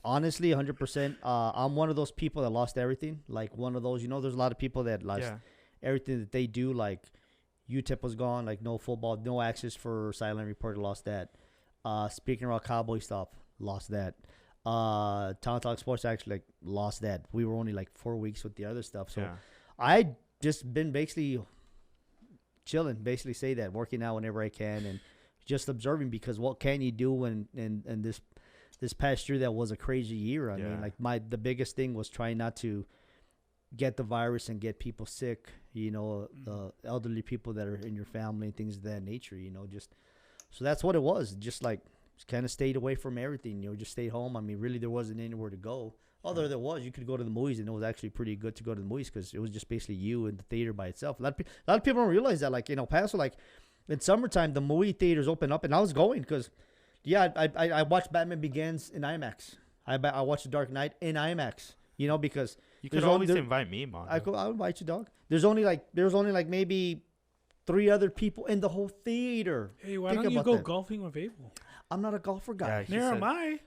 Honestly, 100%. I'm one of those people that lost everything. Like one of those, there's a lot of people that lost everything that they do. Like Utep was gone, like no football, no access for Silent Reporter, lost that. Speaking about Cowboy stuff, lost that. Town Talk Sports actually like lost that. We were only like 4 weeks with the other stuff. So I just been basically chilling, basically say that, working out whenever I can and just observing, because what can you do when in this past year that was a crazy year. I mean, like the biggest thing was trying not to get the virus and get people sick, the elderly people that are in your family and things of that nature, just, so that's what it was. Just like kind of stayed away from everything, just stayed home. I mean, really there wasn't anywhere to go. Although there was, you could go to the movies, and it was actually pretty good to go to the movies because it was just basically you and the theater by itself. A lot of people don't realize that, like, Paso, like in summertime, the movie theaters open up, and I was going because I watched Batman Begins in IMAX. I watched The Dark Knight in IMAX. Because you could always invite me, Mando. I'll invite you, dog. There was only like maybe 3 other people in the whole theater. Hey, why don't you go golfing with Abel? I'm not a golfer guy. Neither am I.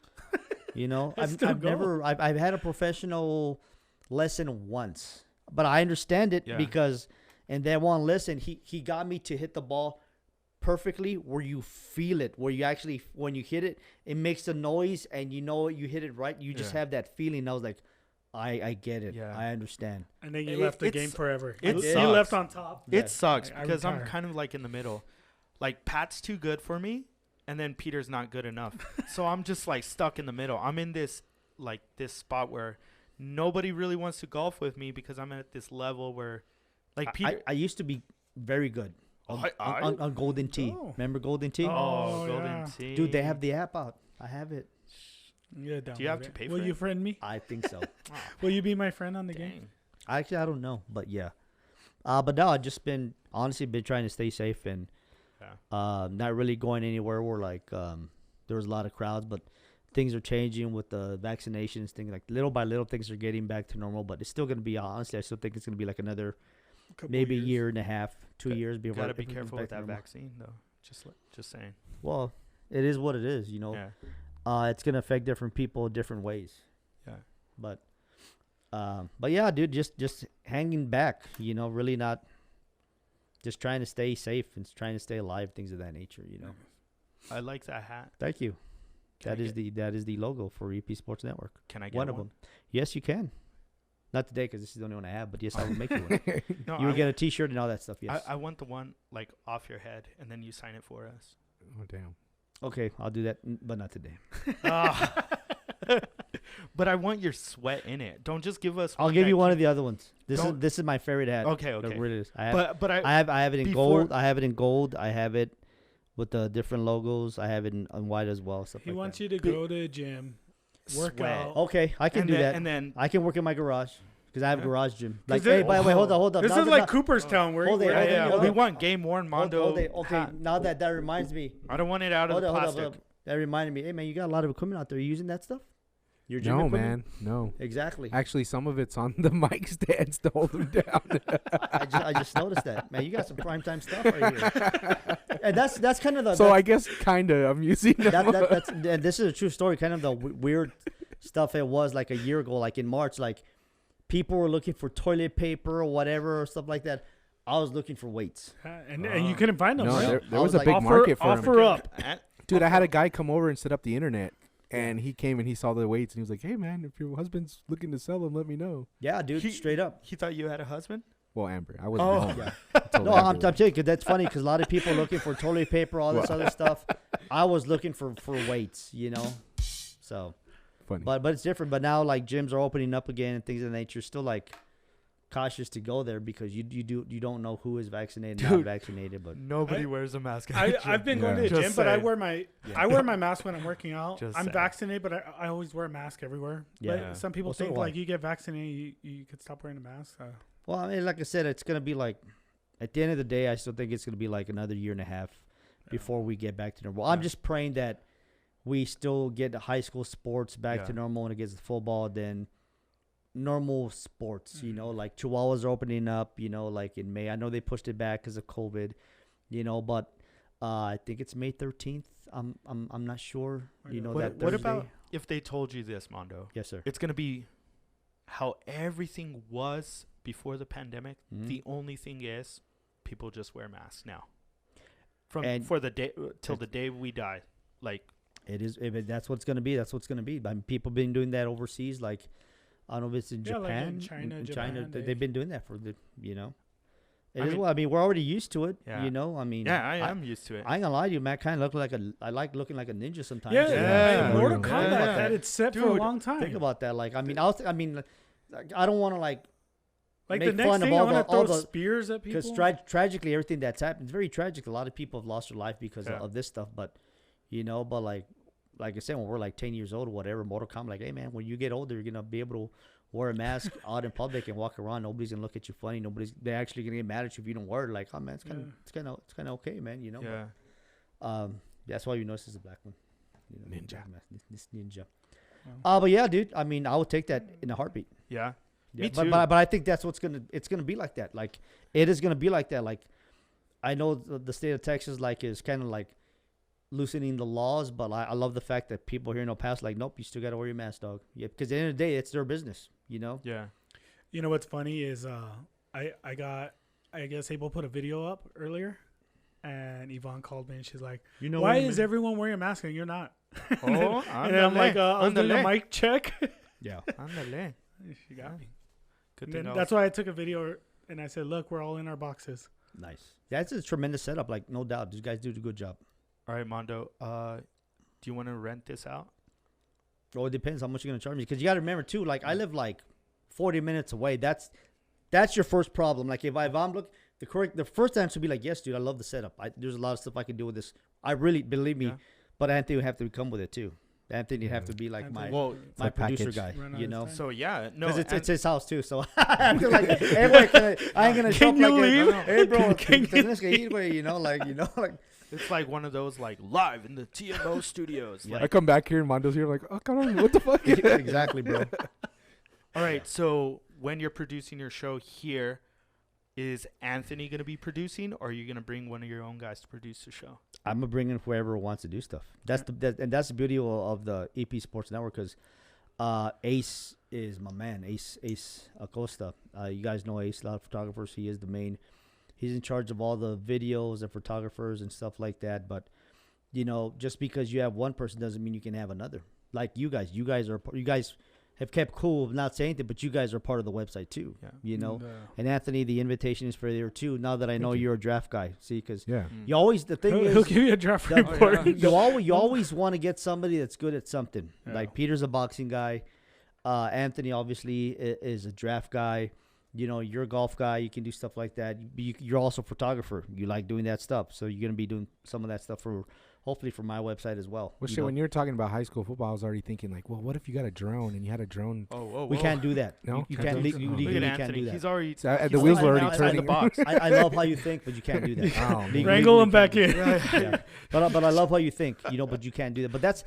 I've had a professional lesson once, but I understand it because in that one lesson, he got me to hit the ball perfectly where you feel it, where you actually, when you hit it, it makes a noise and you hit it right. You just have that feeling. I was like, I get it. Yeah. I understand. And then you left the game forever. You left on top. It sucks because I'm kind of like in the middle. Like Pat's too good for me, and then Peter's not good enough. So I'm just like stuck in the middle. I'm in this spot where nobody really wants to golf with me because I'm at this level where, like, Peter. I used to be very good on Golden Tee. Oh. Remember Golden Tee? Oh, Golden Tee. Dude, they have the app out. I have it. Yeah, do you have to pay for it? Will you friend me? I think so. Will you be my friend on the game? Actually, I don't know, but yeah. But no, I've just been trying to stay safe and not really going anywhere where like there was a lot of crowds, but things are changing with the vaccinations, things like little by little things are getting back to normal, but it's still going to be, honestly, I still think it's going to be like another maybe a year and a half, 2 years before. Gotta be careful with that vaccine though. Just saying. Well, it is what it is, It's going to affect different people different ways. Yeah. But yeah, dude, just hanging back, really not, just trying to stay safe and trying to stay alive, things of that nature, I like that hat. Thank you. That is the logo for EPsports Network. Can I get one of them? Yes, you can. Not today because this is the only one I have, but yes, I will make you one. No, you will get a T-shirt and all that stuff. Yes. I want the one like off your head, and then you sign it for us. Oh damn. Okay, I'll do that, but not today. But I want your sweat in it. Don't just give us. I'll give you one of the other ones. This is my favorite hat. Okay. It really is. I have it in gold. I have it in gold. I have it with the different logos. I have it in white as well. He wants you to go to the gym, work out. Okay, I can do that. And then I can work in my garage because I have a garage gym. Like, hey, by the way, hold up. This is like Cooperstown. Where we want game worn Mando. Okay, now that reminds me. I don't want it out of the plastic. Hold up. That reminded me. Hey man, you got a lot of equipment out there. Are you using that stuff? Your gym no, equipment? man. No. Exactly. Actually, some of it's on the mic stands to hold them down. I just noticed that. Man, you got some primetime stuff right here. And that's kind of the... So I guess kind of I'm using them. And this is a true story. Kind of the weird stuff it was like a year ago, like in March, like people were looking for toilet paper or whatever or stuff like that. I was looking for weights. And you couldn't find them, no, right? there was a big market for them. Offer up. Dude, I had a guy come over and set up the internet. And he came and he saw the weights and he was like, "Hey man, if your husband's looking to sell them, let me know." Yeah, dude, straight up. He thought you had a husband? Well, Amber, I wasn't home. Yeah. No, I'm telling you, because that's funny because a lot of people looking for toilet paper, all this other stuff. I was looking for weights, So, funny. But it's different. But now like gyms are opening up again and things of that nature. Still like cautious to go there because you don't know who is vaccinated, not vaccinated. But nobody wears a mask. I've been going to the gym, but I wear my mask when I'm working out. I'm vaccinated, but I always wear a mask everywhere. Yeah. But some people think like you get vaccinated, you could stop wearing a mask. Well, I mean, like I said, it's gonna be like at the end of the day, I still think it's gonna be like another year and a half before we get back to normal. I'm just praying that we still get the high school sports back to normal when it gets to football, then normal sports, you know, like Chihuahuas are opening up, you know, like in May. I know they pushed it back because of COVID, you know, but I think it's May 13th. I'm not sure, you know. What about if they told you this, Mando? Yes, sir. It's gonna be how everything was before the pandemic. The only thing is, people just wear masks now. For the day till the day we die, like it is. If that's what's gonna be. That's what's gonna be. I mean, people been doing that overseas. Like I don't know if it's in Japan, like in China. They've been doing that for the, you know. I mean, I mean, we're already used to it. Yeah. You know, I mean, I am used to it. I ain't gonna lie to you, man. Kind of look like I like looking like a ninja sometimes. Yeah. Mortal Yeah. Kombat. Yeah. That it's set for a long time. Think about that. Like, I mean, I don't want to like the make next fun thing of I all want the to throw spears at people. because tragically everything that's happened, it's very tragic. A lot of people have lost their life because of this stuff. But you know, like I said, when we're like 10 years old or whatever, Mortal Kombat, like, hey man, when you get older, you're gonna be able to wear a mask out in public and walk around. Nobody's gonna look at you funny. They're actually gonna get mad at you if you don't wear it. Like, oh man, it's kind of okay, man. You know. Yeah. But, that's why you notice this is a black one. You know, Ninja. This ninja. But yeah, dude. I mean, I would take that in a heartbeat. Yeah. Yeah, Me too. But I think that's it's gonna be like that. Like it is gonna be like that. Like I know the state of Texas like is kind of like loosening the laws, but I love the fact that people here in El Paso like, nope, you still gotta wear your mask, dog. Yeah, because at the end of the day, it's their business. You know. Yeah. You know what's funny is I guess Abel put a video up earlier, and Yvonne called me and she's like, You know why is everyone wearing a mask and you're not? Oh, And I'm like, I was doing a mic check. Yeah. Ándale. She got me. Good And thing then I that's was- why I took a video and I said, look, we're all in our boxes. Nice. That's a tremendous setup. Like no doubt, these guys do a good job. All right, Mondo. Do you want to rent this out? Well, it depends how much you're gonna charge me. Because you got to remember too. Like I live like 40 minutes away. That's your first problem. Like if I'm look the first answer would be like, yes, dude, I love the setup. There's a lot of stuff I can do with this. I really believe me. Yeah. But Anthony would have to come with it too. Anthony would have to be like Anthony. my a producer package. guy. Run out You of know. time. So yeah, no. Because it's his house too, so I have to like, hey, boy, I ain't gonna show up Can you like, leave? hey, bro, Can tenés que ir, güey, you know, like, it's like one of those like live in the TMO studios. Yeah. I come back here and Mondo's here, like, oh, God, what the fuck? exactly, bro. All right. So when you're producing your show here, is Anthony going to be producing, or are you going to bring one of your own guys to produce the show? I'm gonna bring in whoever wants to do stuff. That's that's the beauty of the EPsports network, because Ace is my man. Ace Acosta. You guys know Ace, a lot of photographers. He is the main. He's in charge of all the videos and photographers and stuff like that. But you know, just because you have one person doesn't mean you can have another. Like you guys have kept cool, not saying anything, but you guys are part of the website too. Yeah. You know. And, And Anthony, the invitation is for there too. Now that I know you're a draft guy, see, because Yeah. you always the thing he'll is give you a draft the- report. you always want to get somebody that's good at something. Yeah. Like Peter's a boxing guy. Anthony obviously is a draft guy. You know, you're a golf guy. You can do stuff like that. You're also a photographer. You like doing that stuff. So you're going to be doing some of that stuff hopefully for my website as well. Well, You shit, know, when you were talking about high school football, I was already thinking, like, well, what if you got a drone and you had a drone? Oh, we can't do that. No? You Can't can't do le- it? you Oh. legally Look at can't Anthony. do that. He's already. So, the he's wheels were thinking already outside the turning. box. I love how you think, but you can't do that. Oh, man. Wrangle him Legally back can't in. do that. Yeah. But I love how you think, you know, but you can't do that. But that's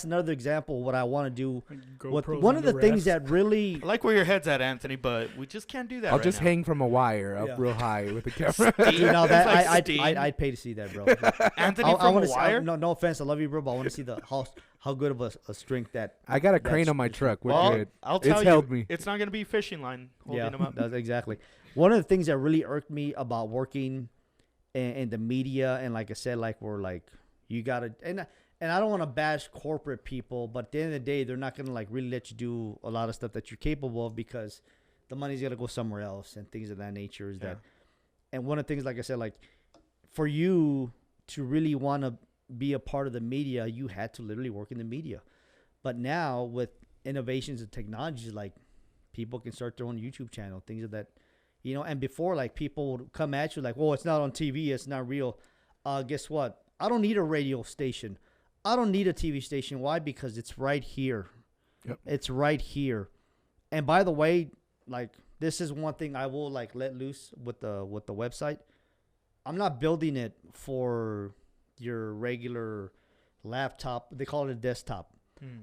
another example of what I want to do. GoPros One on of the things refs. that really I like where your head's at, Anthony, but we just can't do that. I'll right just now. hang from a wire up Yeah. real high with the camera. you know It's that like I'd steam. pay to see that, bro. Anthony I from want a to wire. no offense, I love you, bro, but I want to see how good of a strength that. I got a crane That's- on my truck. We're Well, good. I'll tell It's you, held me. it's not going to be fishing line holding Yeah, him up. that's exactly. One of the things that really irked me about working in the media, and like I said, like we're like you gotta and I don't want to bash corporate people, but at the end of the day, they're not gonna like really let you do a lot of stuff that you're capable of because the money's gotta go somewhere else and things of that nature. Is Yeah. that, and one of the things, like I said, like for you to really want to be a part of the media, you had to literally work in the media. But now with innovations and technologies, like people can start their own YouTube channel, things of that, you know. And before, like people would come at you like, "Well, it's not on TV, it's not real." Guess what? I don't need a radio station. I don't need a TV station. Why? Because it's right here. Yep. It's right here. And by the way, like this is one thing I will like let loose with the website. I'm not building it for your regular laptop. They call it a desktop.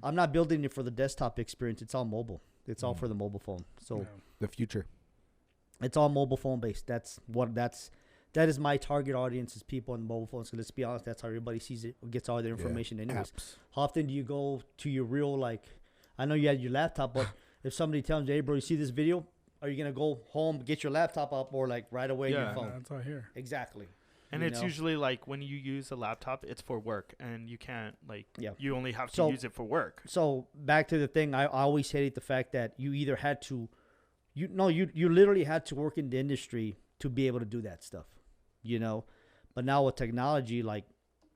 I'm not building it for the desktop experience. It's all mobile. It's all for the mobile phone. So The future. it's all mobile phone based. That is my target audience is people on mobile phones. So let's be honest, that's how everybody sees it, gets all their information anyways. Apps. How often do you go to your real, like, I know you had your laptop, but if somebody tells you, hey, bro, you see this video? Are you going to go home, get your laptop up, or like right away on your phone? That's all here. Exactly. And You it's know? usually like when you use a laptop, it's for work, and you can't like you only have to So- use it for work. So back to the thing, I always hated the fact that you either had to, you literally had to work in the industry to be able to do that stuff, you know. But now with technology, like,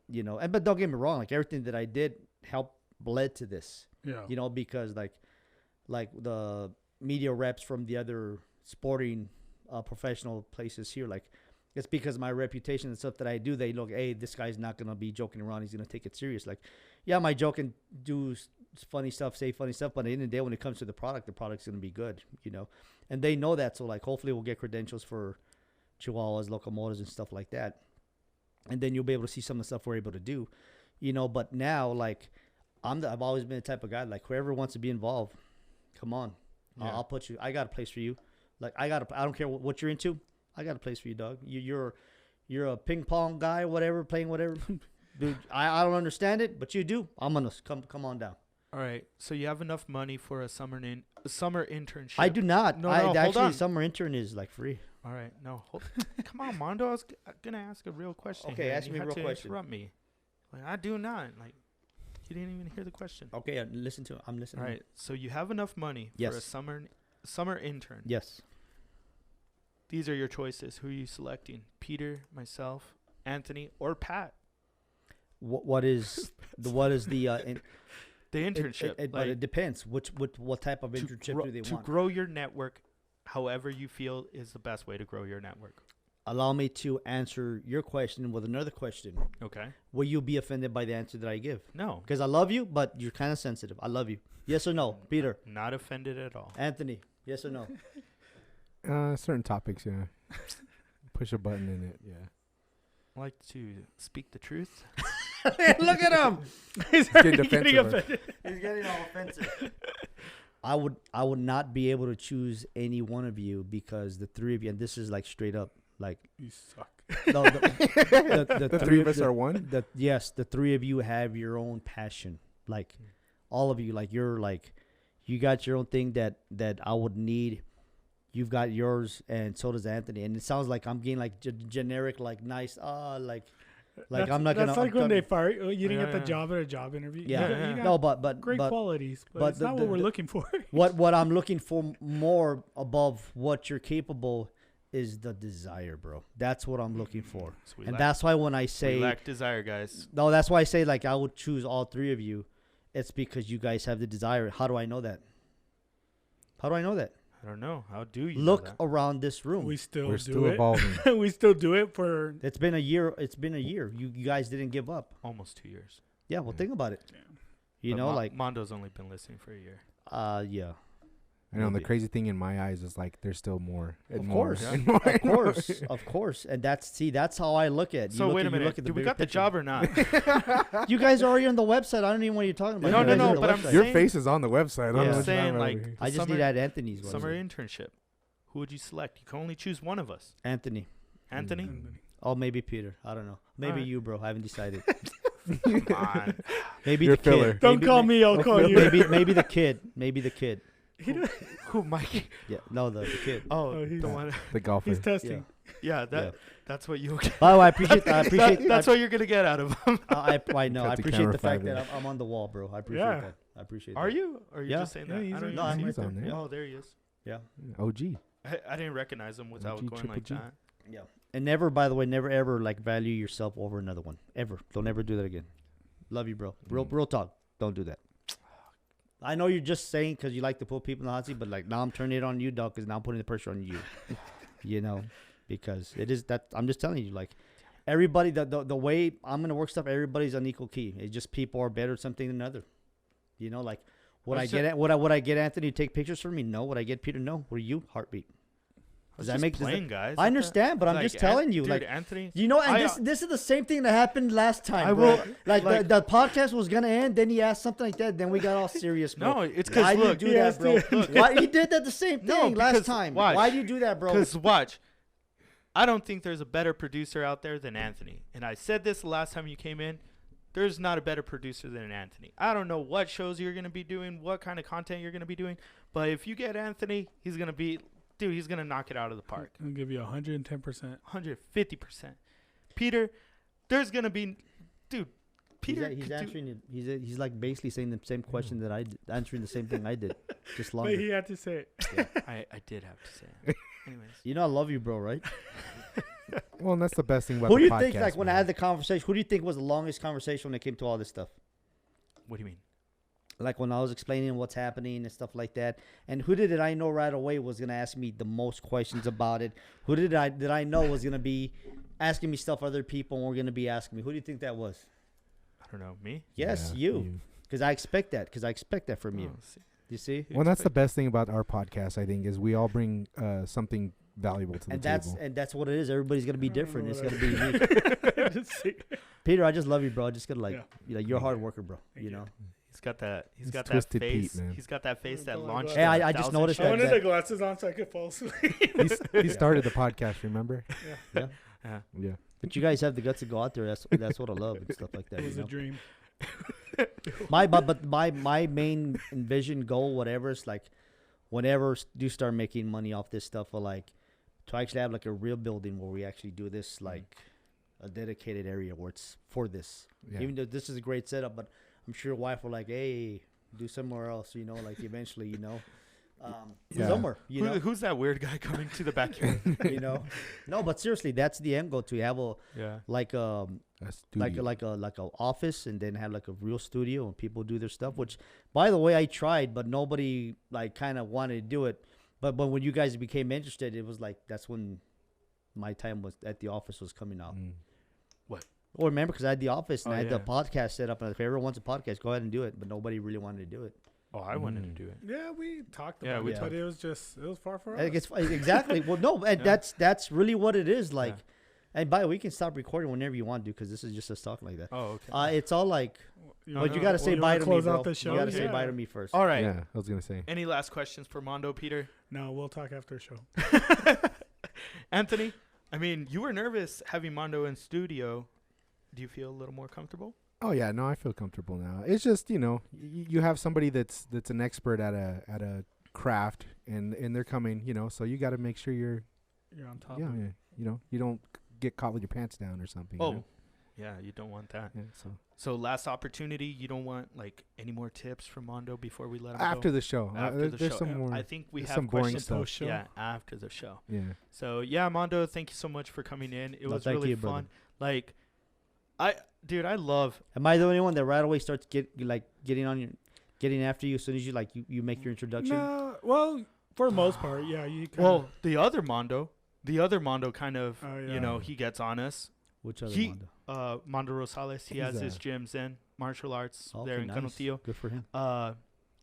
you know, but don't get me wrong, like everything that I did helped led to this, Yeah. you know, because like the media reps from the other sporting professional places here, like it's because of my reputation and stuff that I do. They look, hey, this guy's not gonna be joking around. He's gonna take it serious. Like, yeah, I might joke and do funny stuff, say funny stuff, but at the end of the day, when it comes to the product's gonna be good, you know. And they know that, so like, hopefully, we'll get credentials for Chihuahuas, locomotives, and stuff like that. And then you'll be able to see some of the stuff we're able to do, you know. But now, like, I've always been the type of guy, like, whoever wants to be involved, come on, I'll put you. I got a place for you. Like, I don't care what you're into. I got a place for you, dog. You're a ping pong guy, whatever, playing whatever. Dude, I don't understand it, but you do. I'm gonna come on down. All right, so you have enough money for a summer internship? I do not. No, hold actually, on. summer intern is like free. All right, no, come on, Mondo. I was gonna ask a real question. Okay, here, ask and me you a had real to question. Interrupt me. Like, I do not. Like, you didn't even hear the question. Okay, listen to it. I'm listening. All right, so you have enough money for a Yes. summer intern. Yes. These are your choices. Who are you selecting? Peter, myself, Anthony, or Pat? What is the The internship. but like, it depends. What type of internship do they to want? grow your network, however you feel is the best way to grow your network. Allow me to answer your question with another question. Okay. Will you be offended by the answer that I give? No. Because I love you, but you're kind of sensitive. I love you. Yes or no, Peter? Not offended at all. Anthony? Yes or no? Certain topics, yeah. Push a button in it, yeah. I like to speak the truth. Look at him. He's getting already getting defensive. offended. He's getting all offensive. I would not be able to choose any one of you because the three of you, and this is like straight up, like You suck. no, the Three of us are one? Yes, the three of you have your own passion. Like all of you, like you got your own thing that I would need. You've got yours, and so does Anthony. And it sounds like I'm getting like generic, like nice, like That's, I'm not gonna. That's like I'm when they gonna- fire you. You didn't get Yeah. the job at a job interview. Yeah. You got No, but great qualities, but it's the- not the- what we're the- looking for. what I'm looking for more above what you're capable is the desire, bro. That's what I'm looking for. So we And lack- that's why when I we say lack desire, guys. no, that's why I say like I would choose all three of you. It's because you guys have the desire. How do I know that? How do I know that? I don't know. How do you Look know around this room. We still We're do still it. evolving. We still do it for. It's been a year. It's been a year. You guys didn't give up. that? Almost 2 years. Yeah. Well, Yeah. think about it. Yeah. You But know, like Mondo's only been listening for a year. yeah. I know the Maybe. crazy thing in my eyes is like there's still more. Of and more, course. and more, Of and more. course, of course, and that's how I look at. So wait a minute. Do Do we got the job or not? You guys are already on the website. I don't even know what you're talking about. No, You no, guys no, are on the but I'm website. Your saying- face is on the website. I don't Yeah. know I'm what you're saying, talking like, about here. I just Summer- need to add Anthony's one. Summer internship. Who would you select? You can only choose one of us. Anthony. Anthony? Oh, maybe Peter. I don't know. Maybe Alright. you, bro. I haven't decided. Come on. Maybe You're the filler. kid. Don't maybe, call me. I'll call you. Maybe the kid. Maybe the kid. Who, Mike? Yeah. No, the kid. Oh, he's- the one. The golfer. He's testing. Yeah, Yeah. that's what you'll get. By the way, I appreciate. That's what you're gonna get out of him. I know. I Got the appreciate camera the fact five that I'm on the wall, bro. I appreciate Yeah. that. I appreciate Are that. you? Or are you Yeah. just saying Yeah, that? he's I don't on- No, I'm He's right there. on there. Yeah. Oh, there he is. Yeah. OG. I didn't recognize him without OG, going Triple like G. that. Yeah. And never, by the way, never ever like value yourself over another one. Ever. Don't ever do that again. Love you, bro. Real talk. Don't do that. I know you're just saying because you like to put people in the hot seat, but like now I'm turning it on you, dog, because now I'm putting the pressure on you. You know, because it is that I'm just telling you, like everybody, the way I'm gonna work stuff, everybody's on equal key. It's just people are better at something than another. You know, like Would I It's get would I get Anthony to take pictures for me? No. Would I get Peter? No. Were you? Heartbeat. Does that make playing, guys? I understand, but I'm Like, just telling you, dude, like Anthony. you know, and I- this is the same thing that happened last time. I bro. will- like, like- the podcast was gonna end, then he asked something like that, then we got all serious, bro. No, it's Why because do you look, do that, bro? look. Why he did that the same No, thing last because time? watch. Why do you do that, bro? Because watch, I don't think there's a better producer out there than Anthony. And I said this the last time you came in. There's not a better producer than Anthony. I don't know what shows you're gonna be doing, what kind of content you're gonna be doing, but if you get Anthony, he's gonna knock it out of the park. I'll give you 110%. 150%. Peter, there's gonna be, dude. Peter, he's could do- answering it. He's like basically saying the same question that I did, answering the same thing I did, just But longer. he had to say it. I did have to say it. Anyways, You know I love you, bro, right? Well, and that's the best thing about Who the do you podcast. think, like, when I man. had the conversation, who do you think was the longest conversation when it came to all this stuff? what do you mean? Like when I was explaining what's happening and stuff like that. And who did I know right away was gonna ask me the most questions about it? Who did I know was gonna be asking me stuff other people were gonna be asking me? Who do you think that was? I don't know. Me? Yes, Yeah, you. Because I expect that. Because I expect that from you. Oh, see. You see? Well, that's the best thing about our podcast. I think is we all bring something valuable to the And table. that's what it is. Everybody's gonna be I don't different. know It's what gonna be unique. Just say- Peter, I just love you, bro. I just gotta Yeah. you're a hard worker, bro. Thank You you. know. He's got that. He's It's got that Twisted face. Pete, man. He's got that face that Come on, launched. bro. Hey, a I just 1,000 noticed I that- shows. wanted the glasses on so I could fall asleep. He started the podcast. Remember? Yeah. Yeah. Yeah. But you guys have the guts to go out there. That's what I love and stuff like that. It You was a know? dream. My main envision goal, whatever, is like whenever do start making money off this stuff, or like to actually have like a real building where we actually do this, like a dedicated area where it's for this. Yeah. Even though this is a great setup, but I'm sure wife will like, hey, do somewhere else, you know, like eventually, you know, Yeah. somewhere, you know, Who's that weird guy coming to the backyard? you know. No, but seriously, that's the end goal, to have a Yeah. like A studio. like a office, and then have like a real studio and people do their stuff, which by the way I tried, but nobody like kind of wanted to do it. But when you guys became interested, it was like that's when my time was at the office was coming out. Mm. Well, remember, because I had the office and Oh, I had the yeah. podcast set up, and if everyone wants a podcast, go ahead and do it, but nobody really wanted to do it. Oh, I wanted to do it. Yeah, we talked Yeah, about we it, but it was far for us. I guess exactly. Well, no, and Yeah. that's really what it is like. Yeah. And by the way, we can stop recording whenever you want to, because this is just us talking like that. Oh, okay. It's all like, You but wanna- you got to say you bye wanna to me, close bro. out the show? You got to say Yeah. bye to me first. All right. Yeah, I was gonna say. Any last questions for Mando, Peter? No, we'll talk after the show. Anthony, I mean, you were nervous having Mando in studio. Do you feel a little more comfortable? Oh yeah, no, I feel comfortable now. It's just you have somebody that's an expert at a craft, and they're coming, so you got to make sure you're You're on top yeah, of it. yeah, you don't get caught with your pants down or something. you Oh, know? yeah, you don't want that. Yeah, so So last opportunity, you don't want like any more tips from Mondo before we let him after go? the show, After the there's show. some more. I think we there's have some boring questions. stuff. Post-show? Yeah, after the show. Yeah, So yeah, Mondo, thank you so much for coming in. It No, was thank really you, fun. brother. Like, I love. Am I the only one that right away starts getting after you as soon as you make your introduction? No, well, for the most part, yeah. You kinda, Well, the other Mondo kind of, Oh, yeah. he gets on us. Which other He- Mondo? Mondo Rosales, he He's has his a- gyms in martial arts Okay, there in nice. Canutillo. Good for him.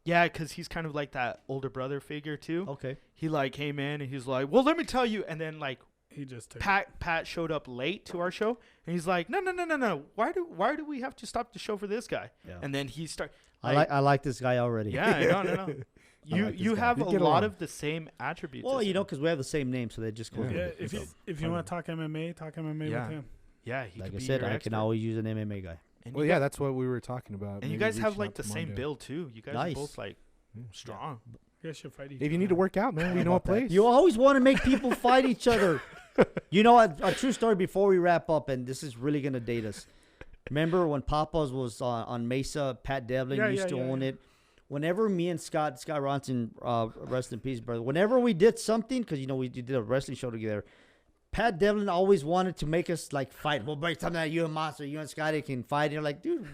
Yeah, because he's kind of like that older brother figure too. Okay. He like came in and he's like, well, let me tell you. And then like he just took Pat showed up late to our show and he's like, no. Why do we have to stop the show for this guy? Yeah. And then he start. I like this guy already. Yeah, no. You like this you guy. have We a get lot along. of the same attributes. Well, as him. because we have the same name, so that just goes. Yeah. with Yeah, it. if you So, if you want to talk MMA, talk MMA Yeah. with him. Yeah, he like could I be said, your I expert. can always use an MMA guy. And well, you yeah, guys- that's what we were talking about. And you maybe guys have reaching like out the to same Mondo. build too. You guys Nice. are both like Yeah. strong. You guys should fight each If you other. need to work out, man, we know a About that. place. You always want to make people fight each other. You know, a true story before we wrap up, and this is really gonna date us. Remember when Papa's was on Mesa? Pat Devlin Yeah, used yeah, to yeah, own yeah. it. Whenever me and Scott Ronson, rest in peace, brother. Whenever we did something, because we did a wrestling show together, Pat Devlin always wanted to make us like fight. Well, break something that you and Monster, you and Scotty can fight. And you're like, dude,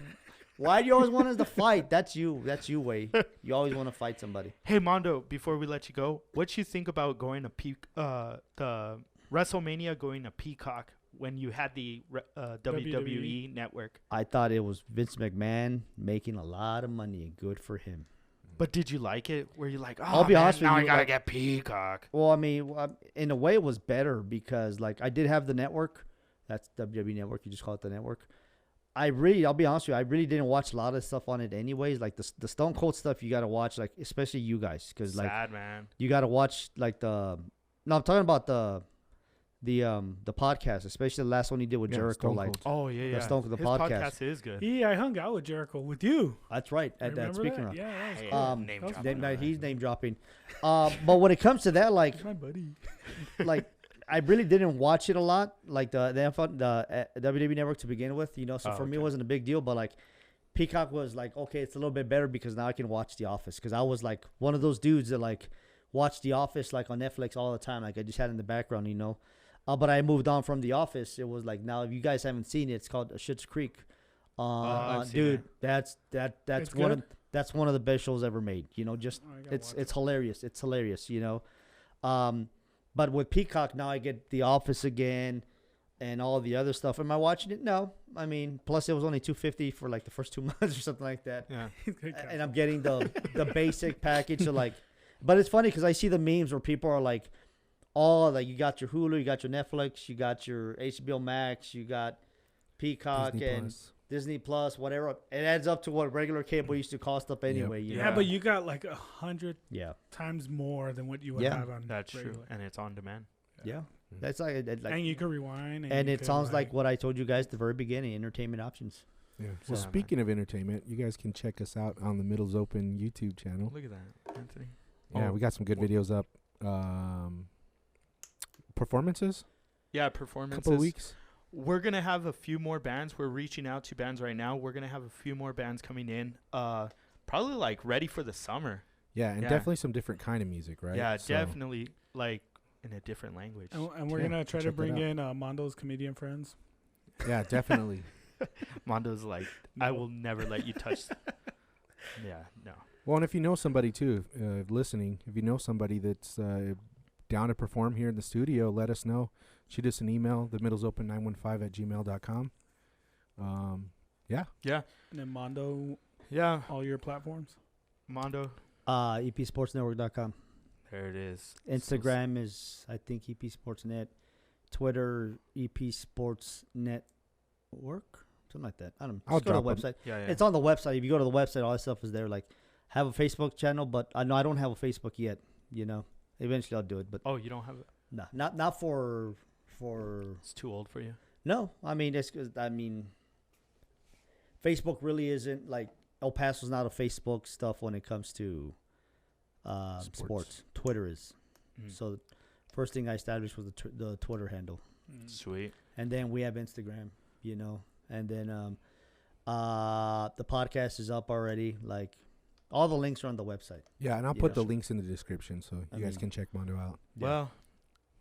why do you always want us to fight? That's you, Way. You always want to fight somebody. Hey Mondo, before we let you go, what you think about going to the WrestleMania going to Peacock when you had the WWE network? I thought it was Vince McMahon making a lot of money, and good for him. But did you like it? Were you like, oh, I'll be honest with now you, I gotta like- get Peacock? Well, I mean, in a way, it was better because like I did have the network. That's WWE Network. You just call it the network. I'll be honest with you, I really didn't watch a lot of stuff on it anyways. Like the Stone Cold stuff, you gotta watch, like especially you guys, because like Sad, man. you gotta watch like the. No, I'm talking about the podcast, especially the last one he did with Yeah, Jericho. Stone Like Cold. Oh, yeah, yeah. Stone Cold, the His podcast. is good. Yeah, I hung out with Jericho with you. that's right. At that Remember speaking that? of. Yeah, that was Hey, cool. name That was dropping. fun. He's name dropping. But when it comes to that, like That's my buddy. like I really didn't watch it a lot, like the WWE Network to begin with, you know. So Oh, for me, it okay. wasn't a big deal. But like Peacock was like, okay, it's a little bit better because now I can watch The Office. Because I was like one of those dudes that like watched The Office like on Netflix all the time. Like I just had it in the background, you know. But I moved on from The Office. It was like now if you guys haven't seen it, it's called Schitt's Creek. I've seen Dude, it. that's It's one good? of that's one of the best shows ever made. You know, just Oh, I gotta it's watch it's hilarious. It's hilarious, you know. But with Peacock now I get The Office again and all the other stuff. Am I watching it? No. I mean, plus it was only $250 for like the first 2 months or something like that. Yeah. He's gonna And I'm getting the basic package. So like, but it's funny because I see the memes where people are like, oh, like you got your Hulu, you got your Netflix, you got your HBO Max, you got Peacock Disney and Plus. Disney Plus, whatever. It adds up to what regular cable used to cost up anyway. You Yeah, know? but you got like 100 yeah. times more than what you would Yeah. have on. That's true. regular. And it's on demand. Yeah. That's like, And you can rewind. and you it could, sounds like what I told you guys at the very beginning, entertainment options. Yeah. Yeah, Well, man. speaking of entertainment, you guys can check us out on the Middles Open YouTube channel. Look at that, Anthony. Yeah, Oh. we got some good videos up. Performances, Yeah, performances. couple of weeks. We're gonna have a few more bands. We're reaching out to bands right now. We're gonna have a few more bands coming in. Probably like ready for the summer. Yeah, and Yeah. definitely some different kind of music, right? Yeah, So- definitely like in a different language. And we're Yeah, gonna try to check that bring out. in Mondo's comedian friends. Yeah, definitely. Mondo's like, I No. will never let you touch. Yeah, no. Well, and if you know somebody too, listening, if you know somebody that's down to perform here in the studio, let us know. Shoot us an email, themiddlesopen915@gmail.com. Yeah. Yeah, And then Mondo, yeah. all your platforms. Mondo. EPsportsnetwork.com. There it is. Instagram is, I think, EPSportsNet. Twitter, EPSportsNetwork. Something like that. I don't know. I'll Just go to the drop 'em. website. Yeah, yeah. It's on the website. If you go to the website, all that stuff is there. Like, have a Facebook channel, but I know I don't have a Facebook yet. You know, eventually I'll do it, but Oh, you don't have it? no, not for. It's too old for you. No, I mean it's 'cause, I mean, Facebook really isn't like El Paso's not a Facebook stuff when it comes to sports. Twitter is. Mm. So, first thing I established was the Twitter handle, Sweet. and then we have Instagram. You know, and then the podcast is up already. Like, all the links are on the website. Yeah, and I'll Yeah. put the links in the description so I you guys mean- can check Mondo out. Well,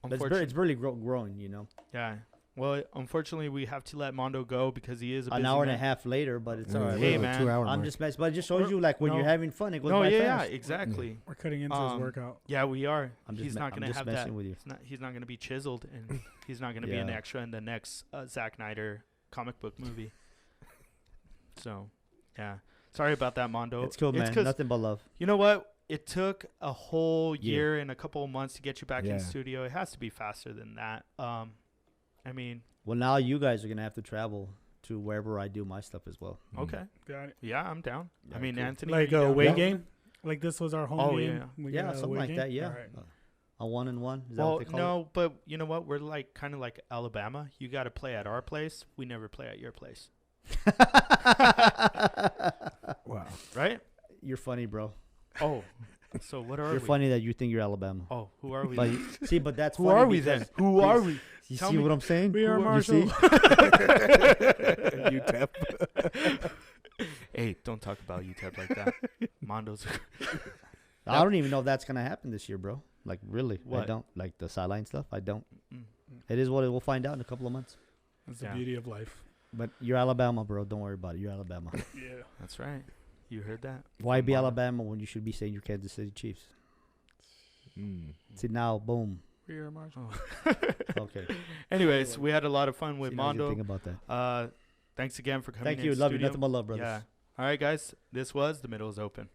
But unfortunately, it's really growing. You know, yeah. Well, unfortunately, we have to let Mondo go because he is a busy an hour and a man. half later, but it's Yeah, all right. Hey, we're at the man. 2-hour I'm mark. just messing, but it just shows We're- you like when no. you're having fun, it goes No, by yeah, fast. exactly. We're cutting into his Um, workout. Yeah, we are. I'm just He's me- not I'm gonna just have messing that. with you. He's not gonna be chiseled, and he's not gonna be an Yeah. extra in the next Zack Snyder comic book movie. So, yeah. Sorry about that, Mondo. It's cool, man. 'cause Nothing but love. you know what? It took a whole Yeah. year and a couple of months to get you back in Yeah. studio. It has to be faster than that. I mean, Well, now you guys are gonna have to travel to wherever I do my stuff as well. okay. Got it. Yeah, I'm down. I Yeah, mean, cool. Anthony. Like are you a down? away Yeah. game. Like this was our home Oh, game. yeah. We Yeah, got a something away like game? that. Yeah, All right. a 1-and-1. Is that Well, what they call no, but you know what? We're like kind of like Alabama. You got to play at our place. We never play at your place, it? Wow. right? You're funny, bro. Oh, so what are You're we? funny that you think you're Alabama. Oh, who are we? But then? see, but that's Who funny are we then? because- Who are we? You Tell see me. what I'm saying? We are You see? Marshall. Utep. Hey, don't talk about UTEP like that. Mondo's. I don't even know if that's gonna happen this year, bro. Like really, I What? don't like the sideline stuff. I don't. Mm. It is what it. We'll find out in a couple of months. That's Yeah. the beauty of life. But you're Alabama, bro. Don't worry about it. You're Alabama. Yeah. That's right. You heard that? Why be Mondo. Alabama when you should be saying you're Kansas City Chiefs? See now, boom. We are Marshall. Okay. Anyways, we had a lot of fun with See, now what you Mondo. think about that? Thanks again for coming. Thank in you. Love you. studio. Nothing but love, brothers. Yeah. All right, guys. This was The Middle is Open.